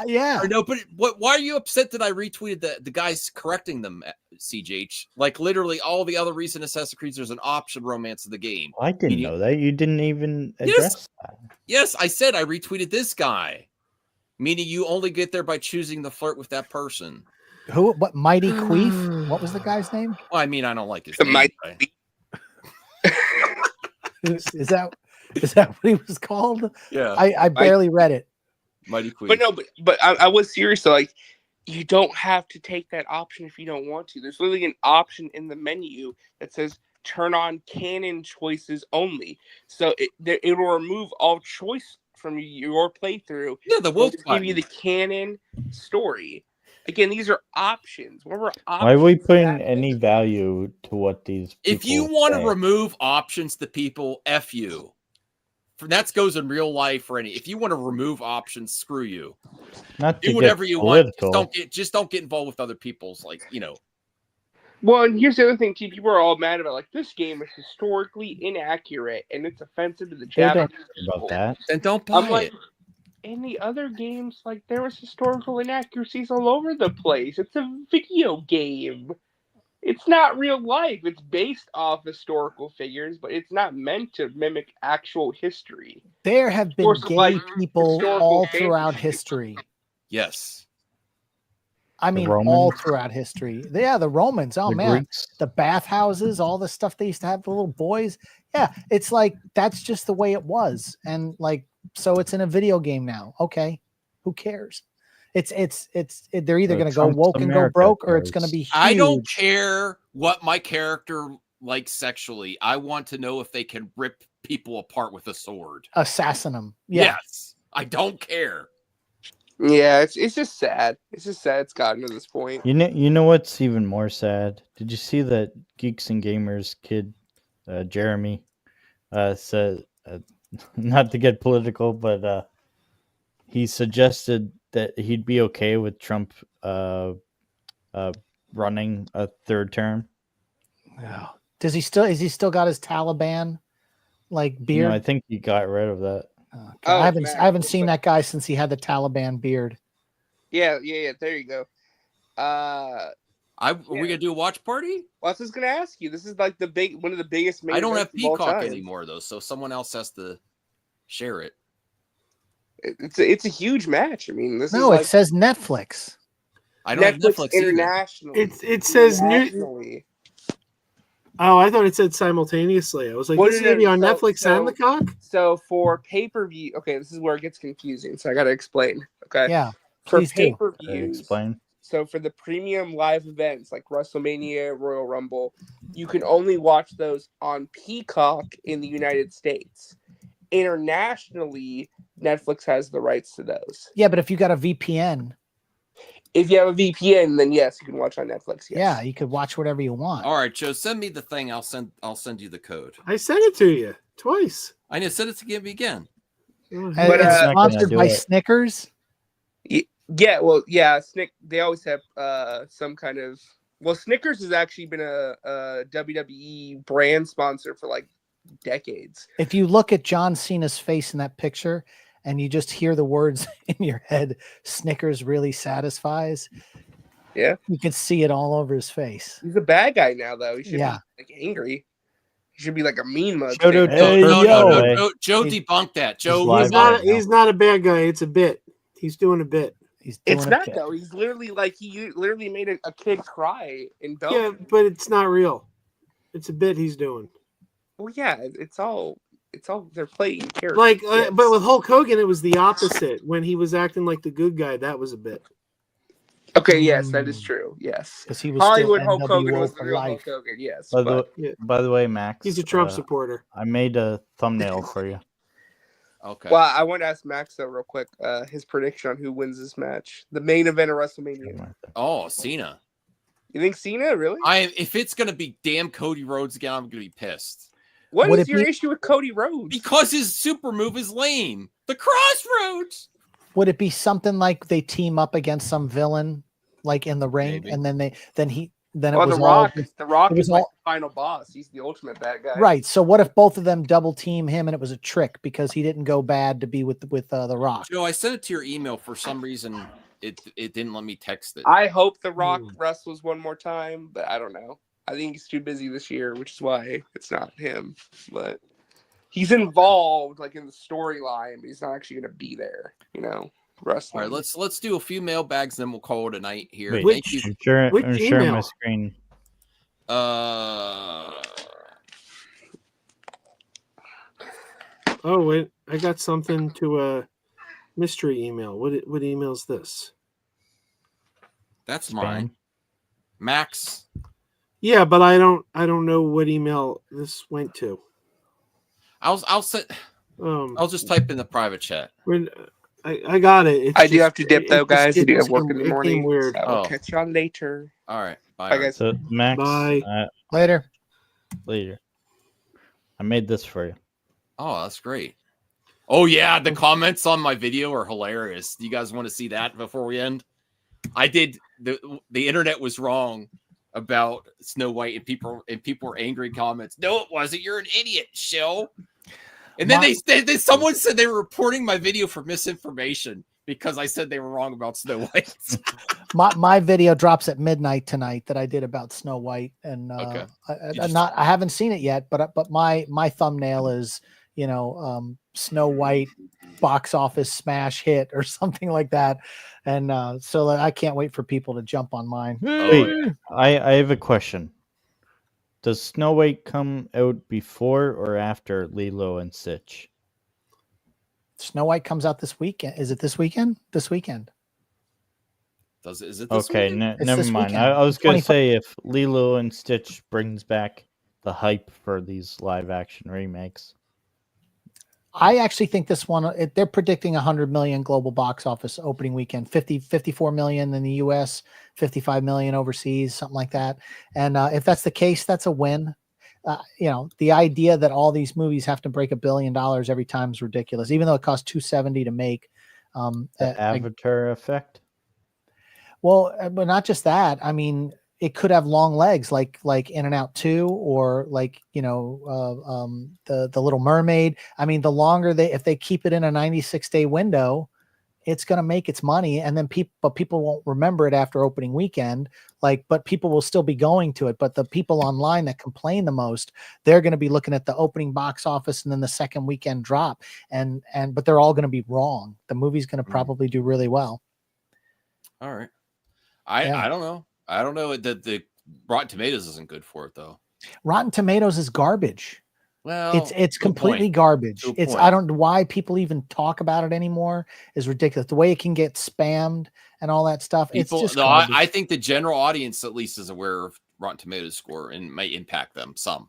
S14: Yeah.
S8: Or no, but why are you upset that I retweeted the guys correcting them? CJH, like literally all the other recent Assassin's Creed, there's an option romance of the game.
S9: I didn't know that. You didn't even address that.
S8: Yes, I said I retweeted this guy, meaning you only get there by choosing to flirt with that person.
S14: Who? What? Mighty Queef? What was the guy's name?
S8: Well, I mean, I don't like his
S10: The
S8: name.
S10: Mighty
S14: Is that what he was called?
S8: Yeah.
S14: I barely read it.
S8: Mighty Queen.
S10: But no, but I was serious. So like, you don't have to take that option if you don't want to. There's literally an option in the menu that says turn on canon choices only. So it will remove all choice from your playthrough.
S8: Yeah, the woke
S10: will give you the canon story. Again, these are options. Whatever options.
S9: Why are we putting any value to what these?
S8: If you
S9: people
S8: want to
S9: say?
S8: remove options to people, F you. That goes in real life for any. If you want to remove options, screw you.
S9: Not to
S8: Do
S9: get
S8: whatever you
S9: political.
S8: want. Just don't get involved with other people's
S10: Well, and here's the other thing too. People are all mad about like this game is historically inaccurate and it's offensive to the
S9: They don't
S10: Japanese
S9: care
S10: people.
S9: about that.
S8: Then don't buy
S10: I'm like,
S8: it.
S10: in the other games, like there was historical inaccuracies all over the place. It's a video game. It's not real life. It's based off historical figures, but it's not meant to mimic actual history.
S14: There have been
S10: course,
S14: gay
S10: like,
S14: people
S10: historical
S14: all
S10: fantasy.
S14: throughout history.
S8: Yes.
S14: I
S9: The
S14: mean,
S9: Romans?
S14: all throughout history. Yeah, the Romans. Oh
S9: The
S14: man,
S9: Greeks?
S14: the bathhouses, all the stuff they used to have, the little boys. Yeah, it's like that's just the way it was, and like so, it's in a video game now. Okay, who cares? They're either
S9: So
S14: going to go
S9: Trump's
S14: woke and go
S9: America
S14: broke, or it's
S9: cares.
S14: going to be huge.
S8: I don't care what my character likes sexually. I want to know if they can rip people apart with a sword.
S14: assassin them. Yeah.
S8: Yes. I don't care.
S10: Yeah, it's just sad. It's just sad it's gotten to this point.
S9: You know what's even more sad? Did you see that Geeks and Gamers kid, Jeremy, said not to get political, but he suggested that he'd be okay with Trump running a third term.
S14: Is he still got his Taliban like beard?
S9: No, I think he got rid of that.
S14: Okay.
S10: Oh,
S14: I
S10: man.
S14: haven't seen that guy since he had the Taliban beard.
S10: Yeah. There you go.
S8: Are we gonna do a watch party?
S10: Well, that's what I was gonna ask you. This is like one of the biggest.
S8: I don't have
S10: events of all
S8: Peacock
S10: time.
S8: anymore though, so someone else has to share it.
S10: It's a huge match. I mean, this
S14: No,
S10: is
S14: it says Netflix.
S8: I don't have Netflix either.
S10: internationally.
S12: It says
S10: internationally.
S12: Oh, I thought it said simultaneously. I was like,
S10: Well,
S12: this is
S10: no,
S12: gonna be
S10: no,
S12: on
S10: so-
S12: Netflix and the cock.
S10: So for pay-per-view, okay, this is where it gets confusing. So I got to explain. Okay.
S14: Yeah.
S10: For
S14: please do.
S10: pay-per-views,
S9: Explain.
S10: so for the premium live events like WrestleMania, Royal Rumble, you can only watch those on Peacock in the United States. Internationally, Netflix has the rights to those.
S14: Yeah, but if you got a VPN,
S10: If you have a VPN, then yes, you can watch on Netflix. Yes.
S14: yeah, you could watch whatever you want.
S8: All right, Joe, send me the thing. I'll send you the code.
S12: I sent it to you twice.
S8: I need to send it to me again.
S10: But,
S14: it's
S10: not
S9: gonna
S14: sponsored
S9: do
S14: by
S9: it.
S14: Snickers.
S10: Yeah, well, yeah, they always have some kind of. Well, Snickers has actually been a WWE brand sponsor for like decades.
S14: If you look at John Cena's face in that picture and you just hear the words in your head, Snickers really satisfies.
S10: Yeah,
S14: you can see it all over his face.
S10: He's a bad guy now, though. He should
S14: Yeah.
S10: be like angry. He should be like a mean mug.
S14: Joe,
S10: thing.
S8: No, Joe debunked that. Joe,
S12: He's not a bad guy. It's a bit. He's doing a bit.
S14: He's
S10: It's not though. He's literally like he literally made a kid cry in Belgium.
S12: Yeah, but it's not real. It's a bit he's doing.
S10: Well, yeah, it's all they're playing characters.
S12: Like,
S10: Yes.
S12: but with Hulk Hogan, it was the opposite. When he was acting like the good guy, that was a bit.
S10: Okay, yes, that is true. Yes,
S14: 'Cause he was
S10: Hollywood
S14: still
S10: Hulk Hogan
S14: NWO
S10: was the
S14: for
S10: real
S14: life.
S10: Hulk Hogan. Yes,
S9: By
S10: but
S9: the way, Max,
S12: He's a Trump supporter.
S9: I made a thumbnail for you.
S8: Okay.
S10: well, I want to ask Max though, real quick, his prediction on who wins this match, the main event of WrestleMania.
S8: Oh, Cena.
S10: You think Cena really?
S8: If it's gonna be damn Cody Rhodes again, I'm gonna be pissed.
S10: What
S14: Would
S10: is
S14: it
S10: your
S14: be-
S10: issue with Cody Rhodes?
S8: Because his super move is lame. The Crossroads.
S14: Would it be something like they team up against some villain, like in the ring,
S8: Maybe.
S14: and then it
S10: Well,
S14: was
S10: the Rock.
S14: all
S10: The Rock
S14: it was
S10: is like
S14: all-
S10: the final boss. He's the ultimate bad guy.
S14: right? So what if both of them double team him and it was a trick because he didn't go bad to be with the Rock?
S8: Joe, I sent it to your email for some reason. It didn't let me text it.
S10: I hope The Rock wrestles one more time, but I don't know. I think he's too busy this year, which is why it's not him. But he's involved, like in the storyline, but he's not actually going to be there. You know,
S8: All
S10: wrestling.
S8: right, let's do a few mailbags, then we'll call it a night here.
S9: Wait,
S8: Thank you.
S9: I'm sharing my
S12: email?
S9: screen.
S12: Oh wait, I got something to a mystery email. What email is this?
S8: That's
S9: Spam.
S8: mine. Max.
S12: Yeah, but I don't know what email this went to.
S8: I'll set. I'll just type in the private chat.
S12: I got it. It's
S10: I do
S12: just-
S10: have to dip though,
S12: it
S10: guys. I
S12: just-
S10: do
S12: it
S10: have work in
S12: came-
S10: the
S12: it
S10: morning.
S12: came weird.
S10: So I'll
S8: Oh.
S10: catch y'all later.
S8: All right. Bye.
S10: Bye, guys.
S9: So Max,
S12: Bye.
S14: Later.
S9: later. I made this for you.
S8: Oh, that's great. Oh yeah, the comments on my video are hilarious. Do you guys want to see that before we end? I did. The internet was wrong about Snow White, and people were angry comments. No, it wasn't. You're an idiot, Shell. And then they someone said they were reporting my video for misinformation because I said they were wrong about Snow White.
S14: My video drops at midnight tonight that I did about Snow White, and
S8: Okay.
S14: I haven't seen it yet, but my thumbnail is Snow White box office smash hit or something like that, and so I can't wait for people to jump on mine.
S9: Wait, I have a question. Does Snow White come out before or after Lilo and Stitch?
S14: Snow White comes out this weekend. Is it this weekend? This weekend.
S8: Is it this
S9: Okay,
S8: weekend?
S14: It's
S9: never
S14: this
S9: mind.
S14: weekend.
S9: I was going to
S14: 25
S9: say if Lilo and Stitch brings back the hype for these live action remakes.
S14: I actually think this one, they're predicting 100 million global box office opening weekend, 54 million in the US, 55 million overseas, something like that. And if that's the case, that's a win. The idea that all these movies have to break $1 billion every time is ridiculous, even though it costs $270 to make.
S9: The Avatar effect?
S14: Well, but not just that. I mean, it could have long legs like In and Out 2 or like, the Little Mermaid. I mean, the longer if they keep it in a 96-day window, it's going to make its money, and then people won't remember it after opening weekend. But people will still be going to it. But the people online that complain the most, they're going to be looking at the opening box office and then the second weekend drop, but they're all going to be wrong. The movie's going to probably do really well.
S8: All right. I don't know. I don't know that the Rotten Tomatoes isn't good for it though.
S14: Rotten Tomatoes is garbage.
S8: Well,
S14: it's completely garbage. I don't know why people even talk about it anymore. Is ridiculous. The way it can get spammed and all that stuff. It's just
S8: I think the general audience at least is aware of Rotten Tomatoes score and may impact them some.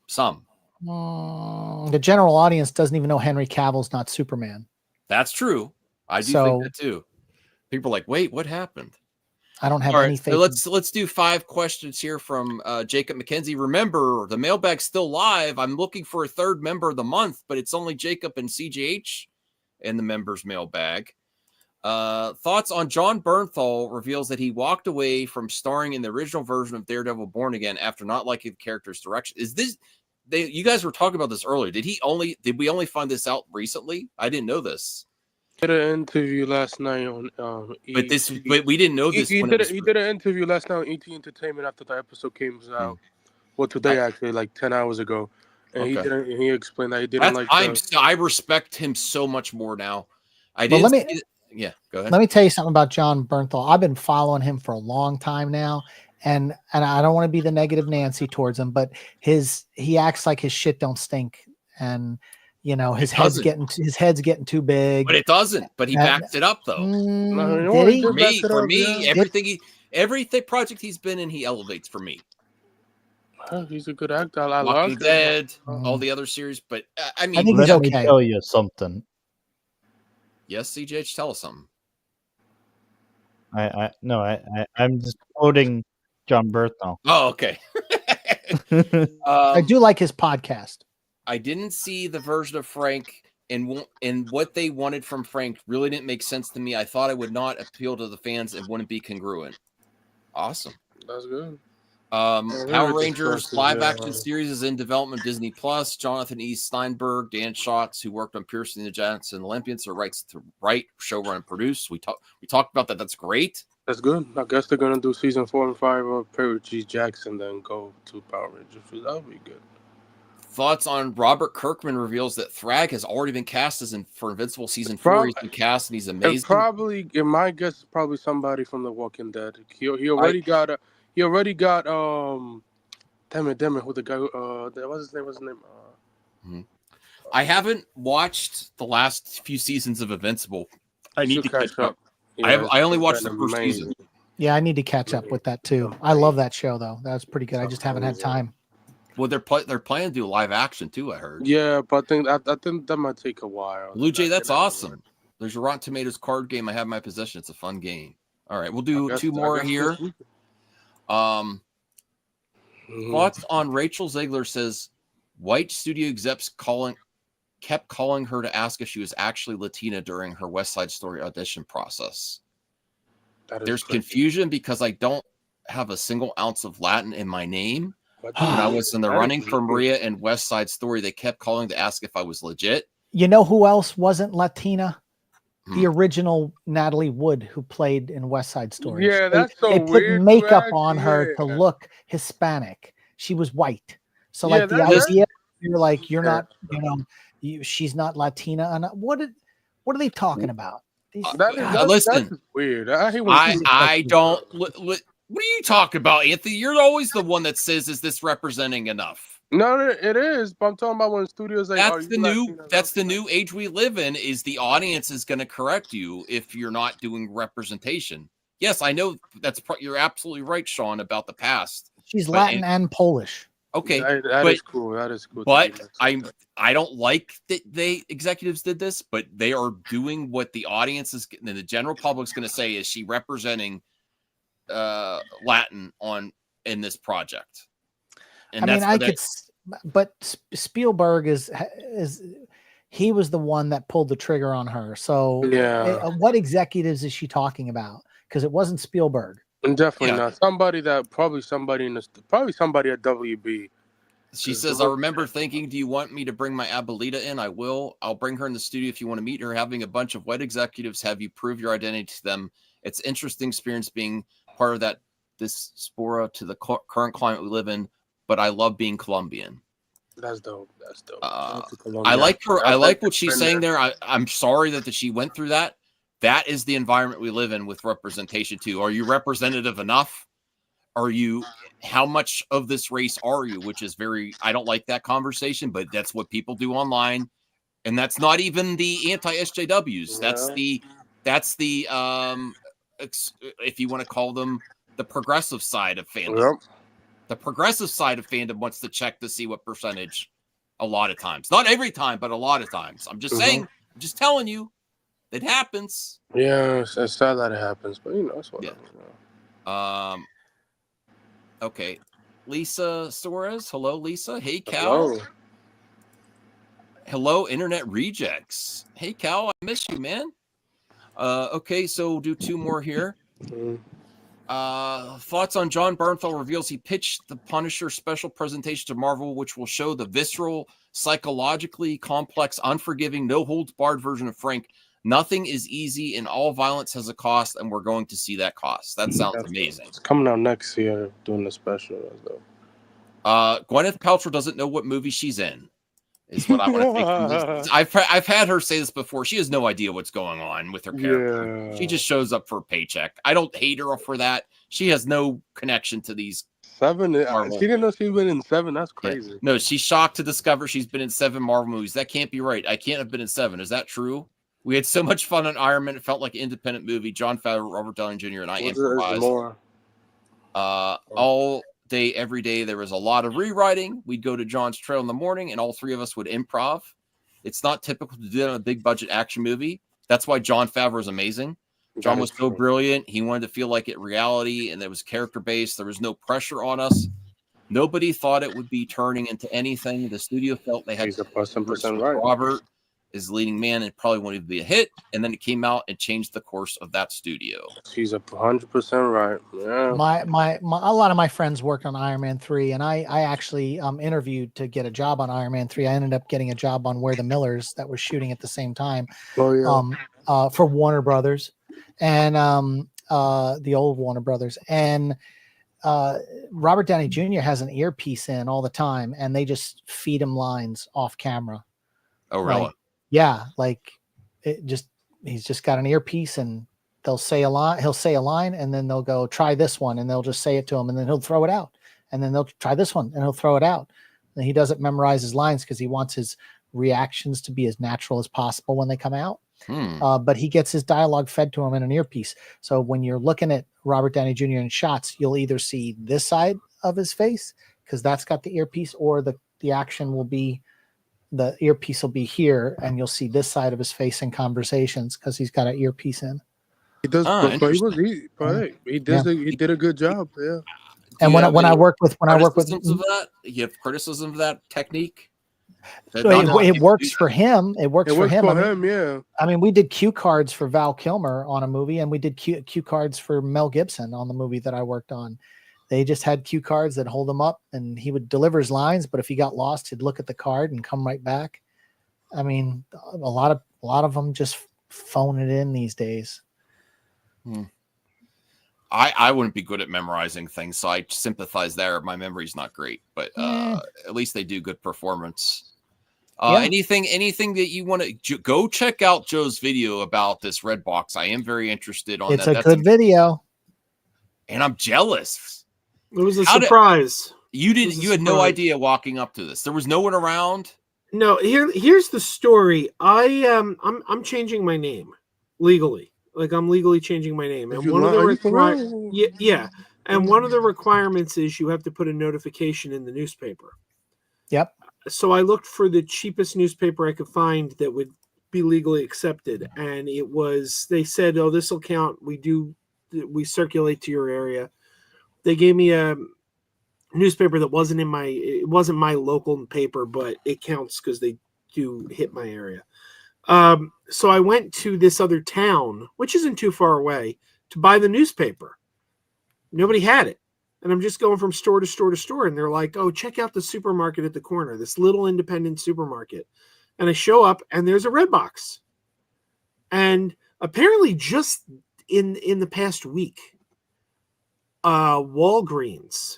S14: The general audience doesn't even know Henry Cavill's not Superman.
S8: That's true. I do think that too. People are like, wait, what happened?
S14: I don't have any faith.
S8: So let's do 5 questions here from Jacob McKenzie. Remember, the mailbag's still live. I'm looking for a 3rd member of the month, but it's only Jacob and CJH in the members mailbag. Thoughts on John Bernthal reveals that he walked away from starring in the original version of Daredevil Born Again after not liking the character's direction. Is this you guys were talking about this earlier? Did we only find this out recently? I didn't know this.
S11: Did an interview last night on
S8: but we didn't know this.
S11: He did an interview last night on ET Entertainment after the episode came out. Well, today actually, like 10 hours ago, and he explained that he didn't
S8: I respect him so much more now. Go ahead.
S14: Let me tell you something about John Bernthal. I've been following him for a long time now, and I don't want to be the negative Nancy towards him, but he acts like his shit don't stink, and his head's getting too big.
S8: But it doesn't. But he backs it up though.
S14: Did he?
S8: For me, every project he's been in, he elevates for me.
S11: He's a good actor. I
S8: Walking Dead, all the other series, but I mean,
S14: I think
S9: let me tell you something.
S8: Yes, CJ, tell us something.
S9: I'm just quoting John Bernthal.
S8: Oh, okay.
S14: I do like his podcast.
S8: I didn't see the version of Frank, and what they wanted from Frank really didn't make sense to me. I thought it would not appeal to the fans and wouldn't be congruent. Awesome.
S11: That's good.
S8: Power Rangers live action series is in development. Disney Plus. Jonathan E. Steinberg, Dan Schatz, who worked on Piercing the Giants and Olympians, are rights to write, showrun, and produce. We talked about that. That's great.
S11: That's good. I guess they're gonna do season 4 and 5 of Perry G. Jackson, then go to Power Rangers. That would be good.
S8: Thoughts on Robert Kirkman reveals that Thrag has already been cast for Invincible season 4. He's been cast and he's amazing.
S11: In my guess, it's probably somebody from The Walking Dead. He already got damn it, who the guy what's his name?
S8: I haven't watched the last few seasons of Invincible. I need to catch up.
S11: Yeah,
S8: I only watched the first season.
S14: Yeah, I need to catch up with that too. I love that show though. That's pretty good. I just haven't had time.
S8: Well, they're planning to do live action too, I heard.
S11: Yeah, but I think that might take a while.
S8: Blue Jay, that's awesome. There's your Rotten Tomatoes card game I have in my possession. It's a fun game. All right, we'll do 2 more here. Thoughts on Rachel Zegler says white studio execs kept calling her to ask if she was actually Latina during her West Side Story audition process. There's confusion because I don't have a single ounce of Latin in my name. When I was in the running for Maria and West Side Story, they kept calling to ask if I was legit.
S14: You know who else wasn't Latina? The original Natalie Wood, who played in West Side Story.
S11: Yeah, that's
S14: they put makeup on her to look Hispanic. She was white. So like the idea, you're like, you're not, she's not Latina. And what are they talking about?
S8: Listen,
S11: that's weird. I
S8: don't. What are you talking about, Anthony? You're always the one that says, "Is this representing enough?"
S11: No, it is. But I'm talking about when studios like,
S8: that's the new age we live in. Is the audience is going to correct you if you're not doing representation? Yes, I know you're absolutely right, Sean, about the past.
S14: She's Latin and Polish.
S8: Okay,
S11: that is cool. That is cool.
S8: But I don't like that executives did this, but they are doing what the audience is, and the general public's going to say, is she representing Latin in this project? And
S14: but Spielberg he was the one that pulled the trigger on her. So what executives is she talking about? Because it wasn't Spielberg.
S11: Definitely not. Somebody at WB.
S8: She says, I remember thinking, do you want me to bring my Abuelita in? I will. I'll bring her in the studio if you want to meet her. Having a bunch of wet executives have you prove your identity to them. It's an interesting experience being part of that diaspora to the current climate we live in, but I love being Colombian.
S11: That's dope. That's dope.
S8: I like her. I like what she's saying there. I'm sorry that she went through that. That is the environment we live in with representation too. Are you representative enough? Are you, how much of this race are you? Which is I don't like that conversation, but that's what people do online. And that's not even the anti-SJWs. That's the if you want to call them the progressive side of fandom.
S11: Yep.
S8: The progressive side of fandom wants to check to see what percentage a lot of times. Not every time, but a lot of times. I'm just saying, I'm just telling you, it happens.
S11: Yeah, it's sad that it happens, but it's what.
S8: Yeah. Okay. Lisa Suarez. Hello, Lisa. Hey, Cal. Hello, Internet Rejects. Hey, Cal, I miss you, man. Okay, so we'll do 2 more here. Thoughts on John Bernthal reveals he pitched the Punisher special presentation to Marvel, which will show the visceral, psychologically complex, unforgiving, no-holds-barred version of Frank. Nothing is easy and all violence has a cost, and we're going to see that cost. That sounds amazing.
S11: It's coming out next year doing the special.
S8: Gwyneth Paltrow doesn't know what movie she's in, is what I want to think. I've had her say this before. She has no idea what's going on with her character.
S11: Yeah.
S8: She just shows up for a paycheck. I don't hate her for that. She has no connection to these
S11: 7. She didn't know she'd been in 7. That's crazy.
S8: Yeah. No, she's shocked to discover she's been in 7 Marvel movies. That can't be right. I can't have been in 7. Is that true? We had so much fun on Iron Man. It felt like an independent movie. John Favreau, Robert Downey Jr., and I improvised. All day, every day, there was a lot of rewriting. We'd go to John's trail in the morning, and all 3 of us would improv. It's not typical to do that on a big budget action movie. That's why John Favreau is amazing. John was so brilliant. He wanted to feel like it reality, and it was character based. There was no pressure on us. Nobody thought it would be turning into anything. The studio felt they had to
S11: right.
S8: Robert is leading man and probably won't even be a hit. And then it came out and changed the course of that studio.
S11: She's 100% right. Yeah.
S14: A lot of my friends worked on Iron Man 3, and I actually interviewed to get a job on Iron Man 3. I ended up getting a job on Where the Millers that was shooting at the same time. For Warner Brothers and the old Warner Brothers. And Robert Downey Jr. has an earpiece in all the time, and they just feed him lines off camera.
S8: Oh, really?
S14: Yeah, like he's just got an earpiece, and they'll say a line. He'll say a line, and then they'll go try this one, and they'll just say it to him, and then he'll throw it out, and then they'll try this one, and he'll throw it out. And he doesn't memorize his lines because he wants his reactions to be as natural as possible when they come out. But he gets his dialogue fed to him in an earpiece. So when you're looking at Robert Downey Jr. in shots, you'll either see this side of his face because that's got the earpiece, or the action will be. The earpiece will be here, and you'll see this side of his face in conversations because he's got an earpiece in.
S11: He does, he did a good job. Yeah.
S14: And when I work with
S8: that, you have criticism of that technique.
S14: It works for him. It works for him.
S11: Yeah.
S14: I mean, we did cue cards for Val Kilmer on a movie, and we did cue cards for Mel Gibson on the movie that I worked on. They just had cue cards that hold him up, and he would deliver his lines. But if he got lost, he'd look at the card and come right back. I mean, a lot of them just phone it in these days.
S8: I wouldn't be good at memorizing things, so I sympathize there. My memory's not great, but at least they do good performance. Anything that you want to go check out Joe's video about this Redbox. I am very interested on
S14: that.
S8: It's
S14: a good video,
S8: and I'm jealous.
S12: It was a surprise.
S8: You had no idea walking up to this. There was no one around.
S12: No, here's the story. I'm changing my name legally. Like, I'm legally changing my name. And one of the and one of the requirements is you have to put a notification in the newspaper.
S14: Yep.
S12: So I looked for the cheapest newspaper I could find that would be legally accepted, and they said, "Oh, this will count. We circulate to your area." They gave me a newspaper that wasn't my local paper, but it counts because they do hit my area. So I went to this other town, which isn't too far away, to buy the newspaper. Nobody had it. And I'm just going from store to store to store. And they're like, oh, check out the supermarket at the corner, this little independent supermarket. And I show up and there's a Redbox. And apparently just in the past week, Walgreens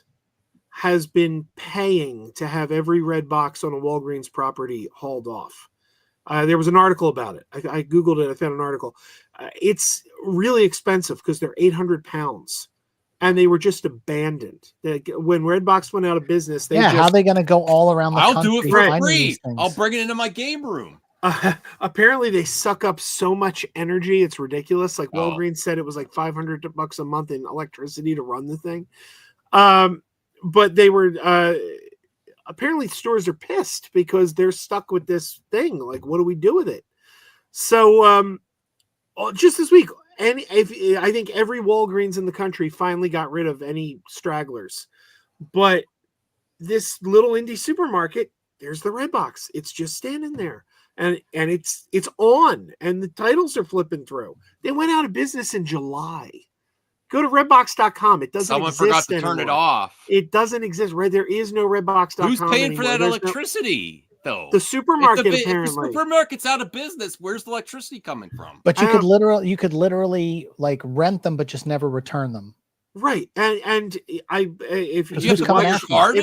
S12: has been paying to have every Redbox on a Walgreens property hauled off. There was an article about it. I Googled it. I found an article. It's really expensive because they're 800 pounds. And they were just abandoned. When Redbox went out of business,
S14: how are they going to go all around the
S8: I'll
S14: country?
S8: do it for
S14: finding
S8: free.
S14: these things?
S8: I'll bring it into my game room.
S12: Apparently, they suck up so much energy. It's ridiculous. Like Walgreens said, it was like $500 a month in electricity to run the thing. But they were apparently stores are pissed because they're stuck with this thing. Like, what do we do with it? So just this week, and I think every Walgreens in the country finally got rid of any stragglers. But this little indie supermarket, there's the Redbox. It's just standing there. And it's on, and the titles are flipping through. They went out of business in July. Go to redbox.com. It doesn't
S8: Someone
S12: exist
S8: forgot to
S12: anymore.
S8: turn it off.
S12: It doesn't exist. Right? There is no redbox.com.
S8: Who's paying for
S12: anymore.
S8: that
S12: There's
S8: electricity, though?
S12: The supermarket,
S8: if the
S12: apparently.
S8: supermarket's out of business, where's the electricity coming from?
S14: But you could literally like rent them, but just never return them.
S12: Right. And if
S14: Because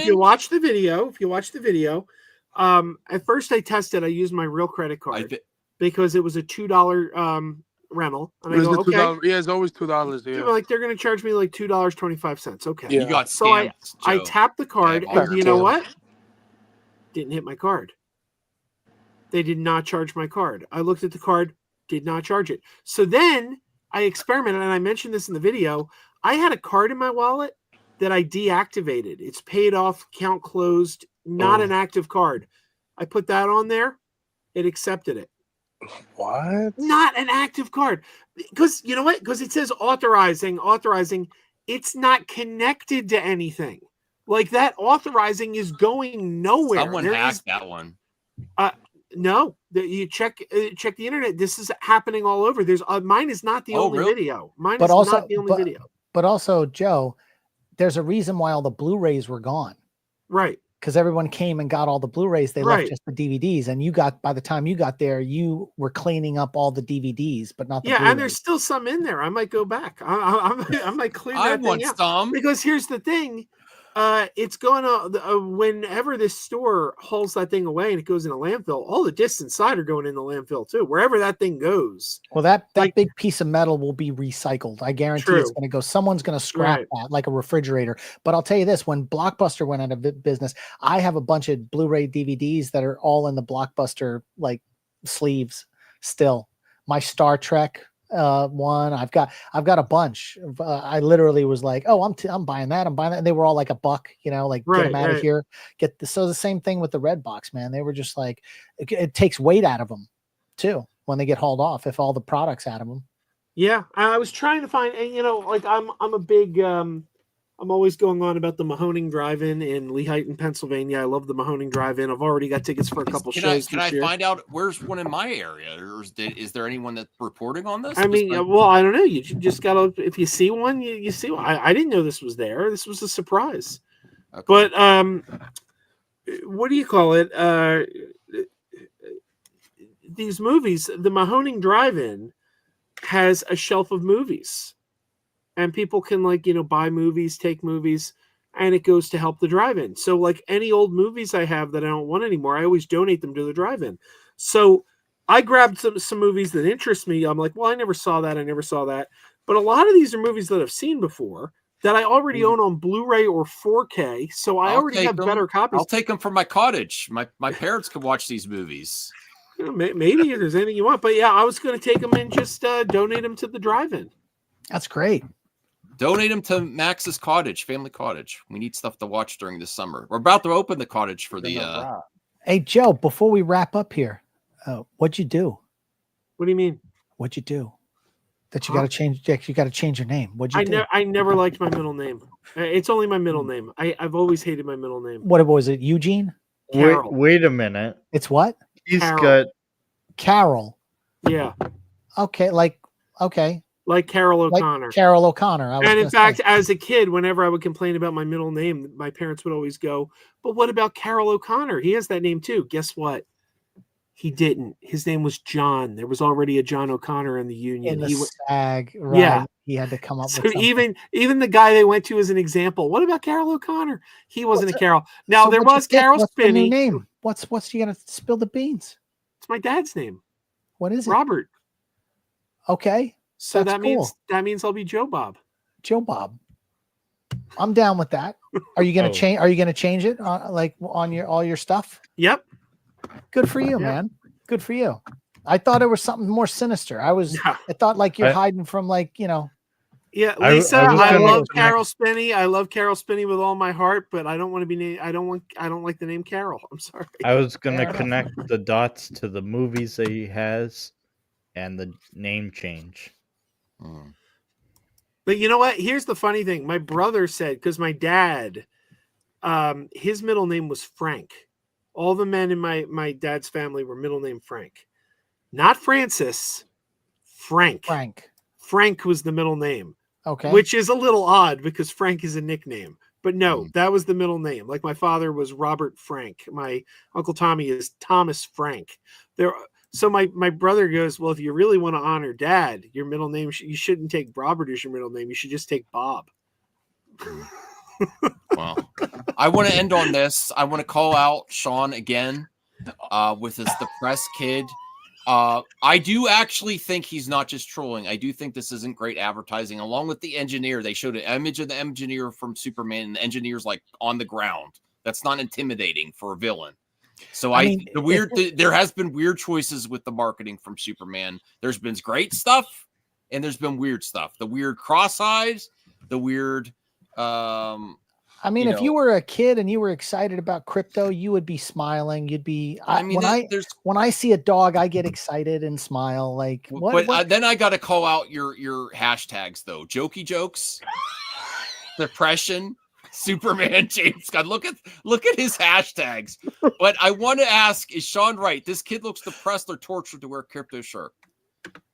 S12: you watch the video, at first I tested, I used my real credit card because it was a $2 rental. And I go, okay.
S11: Yeah, it's always $2. Yeah.
S12: Like they're going to charge me like $2.25. Okay.
S11: Yeah.
S8: You got
S12: So
S8: scammed,
S12: I
S8: Joe.
S12: tapped the card,
S8: Yeah,
S12: and you know what? Didn't hit my card. They did not charge my card. I looked at the card, did not charge it. So then I experimented, and I mentioned this in the video. I had a card in my wallet that I deactivated. It's paid off, account closed, not an active card. I put that on there. It accepted it.
S11: What?
S12: Not an active card. Because you know what? Because it says authorizing. It's not connected to anything. Like that authorizing is going nowhere.
S8: Someone hacked that one.
S12: No, you check the internet. This is happening all over. There's mine is not the only video. Mine is not the only video.
S14: But also, Joe, there's a reason why all the Blu-rays were gone.
S12: Right.
S14: Because everyone came and got all the Blu-rays. They left just the DVDs. And by the time you got there, you were cleaning up all the DVDs, but not the Blu-rays.
S12: And there's still some in there. I might go back. I might clean that thing out.
S8: Some.
S12: Because here's the thing. It's going to whenever this store hauls that thing away and it goes in a landfill, all the discs inside are going in the landfill too, wherever that thing goes.
S14: Well, that big piece of metal will be recycled. I guarantee it's going to go. Someone's going to scrap that like a refrigerator. But I'll tell you this: when Blockbuster went out of business, I have a bunch of Blu-ray DVDs that are all in the Blockbuster like sleeves still. My Star Trek one, I've got a bunch. I literally was like, oh, I'm buying that. And they were all like $1, like get them out of here. So the same thing with the Redbox, man. They were just like, it takes weight out of them too when they get hauled off. If all the products out of them.
S12: Yeah, I was trying to find, and like I'm a big, I'm always going on about the Mahoning Drive-In in Lehighton, Pennsylvania. I love the Mahoning Drive-In. I've already got tickets for a couple shows.
S8: Can I find out where's one in my area, or is there anyone that's reporting on this?
S12: I mean, well, I don't know. You just gotta, if you see one, you see one. I didn't know this was there. This was a surprise. Okay. But what do you call it? These movies, the Mahoning Drive-In has a shelf of movies. And people can buy movies, take movies, and it goes to help the drive-in. So like any old movies I have that I don't want anymore, I always donate them to the drive-in. So I grabbed some movies that interest me. I'm like, well, I never saw that. But a lot of these are movies that I've seen before that I already own on Blu-ray or 4K. So I already have better copies.
S8: I'll take them from my cottage. My parents can watch these movies.
S12: Maybe if there's anything you want. But yeah, I was going to take them and just donate them to the drive-in.
S14: That's great.
S8: Donate them to Max's cottage, family cottage. We need stuff to watch during the summer. We're about to open the cottage for the.
S14: Hey Joe, before we wrap up here, what'd you do?
S12: What do you mean?
S14: What'd you do? That you got to change? You got to change your name. What'd you do?
S12: I never liked my middle name. It's only my middle name. I've always hated my middle name.
S14: What was it? Eugene?
S9: Wait a minute.
S14: It's what?
S9: He's got
S14: Carol.
S12: Yeah.
S14: Okay. Okay.
S12: Like Carol O'Connor.
S14: Like Carol O'Connor.
S12: And in fact, as a kid, whenever I would complain about my middle name, my parents would always go, "But what about Carol O'Connor? He has that name too." Guess what? He didn't. His name was John. There was already a John O'Connor in the union.
S14: In the SAG, right?
S12: Yeah.
S14: He had to come up
S12: So
S14: with something.
S12: even the guy they went to as an example. What about Carol O'Connor? He wasn't
S14: What's
S12: a Carol. Now
S14: So
S12: there
S14: what's your
S12: was
S14: pick?
S12: Carol
S14: What's the new
S12: Spinney.
S14: name? What's you gonna spill the beans?
S12: It's my dad's name.
S14: What is it?
S12: Robert.
S14: Okay.
S12: So
S14: That's
S12: that means I'll be Joe Bob.
S14: Joe Bob. I'm down with that. Are you gonna
S9: Oh.
S14: change? Are you gonna change it like on your all your stuff?
S12: Yep.
S14: Good for you, man. Good for you. I thought it was something more sinister. I thought like you're hiding from
S12: Yeah,
S9: I
S12: Lisa,
S9: was
S12: I
S9: gonna
S12: love
S9: connect-
S12: Carol Spinney. I love Carol Spinney with all my heart, but I don't want to be named. I don't like the name Carol. I'm sorry.
S9: I was gonna
S14: Fair enough.
S9: connect the dots to the movies that he has and the name change.
S12: But you know what? Here's the funny thing. My brother said, because my dad, his middle name was Frank. All the men in my dad's family were middle name Frank. Not Francis, Frank. Frank was the middle name.
S14: Okay.
S12: Which is a little odd because Frank is a nickname. But no, that was the middle name. Like my father was Robert Frank. My Uncle Tommy is Thomas Frank. So my brother goes, well, if you really want to honor Dad, your middle name, you shouldn't take Robert as your middle name. You should just take Bob.
S8: Well, I want to end on this. I want to call out Sean again with this depressed kid. I do actually think he's not just trolling. I do think this isn't great advertising. Along with the engineer, they showed an image of the engineer from Superman, and the engineer's like on the ground. That's not intimidating for a villain. So there has been weird choices with the marketing from Superman. There's been great stuff, and there's been weird stuff. The weird cross eyes, the weird.
S14: I mean, if you were a kid and you were excited about crypto, you would be smiling. You'd be. When I see a dog, I get excited and smile. Like, what?
S8: Then I got to call out your hashtags though. Jokey jokes, depression, Superman, James Scott. Look at his hashtags. But I want to ask: is Sean right? This kid looks depressed or tortured to wear a crypto shirt.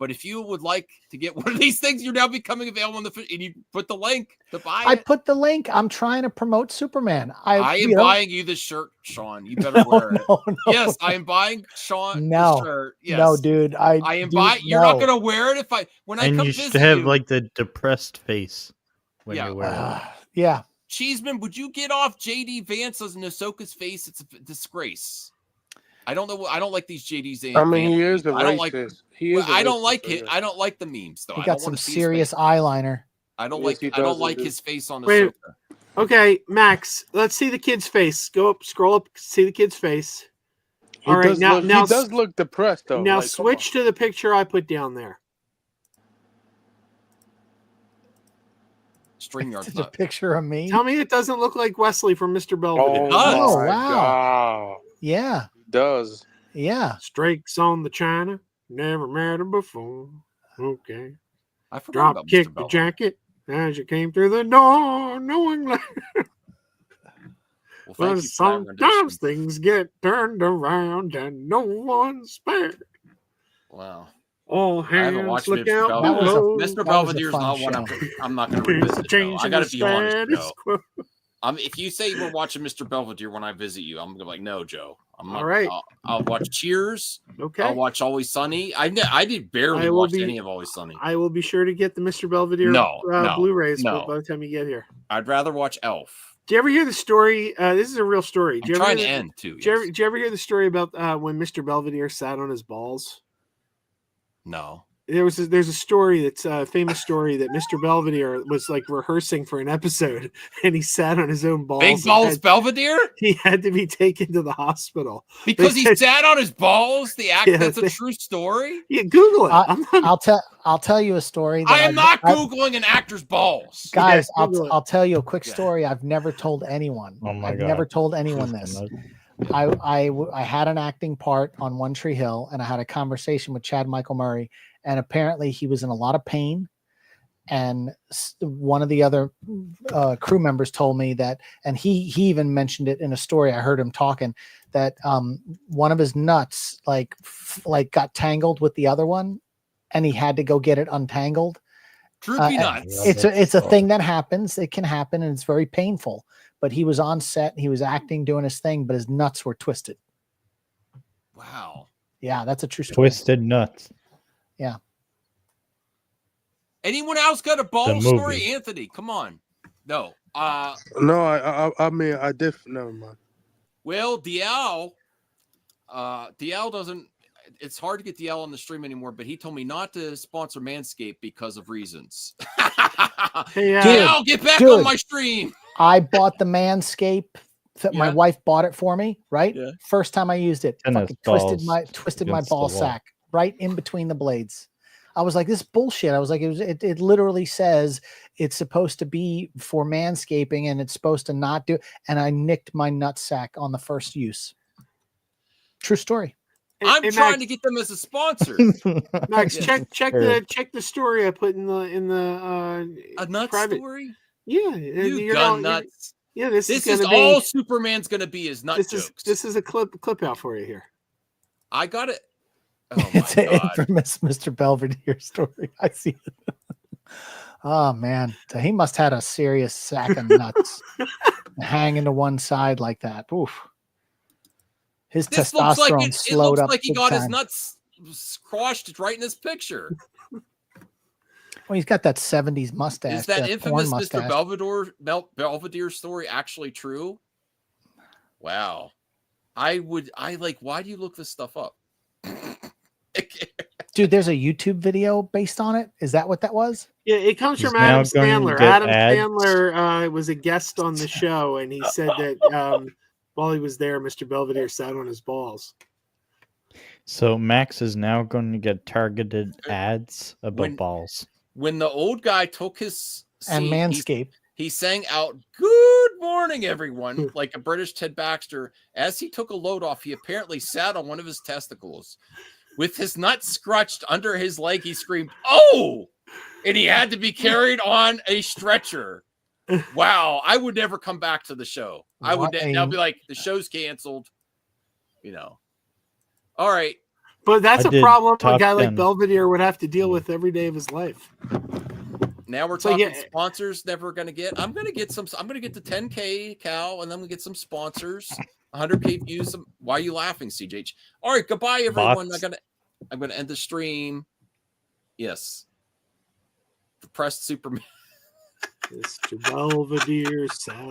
S8: But if you would like to get one of these things, you're now becoming available on and you put the link to buy it.
S14: I put the link. I'm trying to promote Superman.
S8: I am buying you this shirt, Sean. You better wear it. Yes, I am buying Sean the shirt. Yes.
S14: No, dude. I
S8: am buying. You're not gonna wear it when I come
S9: you
S8: visit
S9: should have
S8: you.
S9: like the depressed face when you wear it.
S14: Yeah.
S8: Cheeseman, would you get off JD Vance's and Ahsoka's face? It's a disgrace. I don't know. I don't like these JDs.
S11: I mean, he is a
S8: I don't like.
S11: racist.
S8: I don't like it. I don't like the memes though.
S14: He
S8: I
S14: got
S8: don't
S14: some
S8: want to see
S14: serious eyeliner.
S8: I don't
S11: Yes,
S8: like. I don't like his face on the.
S12: Wait. Okay, Max. Let's see the kid's face. Go up, scroll up, see the kid's face. All right, now
S11: he does look depressed though.
S12: Now
S11: Like,
S12: switch to the picture I put down there.
S8: StreamYard's
S14: It's a picture of me.
S12: Tell me it doesn't look like Wesley from Mr. Belvedere.
S14: Oh,
S11: my
S14: wow.
S11: God.
S14: Yeah.
S11: It does.
S14: Yeah.
S12: Strakes on the china. Never met her before. Okay.
S8: I forgot
S12: Drop
S8: about
S12: kick
S8: Mr.
S12: the
S8: Belvedere.
S12: jacket as you came through the door, knowing like
S8: Well,
S12: well,
S8: thank you for that rendition.
S12: sometimes things get turned around and no one's spared.
S8: Wow.
S12: All
S8: I haven't
S12: hands
S8: watched
S12: look
S8: Mr.
S12: out
S8: Belvedere.
S12: below.
S8: Mr. Belvedere's not one I'm not going to revisit. Though. I got to be honest, Joe. If you say we're watching Mr. Belvedere when I visit you, I'm going to be like, no, Joe. I'm not.
S12: All right.
S8: I'll watch Cheers.
S12: Okay.
S8: I'll watch Always Sunny. I did barely watch any of Always Sunny.
S12: I will be sure to get the Mr. Belvedere
S8: No,
S12: Blu-rays
S8: no.
S12: by the time you get here.
S8: I'd rather watch Elf.
S12: Do you ever hear the story? This is a real story.
S8: I'm trying to end too.
S12: Did you ever hear the story about when Mr. Belvedere sat on his balls?
S8: No.
S12: There's a story that's a famous story that Mr. Belvedere was like rehearsing for an episode, and he sat on his own balls.
S8: Big balls Belvedere?
S12: He had to be taken to the hospital
S8: Because he sat on his balls. That's a true story.
S12: Yeah, Google it.
S14: I'll tell you a story.
S8: I am not googling an actor's balls,
S14: guys.
S12: Yeah,
S14: I'll tell you a quick story. I've never told anyone.
S9: Oh my
S14: I've
S9: God.
S14: never told anyone this. I had an acting part on One Tree Hill, and I had a conversation with Chad Michael Murray. And apparently he was in a lot of pain. And one of the other crew members told me that, and he even mentioned it in a story. I heard him talking that one of his nuts like got tangled with the other one, and he had to go get it untangled.
S8: Droopy nuts.
S14: It's a thing that happens. It can happen, and it's very painful. But he was on set. He was acting, doing his thing, but his nuts were twisted.
S8: Wow.
S14: Yeah, that's a true story.
S9: Twisted nuts.
S14: Yeah.
S8: Anyone else got a ball story? Anthony, come on. No.
S11: No, I mean, I did. Never mind.
S8: Well, DL doesn't. It's hard to get DL on the stream anymore, but he told me not to sponsor Manscaped because of reasons.
S12: Hey,
S8: DL, get back on my stream.
S14: I bought the Manscaped. My wife bought it for me. Right.
S8: Yeah.
S14: First time I used it, fucking twisted my ball sack right in between the blades. I was like, this is bullshit. I was like, it literally says it's supposed to be for manscaping and it's supposed to not do. And I nicked my nutsack on the first use. True story.
S8: I'm trying to get them as a sponsor.
S12: Max, check the story I put in the
S8: a nut
S12: private
S8: story.
S12: Yeah,
S8: you gun nuts.
S12: This
S8: is all Superman's going to be is nut jokes.
S12: This is a clip out for you here.
S8: I got it. Oh
S14: It's
S8: my
S14: an
S8: God.
S14: infamous Mr. Belvedere story. I see it. Oh man, so he must have had a serious sack of nuts hanging to one side like that. Oof. His
S8: This looks
S14: testosterone
S8: like it
S14: slowed
S8: looks
S14: up.
S8: like he
S14: big
S8: got his
S14: time.
S8: nuts crushed right in this picture.
S14: Well, he's got that 70s mustache.
S8: Is that infamous
S14: porn
S8: Mr.
S14: mustache.
S8: Belvedere story actually true? Wow. Why do you look this stuff up?
S14: Dude, there's a YouTube video based on it. Is that what that was?
S12: Yeah, it comes from Adam Sandler. Adam Sandler was a guest on the show, and he said that while he was there, Mr. Belvedere sat on his balls.
S9: So Max is now going to get targeted ads about balls.
S8: When the old guy took his
S14: And
S8: seat,
S14: Manscaped.
S8: he sang out, "Good morning, everyone," like a British Ted Baxter. As he took a load off, he apparently sat on one of his testicles. With his nuts scrutched under his leg, he screamed, "Oh!" And he had to be carried on a stretcher. Wow. I would never come back to the show. I'll be like, the show's canceled. You know. All right.
S12: But that's a problem a guy like
S9: 10.
S12: Belvedere would have to deal with every day of his life.
S8: Now we're talking sponsors never going to get. I'm going to get the 10K, Cal, and then we get some sponsors. 100K views. Why are you laughing, CJH? All right, goodbye, everyone.
S9: Bots.
S8: I'm gonna end the stream. Yes. Depressed Superman.
S12: Mr. Belvedere sat